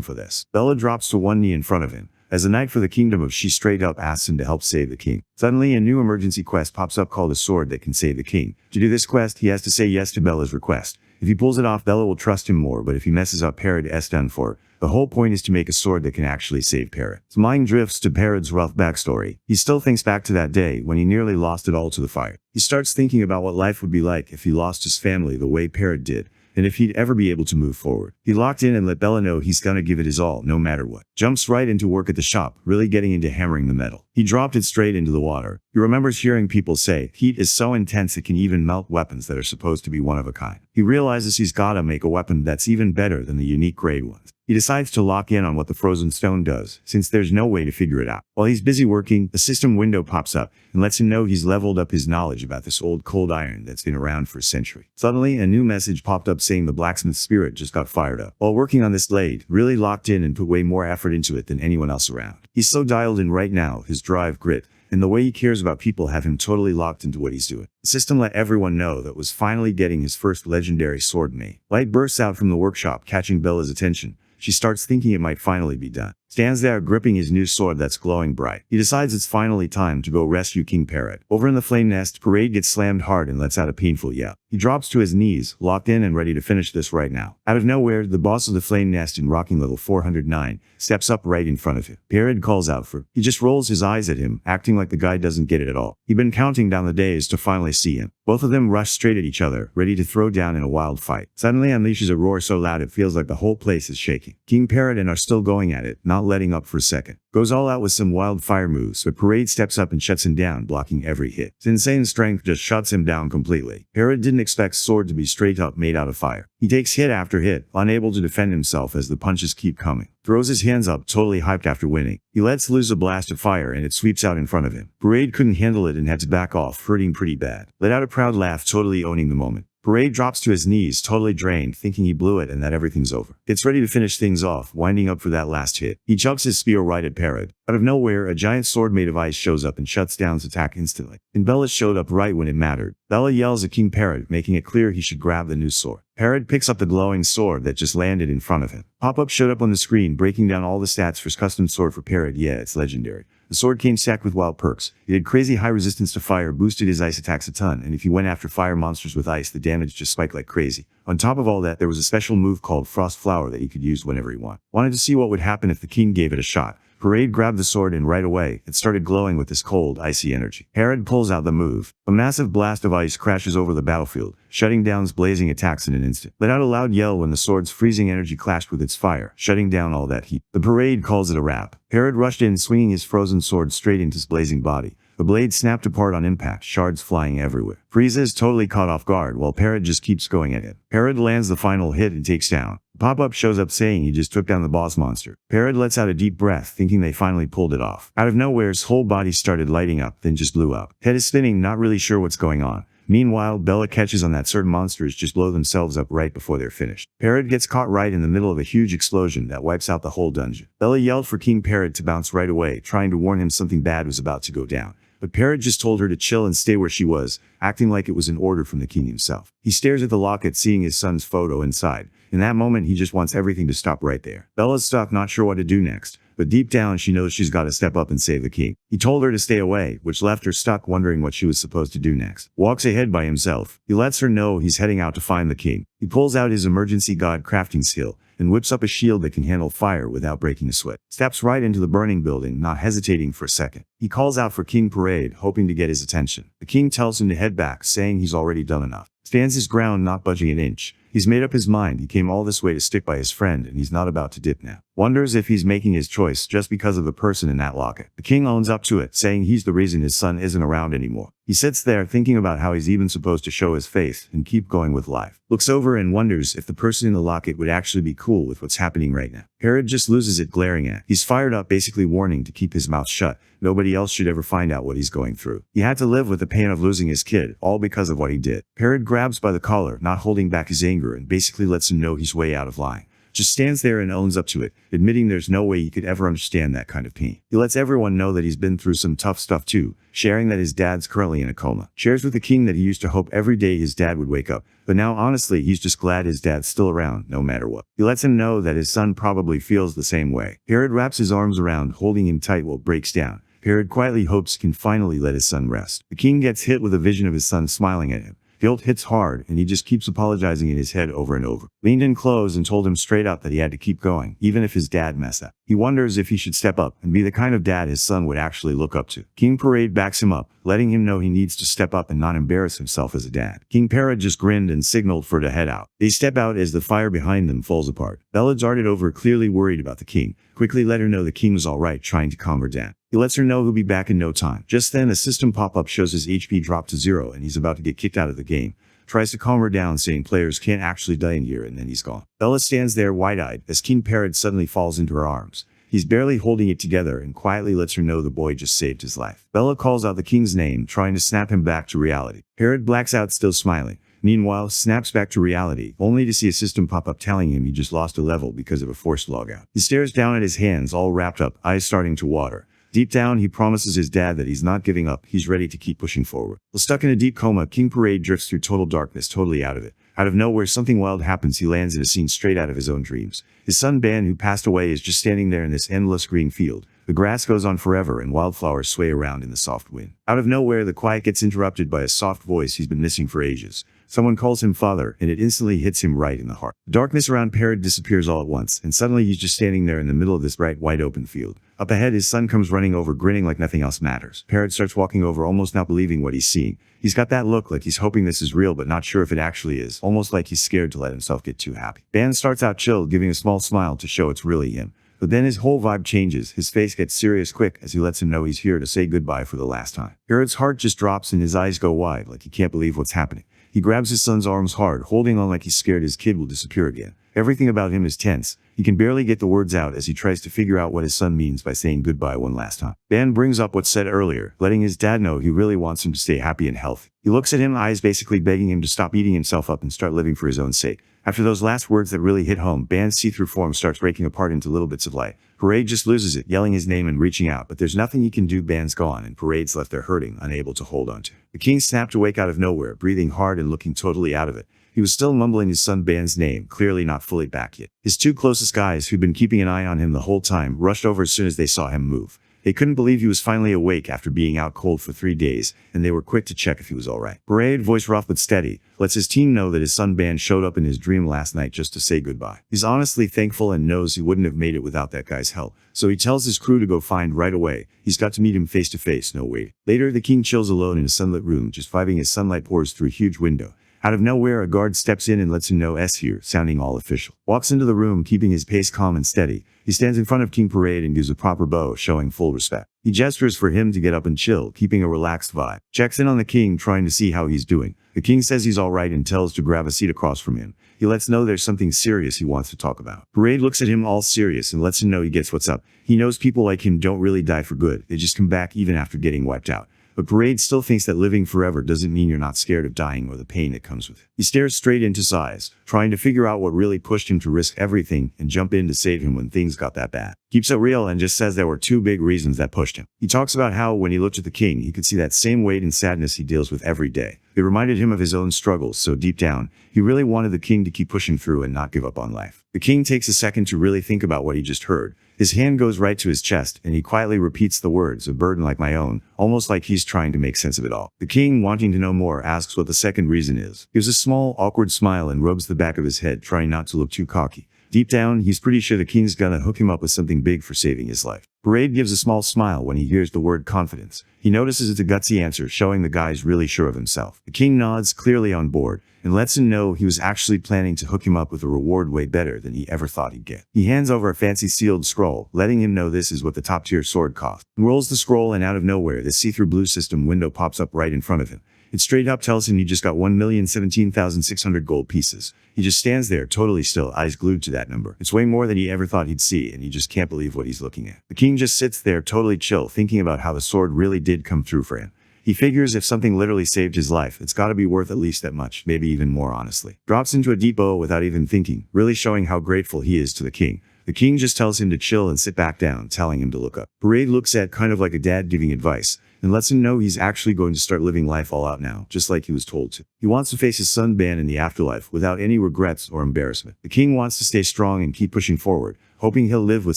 for this. Bella drops to one knee in front of him. As a knight for the kingdom of she straight up asks him to help save the king. Suddenly, a new emergency quest pops up called a sword that can save the king. To do this quest, he has to say yes to Bella's request. If he pulls it off, Bella will trust him more, but if he messes up, Parrot is done for. The whole point is to make a sword that can actually save Parrot. His mind drifts to Parrot's rough backstory. He still thinks back to that day when he nearly lost it all to the fire. He starts thinking about what life would be like if he lost his family the way Parrot did, and if he'd ever be able to move forward. He locked in and let Bella know he's gonna give it his all, no matter what. Jumps right into work at the shop, really getting into hammering the metal. He dropped it straight into the water. He remembers hearing people say, heat is so intense it can even melt weapons that are supposed to be one of a kind. He realizes he's gotta make a weapon that's even better than the unique grade ones. He decides to lock in on what the frozen stone does, since there's no way to figure it out. While he's busy working, the system window pops up and lets him know he's leveled up his knowledge about this old cold iron that's been around for a century. Suddenly, a new message popped up saying the blacksmith spirit just got fired up. While working on this lathe, really locked in and put way more effort into it than anyone else around. He's so dialed in right now, his drive, grit, and the way he cares about people have him totally locked into what he's doing. The system let everyone know that was finally getting his first legendary sword made. Light bursts out from the workshop, catching Bella's attention. She starts thinking it might finally be done. Stands there gripping his new sword that's glowing bright. He decides it's finally time to go rescue King Parrot. Over in the flame nest, Parade gets slammed hard and lets out a painful yell. He drops to his knees, locked in and ready to finish this right now. Out of nowhere, the boss of the flame nest in rocking level 409 steps up right in front of him. Parrot calls out for. He just rolls his eyes at him, acting like the guy doesn't get it at all. He'd been counting down the days to finally see him. Both of them rush straight at each other, ready to throw down in a wild fight. Suddenly unleashes a roar so loud it feels like the whole place is shaking. King Parrot and are still going at it, not letting up for a second. Goes all out with some wild fire moves, but Parade steps up and shuts him down, blocking every hit. His insane strength just shuts him down completely. Parrot didn't expect sword to be straight up made out of fire. He takes hit after hit, unable to defend himself as the punches keep coming. Throws his hands up, totally hyped after winning. He lets loose a blast of fire and it sweeps out in front of him. Parade couldn't handle it and had to back off, hurting pretty bad. Let out a proud laugh, totally owning the moment. Parade drops to his knees, totally drained, thinking he blew it and that everything's over. Gets ready to finish things off, winding up for that last hit. He chucks his spear right at Parrot. Out of nowhere, a giant sword made of ice shows up and shuts down his attack instantly. And Bella showed up right when it mattered. Bella yells at King Parrot, making it clear he should grab the new sword. Parrot picks up the glowing sword that just landed in front of him. Pop-up showed up on the screen, breaking down all the stats for his custom sword for Parrot. Yeah, it's legendary. The sword came stacked with wild perks. It had crazy high resistance to fire, boosted his ice attacks a ton, and if he went after fire monsters with ice, the damage just spiked like crazy. On top of all that, there was a special move called Frost Flower that he could use whenever he wanted to see what would happen if the king gave it a shot. Parade grabbed the sword and right away, it started glowing with this cold, icy energy. Parrot pulls out the move. A massive blast of ice crashes over the battlefield, shutting down his blazing attacks in an instant. Let out a loud yell when the sword's freezing energy clashed with its fire, shutting down all that heat. The Parade calls it a wrap. Parrot rushed in, swinging his frozen sword straight into his blazing body. The blade snapped apart on impact, shards flying everywhere. Frieza is totally caught off guard while Parrot just keeps going at it. Parrot lands the final hit and takes down. Pop-up shows up saying he just took down the boss monster. Parrot lets out a deep breath, thinking they finally pulled it off. Out of nowhere, his whole body started lighting up, then just blew up. Head is spinning, not really sure what's going on. Meanwhile, Bella catches on that certain monsters just blow themselves up right before they're finished. Parrot gets caught right in the middle of a huge explosion that wipes out the whole dungeon. Bella yelled for King Parrot to bounce right away, trying to warn him something bad was about to go down. But Parrot just told her to chill and stay where she was, acting like it was an order from the king himself. He stares at the locket, seeing his son's photo inside. In that moment, he just wants everything to stop right there. Bella's stuck, not sure what to do next, but deep down she knows she's got to step up and save the king. He told her to stay away, which left her stuck wondering what she was supposed to do next. Walks ahead by himself. He lets her know he's heading out to find the king. He pulls out his emergency god crafting skill and whips up a shield that can handle fire without breaking a sweat. Steps right into the burning building, not hesitating for a second. He calls out for King Parade, hoping to get his attention. The king tells him to head back, saying he's already done enough. Stands his ground, not budging an inch. He's made up his mind. He came all this way to stick by his friend, and he's not about to dip now. Wonders if he's making his choice just because of the person in that locket. The king owns up to it, saying he's the reason his son isn't around anymore. He sits there thinking about how he's even supposed to show his face and keep going with life. Looks over and wonders if the person in the locket would actually be cool with what's happening right now. Parrot just loses it, glaring at. He's fired up, basically warning to keep his mouth shut. Nobody else should ever find out what he's going through. He had to live with the pain of losing his kid, all because of what he did. Parrot grabs by the collar, not holding back his anger, and basically lets him know he's way out of line. Just stands there and owns up to it, admitting there's no way he could ever understand that kind of pain. He lets everyone know that he's been through some tough stuff too, sharing that his dad's currently in a coma. Shares with the king that he used to hope every day his dad would wake up, but now honestly he's just glad his dad's still around, no matter what. He lets him know that his son probably feels the same way. Parrot wraps his arms around, holding him tight while it breaks down. Parrot quietly hopes he can finally let his son rest. The king gets hit with a vision of his son smiling at him. Guilt hits hard, and he just keeps apologizing in his head over and over. Leaned in close and told him straight up that he had to keep going, even if his dad messed up. He wonders if he should step up and be the kind of dad his son would actually look up to. King Parade backs him up, letting him know he needs to step up and not embarrass himself as a dad. King Parrot just grinned and signaled for her to head out. They step out as the fire behind them falls apart. Bella darted over, clearly worried about the king. Quickly let her know the king was alright, trying to calm her down. He lets her know he'll be back in no time. Just then, a system pop-up shows his HP drop to 0 and he's about to get kicked out of the game. tries to calm her down, saying players can't actually die in here, and then he's gone. Bella stands there wide-eyed as King Parrot suddenly falls into her arms. He's barely holding it together and quietly lets her know the boy just saved his life. Bella calls out the king's name, trying to snap him back to reality. Parrot blacks out, still smiling. Meanwhile, snaps back to reality, only to see a system pop up telling him he just lost a level because of a forced logout. He stares down at his hands, all wrapped up, eyes starting to water. Deep down, he promises his dad that he's not giving up, he's ready to keep pushing forward. While stuck in a deep coma, King Parade drifts through total darkness, totally out of it. Out of nowhere, something wild happens. He lands in a scene straight out of his own dreams. His son Ben, who passed away, is just standing there in this endless green field. The grass goes on forever and wildflowers sway around in the soft wind. Out of nowhere, the quiet gets interrupted by a soft voice he's been missing for ages. Someone calls him father, and it instantly hits him right in the heart. The darkness around Parrot disappears all at once, and suddenly he's just standing there in the middle of this bright, wide-open field. Up ahead, his son comes running over, grinning like nothing else matters. Parrot starts walking over, almost not believing what he's seeing. He's got that look like he's hoping this is real, but not sure if it actually is, almost like he's scared to let himself get too happy. Ben starts out chill, giving a small smile to show it's really him. But then his whole vibe changes. His face gets serious quick as he lets him know he's here to say goodbye for the last time. Parrot's heart just drops and his eyes go wide, like he can't believe what's happening. He grabs his son's arms hard, holding on like he's scared his kid will disappear again. Everything about him is tense. He can barely get the words out as he tries to figure out what his son means by saying goodbye one last time. Ben brings up what's said earlier, letting his dad know he really wants him to stay happy and healthy. He looks at him, eyes basically begging him to stop eating himself up and start living for his own sake. After those last words that really hit home, Ben's see-through form starts breaking apart into little bits of light. Parade just loses it, yelling his name and reaching out, but there's nothing he can do. Ben's gone, and Parade's left there hurting, unable to hold on to. The king snapped awake out of nowhere, breathing hard and looking totally out of it. He was still mumbling his son Ben's name, clearly not fully back yet. His two closest guys, who'd been keeping an eye on him the whole time, rushed over as soon as they saw him move. They couldn't believe he was finally awake after being out cold for 3 days, and they were quick to check if he was alright. Parade, voice rough but steady, lets his team know that his son Ben showed up in his dream last night just to say goodbye. He's honestly thankful and knows he wouldn't have made it without that guy's help, so he tells his crew to go find right away. He's got to meet him face to face, no wait. Later, the king chills alone in a sunlit room, just vibing as sunlight pours through a huge window. Out of nowhere, a guard steps in and lets him know S here, sounding all official. Walks into the room, keeping his pace calm and steady. He stands in front of King Parade and gives a proper bow, showing full respect. He gestures for him to get up and chill, keeping a relaxed vibe. Checks in on the king, trying to see how he's doing. The king says he's alright and tells to grab a seat across from him. He lets know there's something serious he wants to talk about. Parade looks at him all serious and lets him know he gets what's up. He knows people like him don't really die for good. They just come back even after getting wiped out. But Parade still thinks that living forever doesn't mean you're not scared of dying or the pain that comes with it. He stares straight into his eyes, trying to figure out what really pushed him to risk everything and jump in to save him when things got that bad. Keeps it real and just says there were 2 big reasons that pushed him. He talks about how when he looked at the king, he could see that same weight and sadness he deals with every day. It reminded him of his own struggles, so deep down, he really wanted the king to keep pushing through and not give up on life. The king takes a second to really think about what he just heard. His hand goes right to his chest, and he quietly repeats the words, "A burden like my own," almost like he's trying to make sense of it all. The king, wanting to know more, asks what the second reason is. Gives a small, awkward smile and rubs the back of his head, trying not to look too cocky. Deep down, he's pretty sure the king's gonna hook him up with something big for saving his life. Parade gives a small smile when he hears the word confidence. He notices it's a gutsy answer, showing the guy's really sure of himself. The king nods, clearly on board, and lets him know he was actually planning to hook him up with a reward way better than he ever thought he'd get. He hands over a fancy sealed scroll, letting him know this is what the top-tier sword cost. He rolls the scroll, and out of nowhere, the see-through blue system window pops up right in front of him. It straight up tells him he just got 1,017,600 gold pieces. He just stands there, totally still, eyes glued to that number. It's way more than he ever thought he'd see, and he just can't believe what he's looking at. The king just sits there, totally chill, thinking about how the sword really did come through for him. He figures if something literally saved his life, it's gotta be worth at least that much, maybe even more honestly. Drops into a deep bow without even thinking, really showing how grateful he is to the king. The king just tells him to chill and sit back down, telling him to look up. Parade looks at kind of like a dad giving advice, and lets him know he's actually going to start living life all out now, just like he was told to. He wants to face his son Ben in the afterlife without any regrets or embarrassment. The king wants to stay strong and keep pushing forward, hoping he'll live with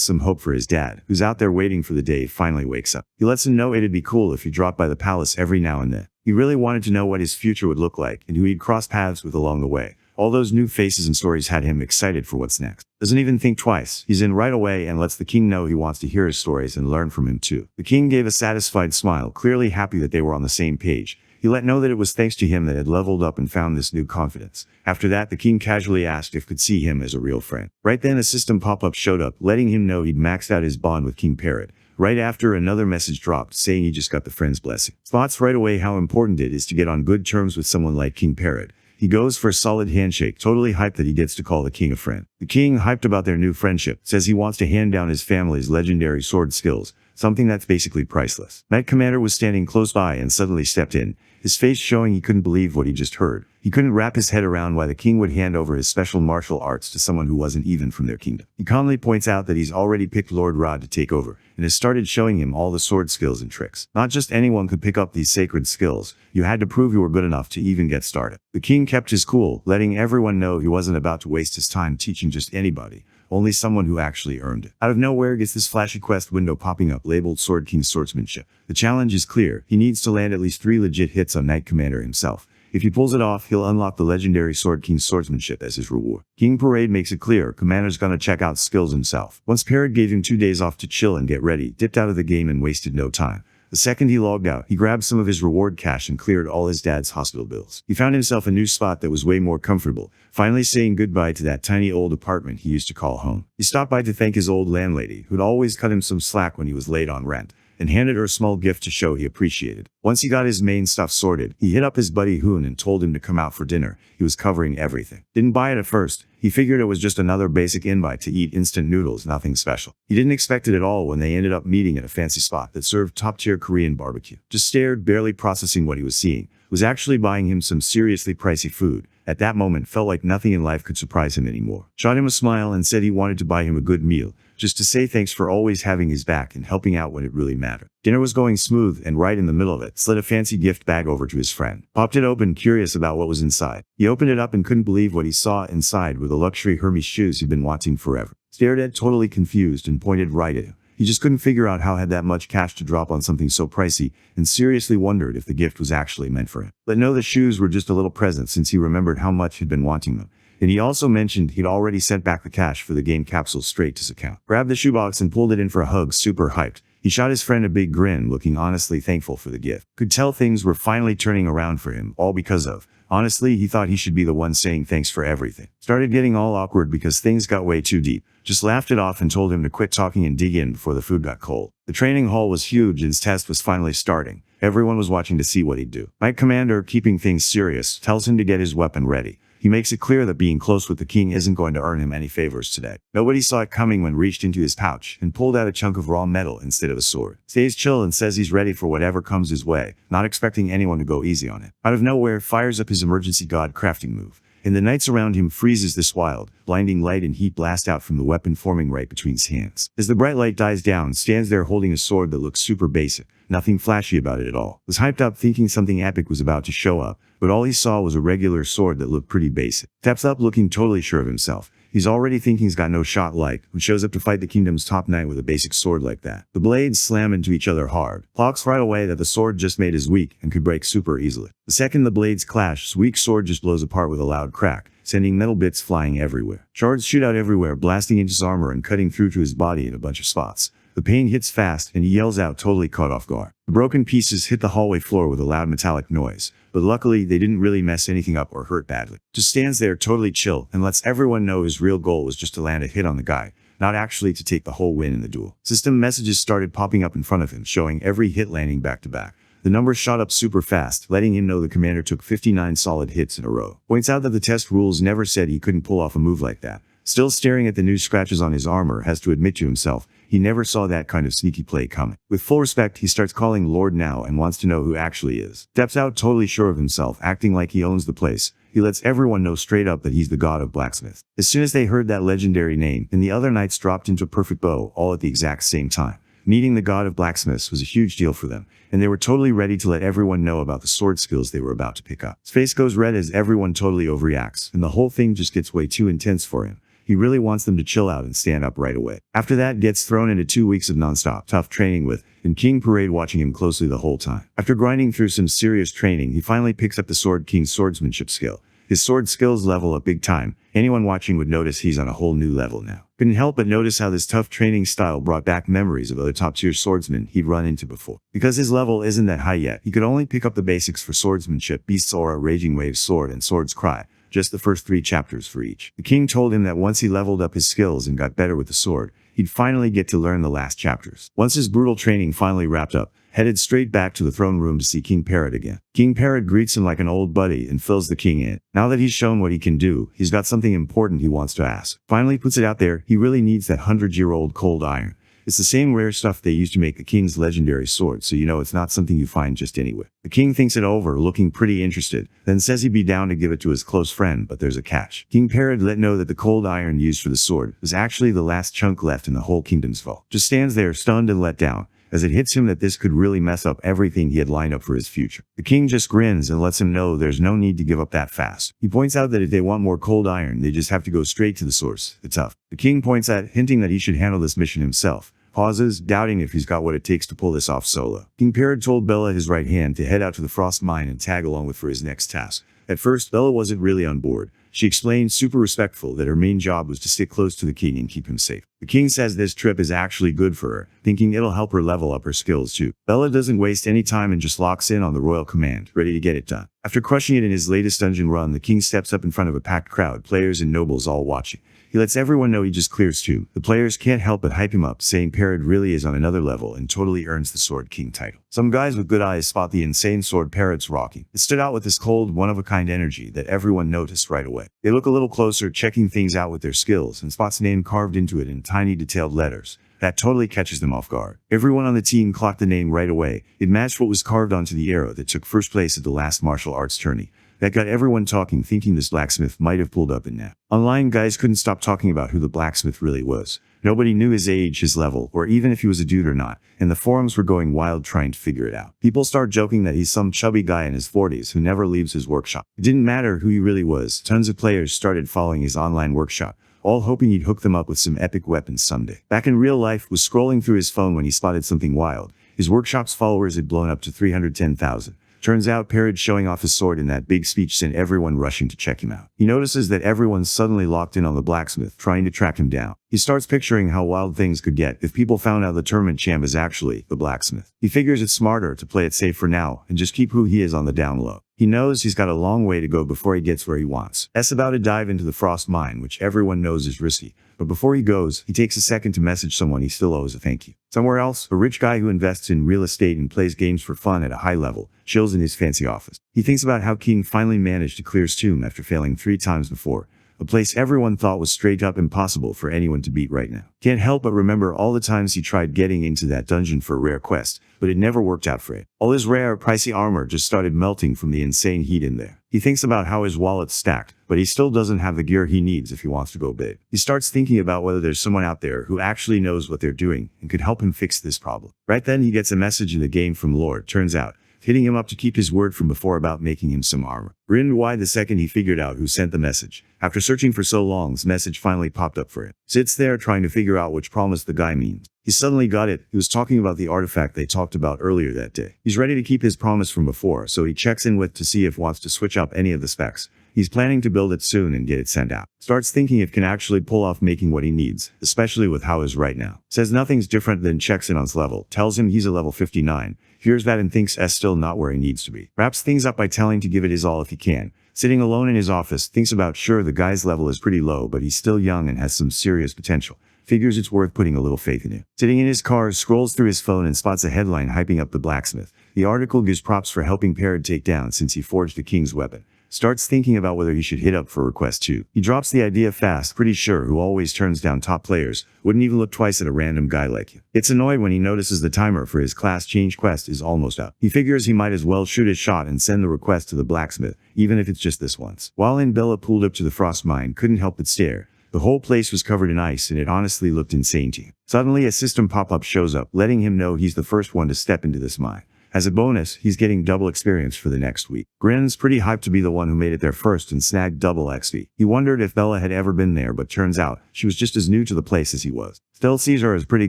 some hope for his dad, who's out there waiting for the day he finally wakes up. He lets him know it'd be cool if he dropped by the palace every now and then. He really wanted to know what his future would look like and who he'd cross paths with along the way. All those new faces and stories had him excited for what's next. Doesn't even think twice. He's in right away and lets the king know he wants to hear his stories and learn from him too. The king gave a satisfied smile, clearly happy that they were on the same page. He let know that it was thanks to him that had leveled up and found this new confidence. After that, the king casually asked if could see him as a real friend. Right then, a system pop-up showed up, letting him know he'd maxed out his bond with King Parrot. Right after, another message dropped, saying he just got the friend's blessing. Thoughts right away how important it is to get on good terms with someone like King Parrot. He goes for a solid handshake, totally hyped that he gets to call the king a friend. The king, hyped about their new friendship, says he wants to hand down his family's legendary sword skills, something that's basically priceless. Knight Commander was standing close by and suddenly stepped in, his face showing he couldn't believe what he just heard. He couldn't wrap his head around why the king would hand over his special martial arts to someone who wasn't even from their kingdom. He calmly points out that he's already picked Lord Rod to take over, and has started showing him all the sword skills and tricks. Not just anyone could pick up these sacred skills, you had to prove you were good enough to even get started. The king kept his cool, letting everyone know he wasn't about to waste his time teaching just anybody, only someone who actually earned it. Out of nowhere gets this flashy quest window popping up labeled Sword King Swordsmanship. The challenge is clear, he needs to land at least 3 legit hits on Knight Commander himself. If he pulls it off, he'll unlock the legendary Sword King Swordsmanship as his reward. King Parade makes it clear, Commander's gonna check out skills himself. Once Parade gave him 2 days off to chill and get ready, dipped out of the game and wasted no time. The second he logged out, he grabbed some of his reward cash and cleared all his dad's hospital bills. He found himself a new spot that was way more comfortable, finally saying goodbye to that tiny old apartment he used to call home. He stopped by to thank his old landlady, who'd always cut him some slack when he was late on rent, and handed her a small gift to show he appreciated. Once he got his main stuff sorted, he hit up his buddy Hoon and told him to come out for dinner. He was covering everything. Didn't buy it at first. He figured it was just another basic invite to eat instant noodles, nothing special. He didn't expect it at all when they ended up meeting at a fancy spot that served top-tier Korean barbecue. Just stared, barely processing what he was seeing. Was actually buying him some seriously pricey food. At that moment, felt like nothing in life could surprise him anymore. Shot him a smile and said he wanted to buy him a good meal, just to say thanks for always having his back and helping out when it really mattered. Dinner was going smooth, and right in the middle of it, slid a fancy gift bag over to his friend. Popped it open, curious about what was inside. He opened it up and couldn't believe what he saw inside were the luxury Hermes shoes he'd been wanting forever. Stared at, totally confused, and pointed right at him. He just couldn't figure out how had that much cash to drop on something so pricey, and seriously wondered if the gift was actually meant for him. But no, the shoes were just a little present since he remembered how much he'd been wanting them. And he also mentioned he'd already sent back the cash for the game capsule straight to his account. Grabbed the shoebox and pulled it in for a hug, super hyped. He shot his friend a big grin, looking honestly thankful for the gift. Could tell things were finally turning around for him, all because of, honestly, he thought he should be the one saying thanks for everything. Started getting all awkward because things got way too deep. Just laughed it off and told him to quit talking and dig in before the food got cold. The training hall was huge and his test was finally starting. Everyone was watching to see what he'd do. Knight Commander, keeping things serious, tells him to get his weapon ready. He makes it clear that being close with the king isn't going to earn him any favors today. Nobody saw it coming when reached into his pouch and pulled out a chunk of raw metal instead of a sword. Stays chill and says he's ready for whatever comes his way, not expecting anyone to go easy on it. Out of nowhere, fires up his emergency god crafting move. And the knights around him freezes this wild, blinding light and heat blast out from the weapon forming right between his hands. As the bright light dies down, stands there holding a sword that looks super basic. Nothing flashy about it at all. Was hyped up thinking something epic was about to show up, but all he saw was a regular sword that looked pretty basic. Steps up looking totally sure of himself. He's already thinking he's got no shot who shows up to fight the kingdom's top knight with a basic sword like that. The blades slam into each other hard. Clocks right away that the sword just made is weak and could break super easily. The second the blades clash, his weak sword just blows apart with a loud crack, sending metal bits flying everywhere. Shards shoot out everywhere, blasting into his armor and cutting through to his body in a bunch of spots. The pain hits fast, and he yells out, totally caught off guard. The broken pieces hit the hallway floor with a loud metallic noise, but luckily they didn't really mess anything up or hurt badly. Just stands there totally chill and lets everyone know his real goal was just to land a hit on the guy, not actually to take the whole win in the duel. System messages started popping up in front of him, showing every hit landing back to back. The numbers shot up super fast, letting him know the commander took 59 solid hits in a row. Points out that the test rules never said he couldn't pull off a move like that. Still staring at the new scratches on his armor, has to admit to himself, he never saw that kind of sneaky play coming. With full respect, he starts calling Lord now and wants to know who actually is. Steps out totally sure of himself, acting like he owns the place. He lets everyone know straight up that he's the god of Blacksmith. As soon as they heard that legendary name, then the other knights dropped into a perfect bow, all at the exact same time. Meeting the god of blacksmiths was a huge deal for them, and they were totally ready to let everyone know about the sword skills they were about to pick up. His face goes red as everyone totally overreacts, and the whole thing just gets way too intense for him. He really wants them to chill out and stand up right away. After that, gets thrown into 2 weeks of non-stop tough training with, and King Parade watching him closely the whole time. After grinding through some serious training, he finally picks up the Sword King's swordsmanship skill. His sword skills level up big time. Anyone watching would notice he's on a whole new level now. Couldn't help but notice how this tough training style brought back memories of other top-tier swordsmen he'd run into before. Because his level isn't that high yet, he could only pick up the basics for swordsmanship, Beast's Aura, Raging Wave's sword, and Sword's Cry. just the first 3 chapters for each. The king told him that once he leveled up his skills and got better with the sword, he'd finally get to learn the last chapters. Once his brutal training finally wrapped up, headed straight back to the throne room to see King Parrot again. King Parrot greets him like an old buddy and fills the king in. Now that he's shown what he can do, he's got something important he wants to ask. Finally puts it out there, he really needs that 100-year-old cold iron. It's the same rare stuff they used to make the king's legendary sword, so you know it's not something you find just anywhere. The king thinks it over, looking pretty interested, then says he'd be down to give it to his close friend, but there's a catch. King Parrot let know that the cold iron used for the sword was actually the last chunk left in the whole kingdom's vault. Just stands there stunned and let down, as it hits him that this could really mess up everything he had lined up for his future. The king just grins and lets him know there's no need to give up that fast. He points out that if they want more cold iron, they just have to go straight to the source. It's tough. The king points at, hinting that he should handle this mission himself. Pauses, doubting if he's got what it takes to pull this off solo. King Parrot told Bella, his right hand, to head out to the frost mine and tag along with for his next task. At first, Bella wasn't really on board. She explained, super respectful, that her main job was to stick close to the king and keep him safe. The king says this trip is actually good for her, thinking it'll help her level up her skills too. Bella doesn't waste any time and just locks in on the royal command, ready to get it done. After crushing it in his latest dungeon run, the king steps up in front of a packed crowd, players and nobles all watching. He lets everyone know he just clears too. The players can't help but hype him up, saying Parrot really is on another level and totally earns the Sword King title. Some guys with good eyes spot the insane sword Parrot's rocking. It stood out with this cold, one-of-a-kind energy that everyone noticed right away. They look a little closer, checking things out with their skills, and spots name carved into it in tiny detailed letters. That totally catches them off guard. Everyone on the team clocked the name right away. It matched what was carved onto the arrow that took first place at the last martial arts tourney. That got everyone talking, thinking this blacksmith might have pulled up in that. Online, guys couldn't stop talking about who the blacksmith really was. Nobody knew his age, his level, or even if he was a dude or not, and the forums were going wild trying to figure it out. People start joking that he's some chubby guy in his 40s who never leaves his workshop. It didn't matter who he really was. Tons of players started following his online workshop, all hoping he'd hook them up with some epic weapons someday. Back in real life, was scrolling through his phone when he spotted something wild. His workshop's followers had blown up to 310,000. Turns out Parrot showing off his sword in that big speech sent everyone rushing to check him out. He notices that everyone's suddenly locked in on the blacksmith, trying to track him down. He starts picturing how wild things could get if people found out the tournament champ is actually the blacksmith. He figures it's smarter to play it safe for now and just keep who he is on the down low. He knows he's got a long way to go before he gets where he wants. S about to dive into the frost mine, which everyone knows is risky. But before he goes, he takes a second to message someone he still owes a thank you. Somewhere else, a rich guy who invests in real estate and plays games for fun at a high level chills in his fancy office. He thinks about how King finally managed to clear Stoom after failing 3 times before. A place everyone thought was straight up impossible for anyone to beat right now. Can't help but remember all the times he tried getting into that dungeon for a rare quest, but it never worked out for it. All his rare, pricey armor just started melting from the insane heat in there. He thinks about how his wallet's stacked, but he still doesn't have the gear he needs if he wants to go big. He starts thinking about whether there's someone out there who actually knows what they're doing and could help him fix this problem. Right then he gets a message in the game from Lord, turns out, hitting him up to keep his word from before about making him some armor. Grinned wide the second he figured out who sent the message. After searching for so long, his message finally popped up for it. Sits there trying to figure out which promise the guy means. He suddenly got it. He was talking about the artifact they talked about earlier that day. He's ready to keep his promise from before, so he checks in with to see if wants to switch up any of the specs. He's planning to build it soon and get it sent out. Starts thinking if can actually pull off making what he needs, especially with how is right now. Says nothing's different, then checks in on his level. Tells him he's a level 59. Hears that and thinks S still not where he needs to be. Wraps things up by telling to give it his all if he can. Sitting alone in his office, thinks about sure the guy's level is pretty low, but he's still young and has some serious potential. Figures it's worth putting a little faith in him. Sitting in his car, scrolls through his phone and spots a headline hyping up the blacksmith. The article gives props for helping Parrot take down since he forged the king's weapon. Starts thinking about whether he should hit up for request too. He drops the idea fast, pretty sure who always turns down top players, wouldn't even look twice at a random guy like you. Gets annoyed when he notices the timer for his class change quest is almost up. He figures he might as well shoot his shot and send the request to the blacksmith, even if it's just this once. While in, Bella pulled up to the frost mine, couldn't help but stare. The whole place was covered in ice and it honestly looked insane to him. Suddenly a system pop-up shows up, letting him know he's the first one to step into this mine. As a bonus, he's getting double experience for the next week. Grins, pretty hyped to be the one who made it there first and snagged double XP. He wondered if Bella had ever been there, but turns out she was just as new to the place as he was. Still sees her as pretty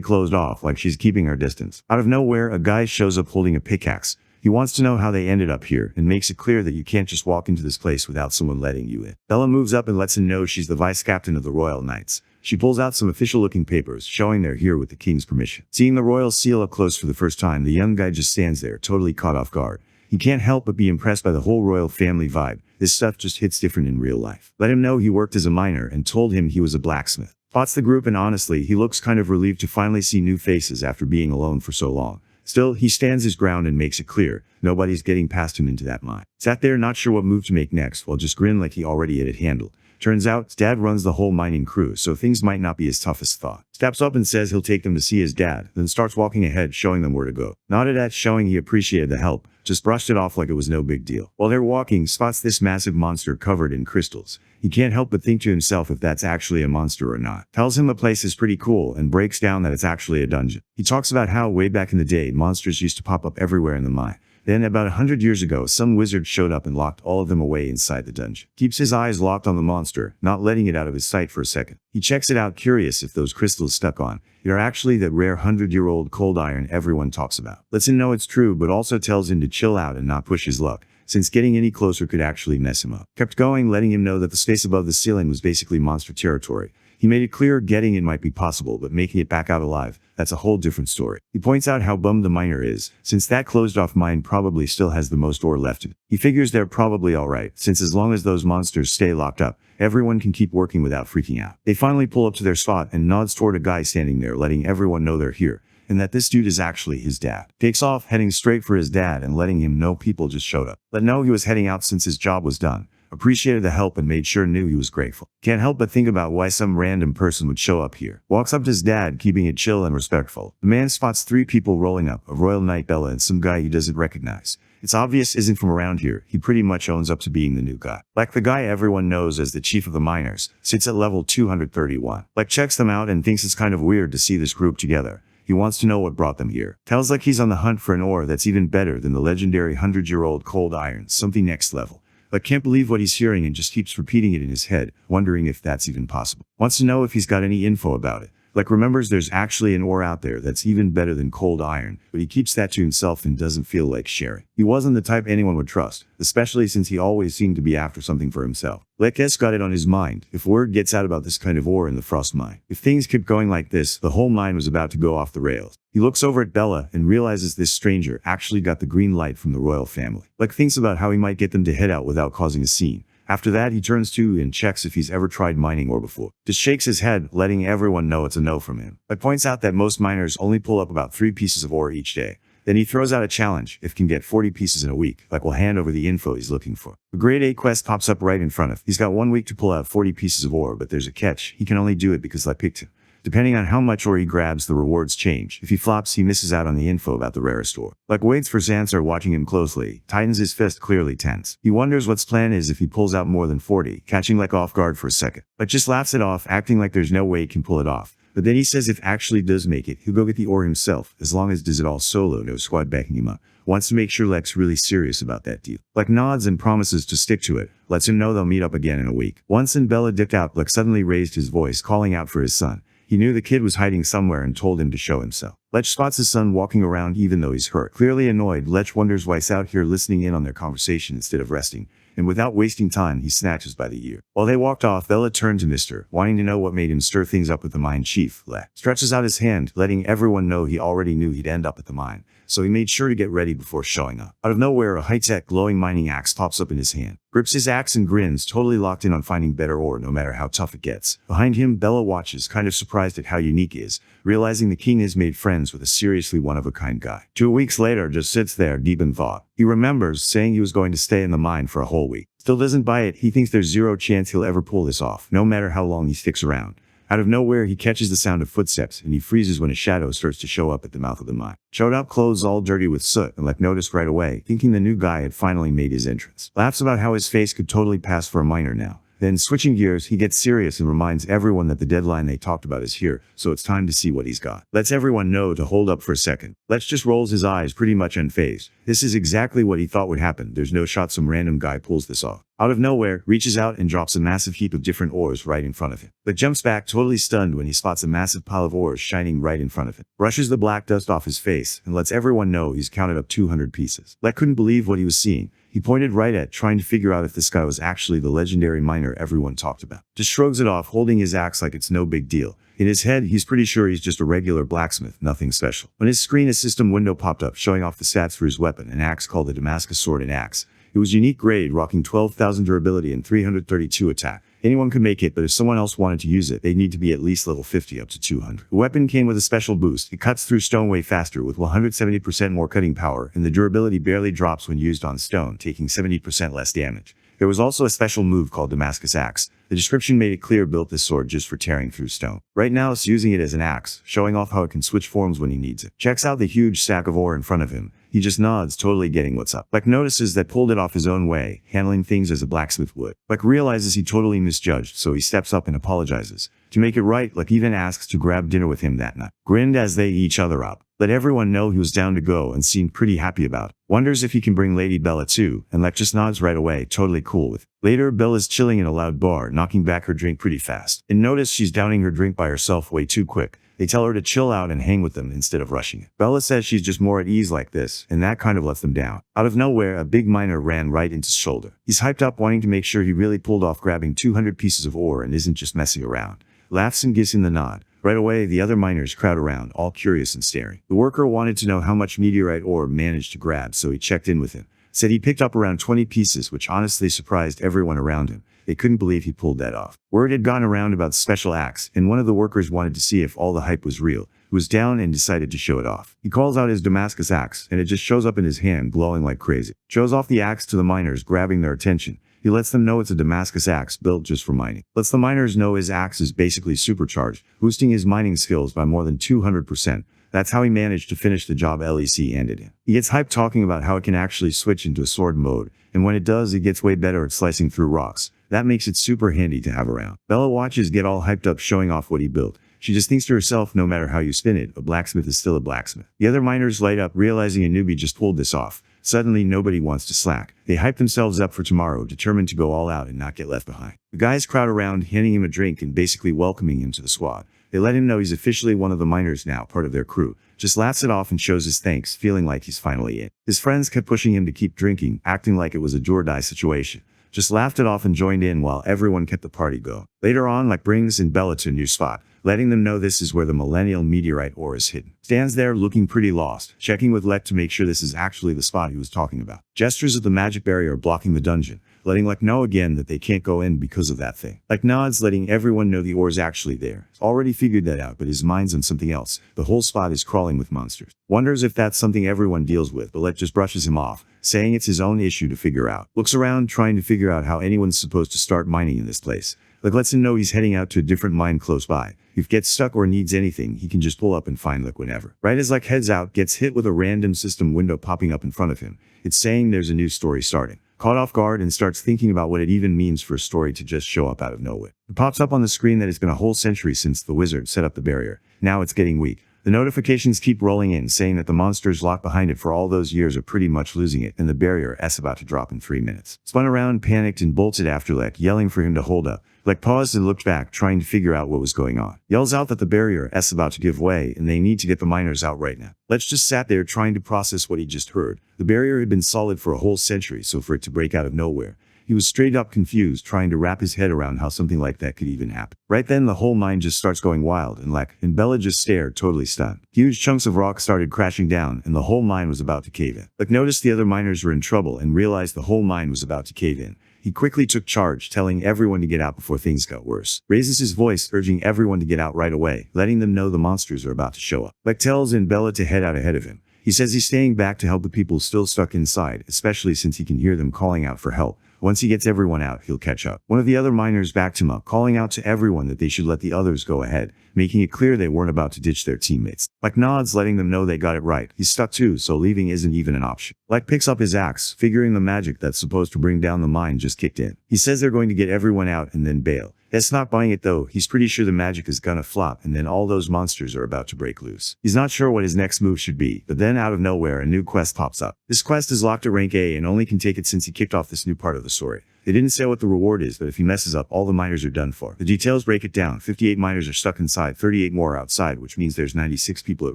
closed off, like she's keeping her distance. Out of nowhere, a guy shows up holding a pickaxe. He wants to know how they ended up here and makes it clear that you can't just walk into this place without someone letting you in. Bella moves up and lets him know she's the vice captain of the Royal Knights. She pulls out some official-looking papers, showing they're here with the king's permission. Seeing the royal seal up close for the first time, the young guy just stands there, totally caught off guard. He can't help but be impressed by the whole royal family vibe. This stuff just hits different in real life. Let him know he worked as a miner and told him he was a blacksmith. Spots the group and honestly, he looks kind of relieved to finally see new faces after being alone for so long. Still, he stands his ground and makes it clear, nobody's getting past him into that mine. Sat there not sure what move to make next while just grin like he already had it handled. Turns out, his dad runs the whole mining crew, so things might not be as tough as thought. Steps up and says he'll take them to see his dad, then starts walking ahead showing them where to go. Nodded at showing he appreciated the help, just brushed it off like it was no big deal. While they're walking, spots this massive monster covered in crystals. He can't help but think to himself if that's actually a monster or not. Tells him the place is pretty cool and breaks down that it's actually a dungeon. He talks about how way back in the day, monsters used to pop up everywhere in the mine. Then, about 100 years ago, some wizard showed up and locked all of them away inside the dungeon. Keeps his eyes locked on the monster, not letting it out of his sight for a second. He checks it out curious if those crystals stuck on. They're actually that rare 100-year-old cold iron everyone talks about. Lets him know it's true, but also tells him to chill out and not push his luck, since getting any closer could actually mess him up. Kept going, letting him know that the space above the ceiling was basically monster territory. He made it clear getting in might be possible, but making it back out alive, that's a whole different story. He points out how bummed the miner is, since that closed-off mine probably still has the most ore left in it. He figures they're probably alright, since as long as those monsters stay locked up, everyone can keep working without freaking out. They finally pull up to their spot and nods toward a guy standing there, letting everyone know they're here, and that this dude is actually his dad. Takes off, heading straight for his dad and letting him know people just showed up. Let know he was heading out since his job was done. Appreciated the help and made sure knew he was grateful. Can't help but think about why some random person would show up here. Walks up to his dad, keeping it chill and respectful. The man spots 3 people rolling up, a royal knight, Bella, and some guy he doesn't recognize. It's obvious isn't from around here. He pretty much owns up to being the new guy. Like the guy everyone knows as the chief of the miners, sits at level 231. Like checks them out and thinks it's kind of weird to see this group together. He wants to know what brought them here. Tells like he's on the hunt for an ore that's even better than the legendary 100-year-old cold iron, something next level. But can't believe what he's hearing and just keeps repeating it in his head, wondering if that's even possible. Wants to know if he's got any info about it. Like remembers there's actually an ore out there that's even better than cold iron, but he keeps that to himself and doesn't feel like sharing. He wasn't the type anyone would trust, especially since he always seemed to be after something for himself. Lekes got it on his mind, if word gets out about this kind of ore in the frost mine. If things kept going like this, the whole mine was about to go off the rails. He looks over at Bella and realizes this stranger actually got the green light from the royal family. Like thinks about how he might get them to head out without causing a scene. After that, he turns to and checks if he's ever tried mining ore before. Just shakes his head, letting everyone know it's a no from him. But points out that most miners only pull up about 3 pieces of ore each day. Then he throws out a challenge, if can get 40 pieces in a week, like will hand over the info he's looking for. A grade 8 quest pops up right in front of him. He's got 1 week to pull out 40 pieces of ore, but there's a catch. He can only do it because I picked him. Depending on how much ore he grabs, the rewards change. If he flops, he misses out on the info about the rarest ore. Like waits for Xansar watching him closely, tightens his fist, clearly tense. He wonders what's plan is if he pulls out more than 40, catching like off guard for a second. But just laughs it off, acting like there's no way he can pull it off. But then he says if actually does make it, he'll go get the ore himself, as long as does it all solo, no squad backing him up. Wants to make sure Lex really serious about that deal. Like nods and promises to stick to it, lets him know they'll meet up again in a week. Once and Bella dipped out, Lex suddenly raised his voice, calling out for his son. He knew the kid was hiding somewhere and told him to show himself. Lech spots his son walking around even though he's hurt. Clearly annoyed, Lech wonders why he's out here listening in on their conversation instead of resting, and without wasting time, he snatches by the ear. While they walked off, Bella turned to Mr., wanting to know what made him stir things up with the mine chief. Lech stretches out his hand, letting everyone know he already knew he'd end up at the mine, so he made sure to get ready before showing up. Out of nowhere, a high-tech glowing mining axe pops up in his hand. Grips his axe and grins, totally locked in on finding better ore no matter how tough it gets. Behind him, Bella watches, kind of surprised at how unique he is, realizing the king has made friends with a seriously one-of-a-kind guy. 2 weeks later, just sits there, deep in thought. He remembers saying he was going to stay in the mine for a whole week. Still doesn't buy it. He thinks there's zero chance he'll ever pull this off, no matter how long he sticks around. Out of nowhere, he catches the sound of footsteps, and he freezes when a shadow starts to show up at the mouth of the mine. Showed up, clothes all dirty with soot, and Lech noticed right away, thinking the new guy had finally made his entrance. Laughs about how his face could totally pass for a miner now. Then, switching gears, he gets serious and reminds everyone that the deadline they talked about is here, so it's time to see what he's got. Lets everyone know to hold up for a second. Lech just rolls his eyes, pretty much unfazed. This is exactly what he thought would happen. There's no shot some random guy pulls this off. Out of nowhere, reaches out and drops a massive heap of different ores right in front of him. But jumps back, totally stunned when he spots a massive pile of ores shining right in front of him. Brushes the black dust off his face and lets everyone know he's counted up 200 pieces. Lech couldn't believe what he was seeing. He pointed right at, trying to figure out if this guy was actually the legendary miner everyone talked about. Just shrugs it off, holding his axe like it's no big deal. In his head, he's pretty sure he's just a regular blacksmith, nothing special. On his screen, a system window popped up, showing off the stats for his weapon, an axe called the Damascus Sword and Axe. It was unique grade, rocking 12,000 durability and 332 attack. Anyone could make it, but if someone else wanted to use it, they'd need to be at least level 50 up to 200. The weapon came with a special boost. It cuts through stone way faster with 170% more cutting power, and the durability barely drops when used on stone, taking 70% less damage. There was also a special move called Damascus Axe. The description made it clear built this sword just for tearing through stone. Right now it's using it as an axe, showing off how it can switch forms when he needs it. Checks out the huge stack of ore in front of him. He just nods, totally getting what's up. Like notices that pulled it off his own way, handling things as a blacksmith would. Like realizes he totally misjudged, so he steps up and apologizes. To make it right, Like even asks to grab dinner with him that night. Grinned as they eat each other up. Let everyone know he was down to go and seemed pretty happy about it. Wonders if he can bring Lady Bella too, and Lek just nods right away, totally cool with it. Later, Bella's chilling in a loud bar, knocking back her drink pretty fast. And notice she's downing her drink by herself way too quick. They tell her to chill out and hang with them instead of rushing it. Bella says she's just more at ease like this, and that kind of lets them down. Out of nowhere, a big miner ran right into his shoulder. He's hyped up, wanting to make sure he really pulled off grabbing 200 pieces of ore and isn't just messing around. Laughs and gives him the nod. Right away, the other miners crowd around, all curious and staring. The worker wanted to know how much meteorite ore managed to grab, so he checked in with him. Said he picked up around 20 pieces, which honestly surprised everyone around him. They couldn't believe he pulled that off. Word had gone around about the special axe, and one of the workers wanted to see if all the hype was real. He was down and decided to show it off. He calls out his Damascus axe, and it just shows up in his hand, glowing like crazy. Shows off the axe to the miners, grabbing their attention. He lets them know it's a Damascus axe built just for mining. Lets the miners know his axe is basically supercharged, boosting his mining skills by more than 200%. That's how he managed to finish the job LEC ended in. He gets hyped talking about how it can actually switch into a sword mode, and when it does, it gets way better at slicing through rocks. That makes it super handy to have around. Bella watches get all hyped up showing off what he built. She just thinks to herself, no matter how you spin it, a blacksmith is still a blacksmith. The other miners light up, realizing a newbie just pulled this off. Suddenly, nobody wants to slack. They hype themselves up for tomorrow, determined to go all out and not get left behind. The guys crowd around, handing him a drink and basically welcoming him to the squad. They let him know he's officially one of the miners now, part of their crew. Just laughs it off and shows his thanks, feeling like he's finally in. His friends kept pushing him to keep drinking, acting like it was a do or die situation. Just laughed it off and joined in while everyone kept the party going. Later on, Lek brings in Bella to a new spot, letting them know this is where the millennial meteorite ore is hidden. Stands there looking pretty lost, checking with Lek to make sure this is actually the spot he was talking about. Gestures of the magic barrier blocking the dungeon, letting Lek know again that they can't go in because of that thing. Lek nods, letting everyone know the ore is actually there. He's already figured that out, but his mind's on something else. The whole spot is crawling with monsters. Wonders if that's something everyone deals with, but Lek just brushes him off, saying it's his own issue to figure out. Looks around, trying to figure out how anyone's supposed to start mining in this place. Lek lets him know he's heading out to a different mine close by. If he gets stuck or needs anything, he can just pull up and find Lek whenever. Right as Lek heads out, gets hit with a random system window popping up in front of him. It's saying there's a new story starting. Caught off guard and starts thinking about what it even means for a story to just show up out of nowhere. It pops up on the screen that it's been a whole century since the wizard set up the barrier. Now it's getting weak. The notifications keep rolling in, saying that the monsters locked behind it for all those years are pretty much losing it, and the barrier is about to drop in 3 minutes. Spun around, panicked, and bolted after Lek, yelling for him to hold up. Lek paused and looked back, trying to figure out what was going on. Yells out that the barrier is about to give way, and they need to get the miners out right now. Lek just sat there trying to process what he just heard. The barrier had been solid for a whole century, so for it to break out of nowhere, he was straight up confused, trying to wrap his head around how something like that could even happen. Right then, the whole mine just starts going wild, and Lek and Bella just stared, totally stunned. Huge chunks of rock started crashing down, and the whole mine was about to cave in. Lek noticed the other miners were in trouble and realized the whole mine was about to cave in. He quickly took charge, telling everyone to get out before things got worse. Raises his voice, urging everyone to get out right away, letting them know the monsters are about to show up. Lek tells in Bella to head out ahead of him. He says he's staying back to help the people still stuck inside, especially since he can hear them calling out for help. Once he gets everyone out, he'll catch up. One of the other miners backed him up, calling out to everyone that they should let the others go ahead, making it clear they weren't about to ditch their teammates. Lek nods, letting them know they got it right. He's stuck too, so leaving isn't even an option. Lek picks up his axe, figuring the magic that's supposed to bring down the mine just kicked in. He says they're going to get everyone out and then bail. That's not buying it though. He's pretty sure the magic is gonna flop and then all those monsters are about to break loose. He's not sure what his next move should be, but then out of nowhere a new quest pops up. This quest is locked at rank A and only can take it since he kicked off this new part of the story. They didn't say what the reward is, but if he messes up, all the miners are done for. The details break it down. 58 miners are stuck inside, 38 more outside, which means there's 96 people at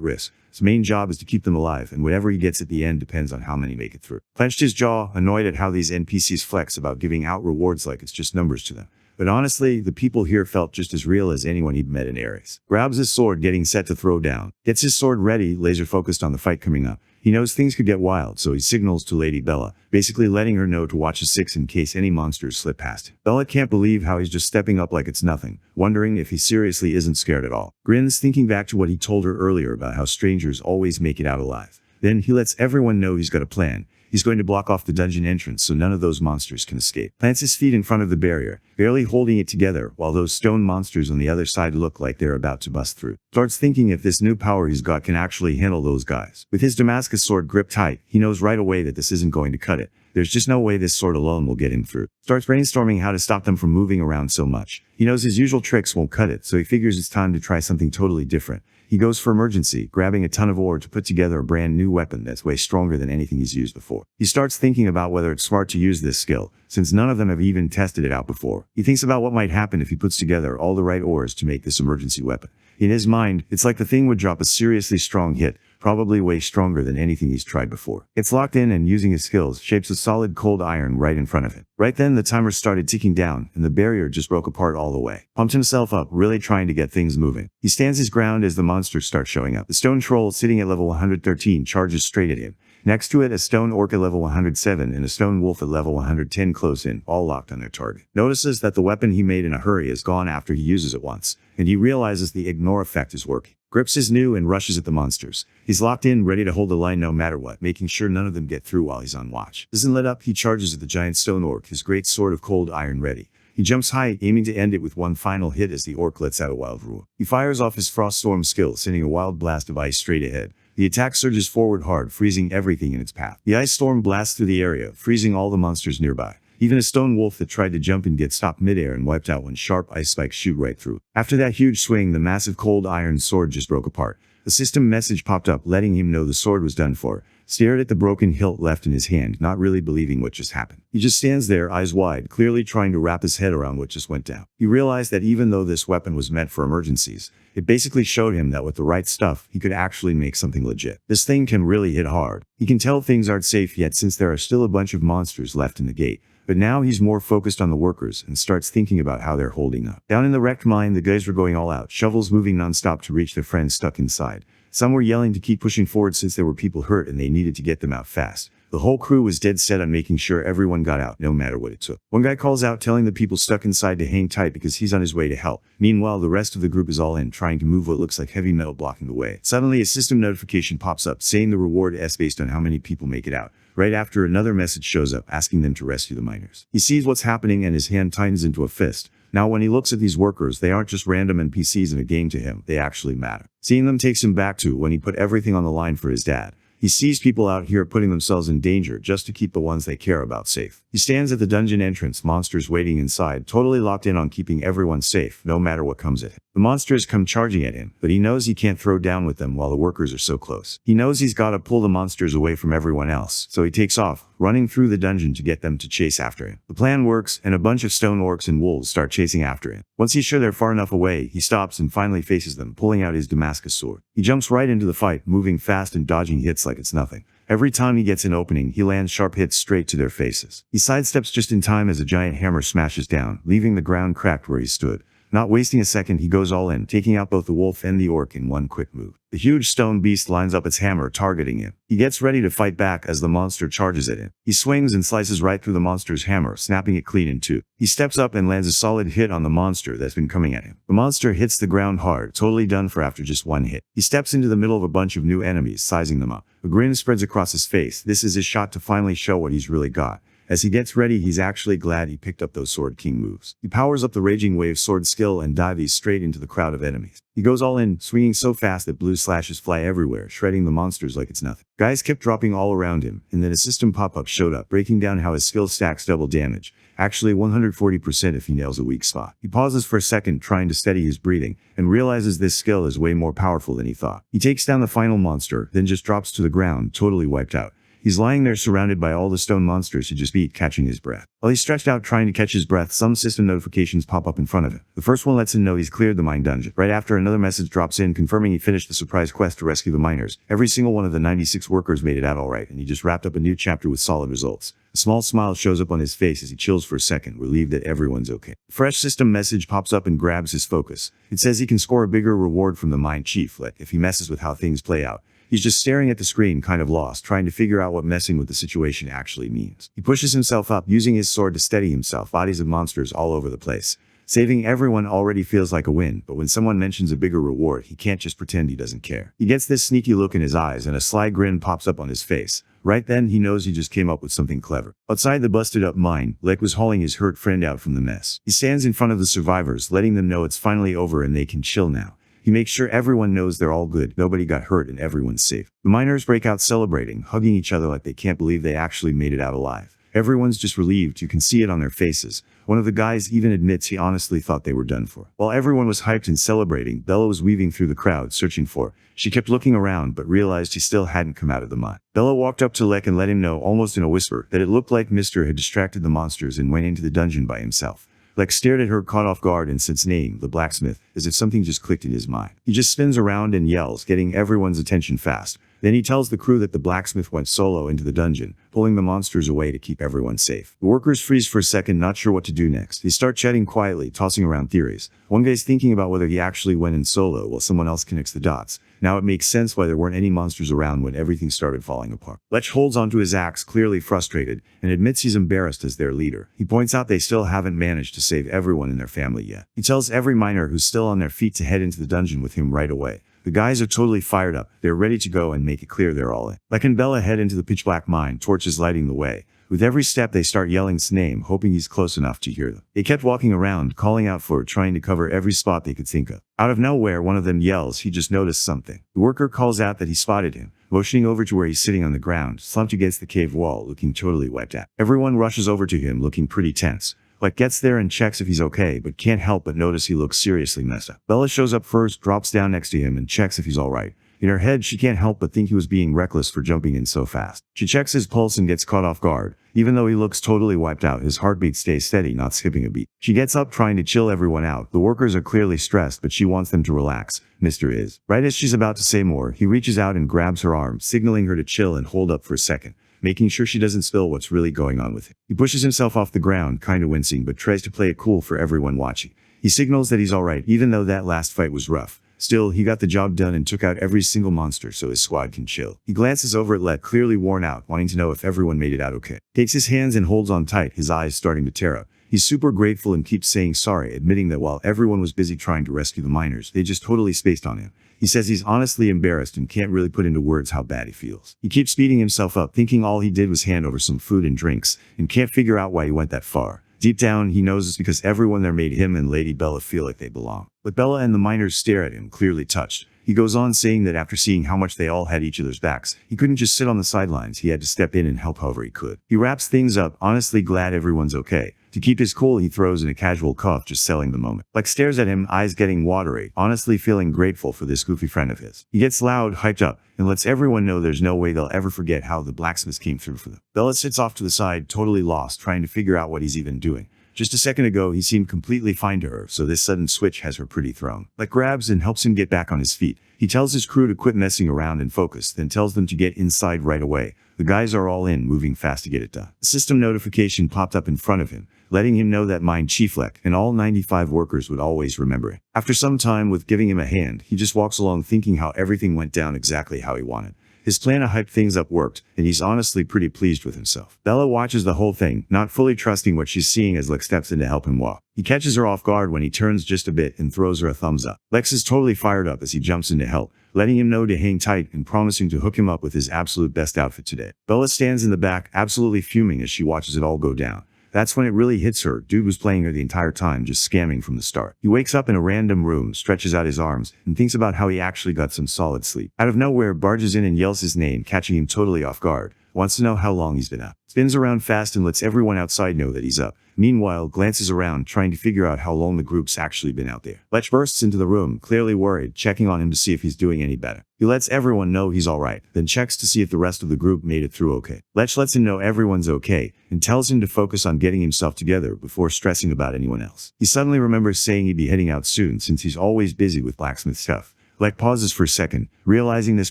risk. His main job is to keep them alive, and whatever he gets at the end depends on how many make it through. Clenched his jaw, annoyed at how these NPCs flex about giving out rewards like it's just numbers to them. But honestly, the people here felt just as real as anyone he'd met in Ares. Grabs his sword, getting set to throw down. Gets his sword ready, laser focused on the fight coming up. He knows things could get wild, so he signals to Lady Bella, basically letting her know to watch his six in case any monsters slip past him. Bella can't believe how he's just stepping up like it's nothing, wondering if he seriously isn't scared at all. Grins, thinking back to what he told her earlier about how strangers always make it out alive. Then he lets everyone know he's got a plan. He's going to block off the dungeon entrance so none of those monsters can escape. Plants his feet in front of the barrier, barely holding it together, while those stone monsters on the other side look like they're about to bust through. Starts thinking if this new power he's got can actually handle those guys. With his Damascus sword gripped tight, he knows right away that this isn't going to cut it. There's just no way this sword alone will get him through. Starts brainstorming how to stop them from moving around so much. He knows his usual tricks won't cut it, so he figures it's time to try something totally different. He goes for emergency, grabbing a ton of ore to put together a brand new weapon that's way stronger than anything he's used before. He starts thinking about whether it's smart to use this skill, since none of them have even tested it out before. He thinks about what might happen if he puts together all the right ores to make this emergency weapon. In his mind, it's like the thing would drop a seriously strong hit, probably way stronger than anything he's tried before. It's locked in and using his skills, shapes a solid cold iron right in front of him. Right then the timer started ticking down and the barrier just broke apart all the way. Pumped himself up, really trying to get things moving. He stands his ground as the monsters start showing up. The stone troll sitting at level 113 charges straight at him. Next to it, a stone orc at level 107 and a stone wolf at level 110 close in, all locked on their target. Notices that the weapon he made in a hurry is gone after he uses it once, and he realizes the ignore effect is working. Grips his new and rushes at the monsters. He's locked in, ready to hold the line no matter what, making sure none of them get through while he's on watch. Doesn't let up, he charges at the giant stone orc, his great sword of cold iron ready. He jumps high, aiming to end it with one final hit as the orc lets out a wild roar. He fires off his frost storm skill, sending a wild blast of ice straight ahead. The attack surges forward hard, freezing everything in its path. The ice storm blasts through the area, freezing all the monsters nearby. Even a stone wolf that tried to jump in gets stopped midair and wiped out when sharp ice spikes shoot right through. After that huge swing, the massive cold iron sword just broke apart. A system message popped up letting him know the sword was done for. Stared at the broken hilt left in his hand, not really believing what just happened. He just stands there, eyes wide, clearly trying to wrap his head around what just went down. He realized that even though this weapon was meant for emergencies, it basically showed him that with the right stuff, he could actually make something legit. This thing can really hit hard. He can tell things aren't safe yet since there are still a bunch of monsters left in the gate. But now he's more focused on the workers and starts thinking about how they're holding up. Down in the wrecked mine, the guys were going all out, shovels moving nonstop to reach their friends stuck inside. Some were yelling to keep pushing forward since there were people hurt and they needed to get them out fast. The whole crew was dead set on making sure everyone got out, no matter what it took. One guy calls out telling the people stuck inside to hang tight because he's on his way to help. Meanwhile, the rest of the group is all in, trying to move what looks like heavy metal blocking the way. Suddenly, a system notification pops up saying the reward is based on how many people make it out. Right after, another message shows up asking them to rescue the miners. He sees what's happening and his hand tightens into a fist. Now when he looks at these workers, they aren't just random NPCs in a game to him, they actually matter. Seeing them takes him back to when he put everything on the line for his dad. He sees people out here putting themselves in danger just to keep the ones they care about safe. He stands at the dungeon entrance, monsters waiting inside, totally locked in on keeping everyone safe, no matter what comes at him. The monsters come charging at him, but he knows he can't throw down with them while the workers are so close. He knows he's got to pull the monsters away from everyone else, so he takes off, running through the dungeon to get them to chase after him. The plan works, and a bunch of stone orcs and wolves start chasing after him. Once he's sure they're far enough away, he stops and finally faces them, pulling out his Damascus sword. He jumps right into the fight, moving fast and dodging hits like it's nothing. Every time he gets an opening, he lands sharp hits straight to their faces. He sidesteps just in time as a giant hammer smashes down, leaving the ground cracked where he stood. Not wasting a second, he goes all in, taking out both the wolf and the orc in one quick move. The huge stone beast lines up its hammer, targeting him. He gets ready to fight back as the monster charges at him. He swings and slices right through the monster's hammer, snapping it clean in two. He steps up and lands a solid hit on the monster that's been coming at him. The monster hits the ground hard, totally done for after just one hit. He steps into the middle of a bunch of new enemies, sizing them up. A grin spreads across his face. This is his shot to finally show what he's really got. As he gets ready, he's actually glad he picked up those Sword King moves. He powers up the Raging Wave sword skill and dives straight into the crowd of enemies. He goes all in, swinging so fast that blue slashes fly everywhere, shredding the monsters like it's nothing. Guys kept dropping all around him, and then a system pop-up showed up, breaking down how his skill stacks double damage. Actually 140% if he nails a weak spot. He pauses for a second, trying to steady his breathing, and realizes this skill is way more powerful than he thought. He takes down the final monster, then just drops to the ground, totally wiped out. He's lying there surrounded by all the stone monsters he just beat, catching his breath. While he's stretched out trying to catch his breath, some system notifications pop up in front of him. The first one lets him know he's cleared the mine dungeon. Right after, another message drops in confirming he finished the surprise quest to rescue the miners. Every single one of the 96 workers made it out alright, and he just wrapped up a new chapter with solid results. A small smile shows up on his face as he chills for a second, relieved that everyone's okay. A fresh system message pops up and grabs his focus. It says he can score a bigger reward from the mine chief, if he messes with how things play out. He's just staring at the screen, kind of lost, trying to figure out what messing with the situation actually means. He pushes himself up, using his sword to steady himself. Bodies of monsters all over the place. Saving everyone already feels like a win, but when someone mentions a bigger reward, he can't just pretend he doesn't care. He gets this sneaky look in his eyes and a sly grin pops up on his face. Right then, he knows he just came up with something clever. Outside the busted-up mine, Lek was hauling his hurt friend out from the mess. He stands in front of the survivors, letting them know it's finally over and they can chill now. He makes sure everyone knows they're all good, nobody got hurt, and everyone's safe. The miners break out celebrating, hugging each other like they can't believe they actually made it out alive. Everyone's just relieved, you can see it on their faces. One of the guys even admits he honestly thought they were done for. While everyone was hyped and celebrating, Bella was weaving through the crowd, searching for. She kept looking around, but realized he still hadn't come out of the mine. Bella walked up to Lek and let him know, almost in a whisper, that it looked like Mr. had distracted the monsters and went into the dungeon by himself. Lek stared at her, caught off guard, and said name, the blacksmith, as if something just clicked in his mind. He just spins around and yells, getting everyone's attention fast. Then he tells the crew that the blacksmith went solo into the dungeon, pulling the monsters away to keep everyone safe. The workers freeze for a second, not sure what to do next. They start chatting quietly, tossing around theories. One guy's thinking about whether he actually went in solo while someone else connects the dots. Now it makes sense why there weren't any monsters around when everything started falling apart. Lech holds onto his axe, clearly frustrated, and admits he's embarrassed as their leader. He points out they still haven't managed to save everyone in their family yet. He tells every miner who's still on their feet to head into the dungeon with him right away. The guys are totally fired up. They're ready to go and make it clear they're all in. Lech and Bella head into the pitch-black mine, torches lighting the way. With every step, they start yelling his name, hoping he's close enough to hear them. They kept walking around, calling out for it, trying to cover every spot they could think of. Out of nowhere, one of them yells he just noticed something. The worker calls out that he spotted him, motioning over to where he's sitting on the ground, slumped against the cave wall, looking totally wiped out. Everyone rushes over to him, looking pretty tense. Lech gets there and checks if he's okay, but can't help but notice he looks seriously messed up. Bella shows up first, drops down next to him, and checks if he's alright. In her head, she can't help but think he was being reckless for jumping in so fast. She checks his pulse and gets caught off guard. Even though he looks totally wiped out, his heartbeat stays steady, not skipping a beat. She gets up, trying to chill everyone out. The workers are clearly stressed, but she wants them to relax. Mr. is. Right as she's about to say more, he reaches out and grabs her arm, signaling her to chill and hold up for a second, making sure she doesn't spill what's really going on with him. He pushes himself off the ground, kinda wincing, but tries to play it cool for everyone watching. He signals that he's alright, even though that last fight was rough. Still, he got the job done and took out every single monster so his squad can chill. He glances over at Lech, clearly worn out, wanting to know if everyone made it out okay. Takes his hands and holds on tight, his eyes starting to tear up. He's super grateful and keeps saying sorry, admitting that while everyone was busy trying to rescue the miners, they just totally spaced on him. He says he's honestly embarrassed and can't really put into words how bad he feels. He keeps speeding himself up, thinking all he did was hand over some food and drinks, and can't figure out why he went that far. Deep down, he knows it's because everyone there made him and Lady Bella feel like they belong. But Bella and the miners stare at him, clearly touched. He goes on saying that after seeing how much they all had each other's backs, he couldn't just sit on the sidelines, he had to step in and help however he could. He wraps things up, honestly glad everyone's okay. To keep his cool, he throws in a casual cough, just selling the moment. Lech stares at him, eyes getting watery, honestly feeling grateful for this goofy friend of his. He gets loud, hyped up, and lets everyone know there's no way they'll ever forget how the blacksmiths came through for them. Bella sits off to the side, totally lost, trying to figure out what he's even doing. Just a second ago, he seemed completely fine to her, so this sudden switch has her pretty thrown. Lech grabs and helps him get back on his feet. He tells his crew to quit messing around and focus, then tells them to get inside right away. The guys are all in, moving fast to get it done. The system notification popped up in front of him, letting him know that mine chief Lech and all 95 workers would always remember it. After some time with giving him a hand, he just walks along thinking how everything went down exactly how he wanted. His plan to hype things up worked, and he's honestly pretty pleased with himself. Bella watches the whole thing, not fully trusting what she's seeing as Lech steps in to help him walk. He catches her off guard when he turns just a bit and throws her a thumbs up. Lech is totally fired up as he jumps in to help, letting him know to hang tight and promising to hook him up with his absolute best outfit today. Bella stands in the back, absolutely fuming as she watches it all go down. That's when it really hits her. Dude was playing her the entire time, just scamming from the start. He wakes up in a random room, stretches out his arms, and thinks about how he actually got some solid sleep. Out of nowhere, barges in and yells his name, catching him totally off guard. Wants to know how long he's been up. Spins around fast and lets everyone outside know that he's up. Meanwhile, glances around, trying to figure out how long the group's actually been out there. Lech bursts into the room, clearly worried, checking on him to see if he's doing any better. He lets everyone know he's alright, then checks to see if the rest of the group made it through okay. Lech lets him know everyone's okay, and tells him to focus on getting himself together before stressing about anyone else. He suddenly remembers saying he'd be heading out soon since he's always busy with blacksmith stuff. Lex pauses for a second, realizing this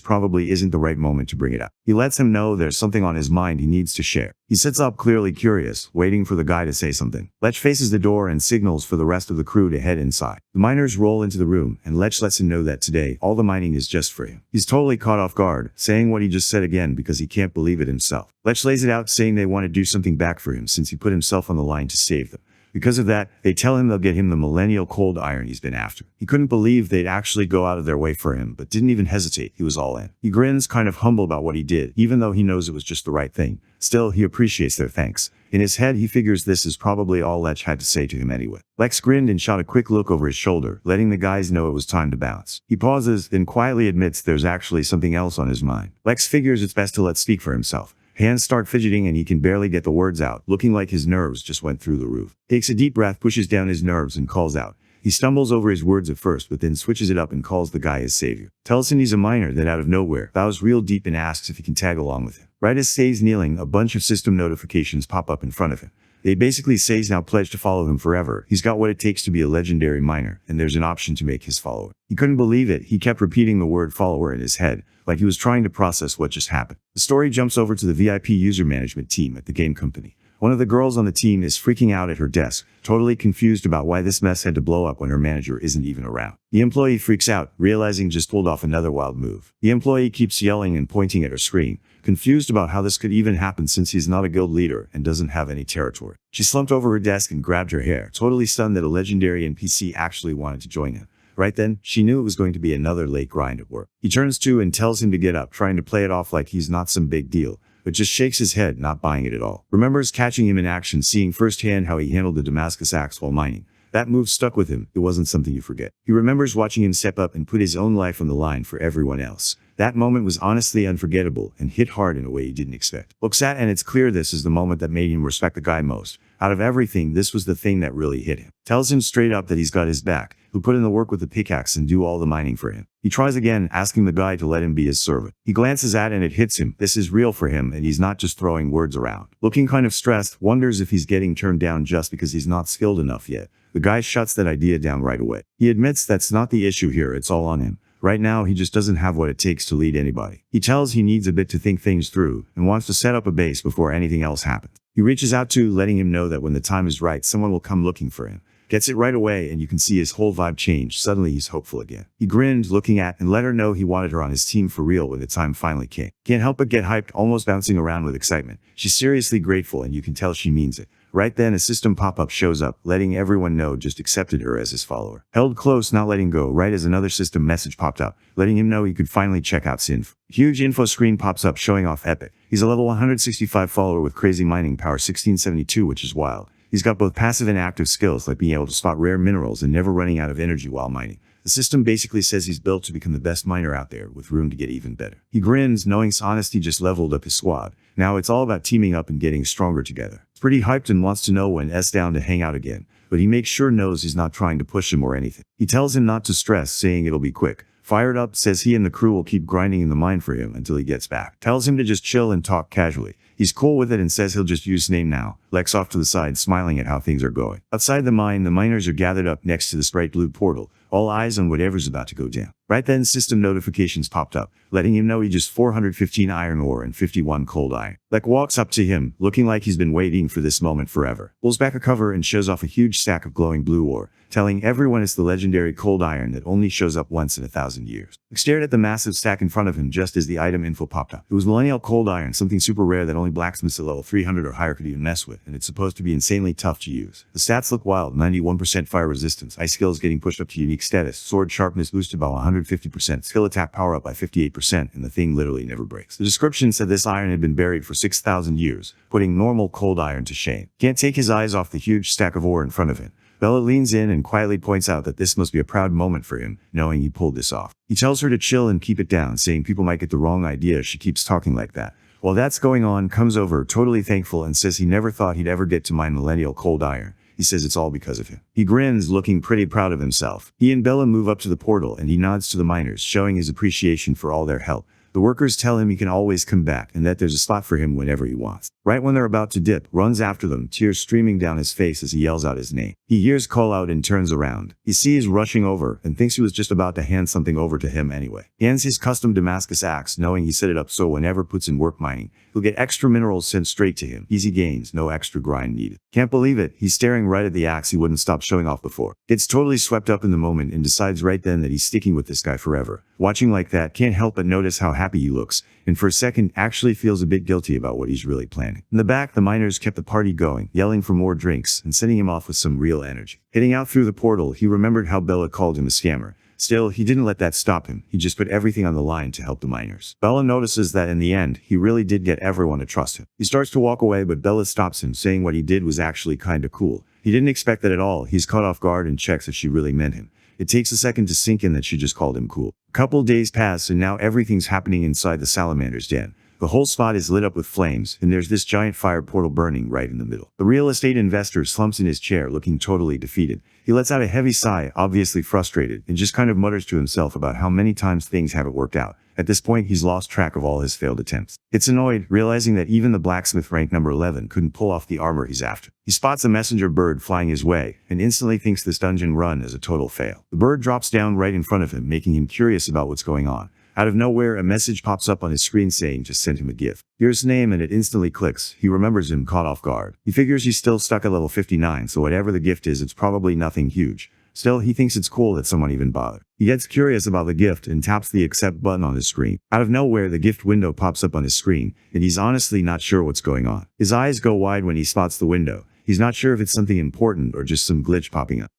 probably isn't the right moment to bring it up. He lets him know there's something on his mind he needs to share. He sits up clearly curious, waiting for the guy to say something. Lech faces the door and signals for the rest of the crew to head inside. The miners roll into the room, and Lech lets him know that today, all the mining is just for him. He's totally caught off guard, saying what he just said again because he can't believe it himself. Lech lays it out saying they want to do something back for him since he put himself on the line to save them. Because of that, they tell him they'll get him the millennial cold iron he's been after. He couldn't believe they'd actually go out of their way for him, but didn't even hesitate. He was all in. He grins, kind of humble about what he did, even though he knows it was just the right thing. Still, he appreciates their thanks. In his head, he figures this is probably all Lech had to say to him anyway. Lex grinned and shot a quick look over his shoulder, letting the guys know it was time to bounce. He pauses, then quietly admits there's actually something else on his mind. Lex figures it's best to let speak for himself. Hands start fidgeting and he can barely get the words out, looking like his nerves just went through the roof. Takes a deep breath, pushes down his nerves and calls out. He stumbles over his words at first, but then switches it up and calls the guy his savior. Tells him he's a miner that out of nowhere bows real deep and asks if he can tag along with him. Right as Say's kneeling, a bunch of system notifications pop up in front of him. They basically say he's now pledged to follow him forever. He's got what it takes to be a legendary miner, and there's an option to make his follower. He couldn't believe it. He kept repeating the word follower in his head, like he was trying to process what just happened. The story jumps over to the VIP user management team at the game company. One of the girls on the team is freaking out at her desk, totally confused about why this mess had to blow up when her manager isn't even around. The employee freaks out, realizing just pulled off another wild move. The employee keeps yelling and pointing at her screen, confused about how this could even happen since he's not a guild leader and doesn't have any territory. She slumped over her desk and grabbed her hair, totally stunned that a legendary NPC actually wanted to join him. Right then, she knew it was going to be another late grind at work. He turns to and tells him to get up, trying to play it off like he's not some big deal, but just shakes his head, not buying it at all. Remembers catching him in action, seeing firsthand how he handled the Damascus axe while mining. That move stuck with him. It wasn't something you forget. He remembers watching him step up and put his own life on the line for everyone else. That moment was honestly unforgettable and hit hard in a way he didn't expect. Looks at and it's clear this is the moment that made him respect the guy most. Out of everything, this was the thing that really hit him. Tells him straight up that he's got his back. He'll put in the work with the pickaxe and do all the mining for him. He tries again, asking the guy to let him be his servant. He glances at and it hits him. This is real for him and he's not just throwing words around. Looking kind of stressed, wonders if he's getting turned down just because he's not skilled enough yet. The guy shuts that idea down right away. He admits that's not the issue here, it's all on him. Right now, he just doesn't have what it takes to lead anybody. He tells he needs a bit to think things through and wants to set up a base before anything else happens. He reaches out to, letting him know that when the time is right, someone will come looking for him. Gets it right away and you can see his whole vibe change. Suddenly he's hopeful again. He grinned, looking at and let her know he wanted her on his team for real when the time finally came. Can't help but get hyped, almost bouncing around with excitement. She's seriously grateful and you can tell she means it. Right then a system pop-up shows up, letting everyone know just accepted her as his follower. Held close, not letting go, right as another system message popped up, letting him know he could finally check out Sinf. Huge info screen pops up showing off Epic. He's a level 165 follower with crazy mining power 1672, which is wild. He's got both passive and active skills like being able to spot rare minerals and never running out of energy while mining. The system basically says he's built to become the best miner out there with room to get even better. He grins, knowing Honesty just leveled up his squad. Now it's all about teaming up and getting stronger together. He's pretty hyped and wants to know when S down to hang out again, but he makes sure knows he's not trying to push him or anything. He tells him not to stress, saying it'll be quick. Fired up, says he and the crew will keep grinding in the mine for him until he gets back. Tells him to just chill and talk casually. He's cool with it and says he'll just use his name now. Lex off to the side, smiling at how things are going. Outside the mine, the miners are gathered up next to the bright blue portal, all eyes on whatever's about to go down. Right then, system notifications popped up, letting him know he just 415 iron ore and 51 cold iron. Lex walks up to him, looking like he's been waiting for this moment forever. Pulls back a cover and shows off a huge stack of glowing blue ore, telling everyone it's the legendary cold iron that only shows up once in 1,000 years. Lex stared at the massive stack in front of him just as the item info popped up. It was millennial cold iron, something super rare that only blacksmiths at level 300 or higher could even mess with, and it's supposed to be insanely tough to use. The stats look wild: 91% fire resistance, ice skills getting pushed up to unique status, sword sharpness boosted by 150%, skill attack power up by 58%, and the thing literally never breaks. The description said this iron had been buried for 6,000 years, putting normal cold iron to shame. Can't take his eyes off the huge stack of ore in front of him. Bella leans in and quietly points out that this must be a proud moment for him, knowing he pulled this off. He tells her to chill and keep it down, saying people might get the wrong idea if she keeps talking like that. While that's going on, comes over, totally thankful, and says he never thought he'd ever get to mine millennial cold iron. He says it's all because of him. He grins, looking pretty proud of himself. He and Bella move up to the portal and he nods to the miners, showing his appreciation for all their help. The workers tell him he can always come back and that there's a spot for him whenever he wants. Right when they're about to dip, runs after them, tears streaming down his face as he yells out his name. He hears call out and turns around. He sees rushing over and thinks he was just about to hand something over to him anyway. He ends his custom Damascus axe knowing he set it up so whenever puts in work mining, he'll get extra minerals sent straight to him. Easy gains, no extra grind needed. Can't believe it, he's staring right at the axe he wouldn't stop showing off before. Gets totally swept up in the moment and decides right then that he's sticking with this guy forever. Watching like that, can't help but notice how happy he looks, and for a second actually feels a bit guilty about what he's really planning. In the back, the miners kept the party going, yelling for more drinks and sending him off with some real energy. Heading out through the portal, he remembered how Bella called him a scammer. Still, he didn't let that stop him. He just put everything on the line to help the miners. Bella notices that in the end, he really did get everyone to trust him. He starts to walk away, but Bella stops him, saying what he did was actually kinda cool. He didn't expect that at all. He's caught off guard and checks if she really meant him. It takes a second to sink in that she just called him cool. A couple days pass and now everything's happening inside the salamander's den. The whole spot is lit up with flames, and there's this giant fire portal burning right in the middle. The real estate investor slumps in his chair looking totally defeated. He lets out a heavy sigh, obviously frustrated, and just kind of mutters to himself about how many times things haven't worked out. At this point, he's lost track of all his failed attempts. Gets annoyed, realizing that even the blacksmith rank number 11 couldn't pull off the armor he's after. He spots a messenger bird flying his way, and instantly thinks this dungeon run is a total fail. The bird drops down right in front of him, making him curious about what's going on. Out of nowhere, a message pops up on his screen saying just sent him a gift. Here's his name and it instantly clicks. He remembers him caught off guard. He figures he's still stuck at level 59, so whatever the gift is, it's probably nothing huge. Still, he thinks it's cool that someone even bothered. He gets curious about the gift and taps the accept button on his screen. Out of nowhere, the gift window pops up on his screen, and he's honestly not sure what's going on. His eyes go wide when he spots the window. He's not sure if it's something important or just some glitch popping up.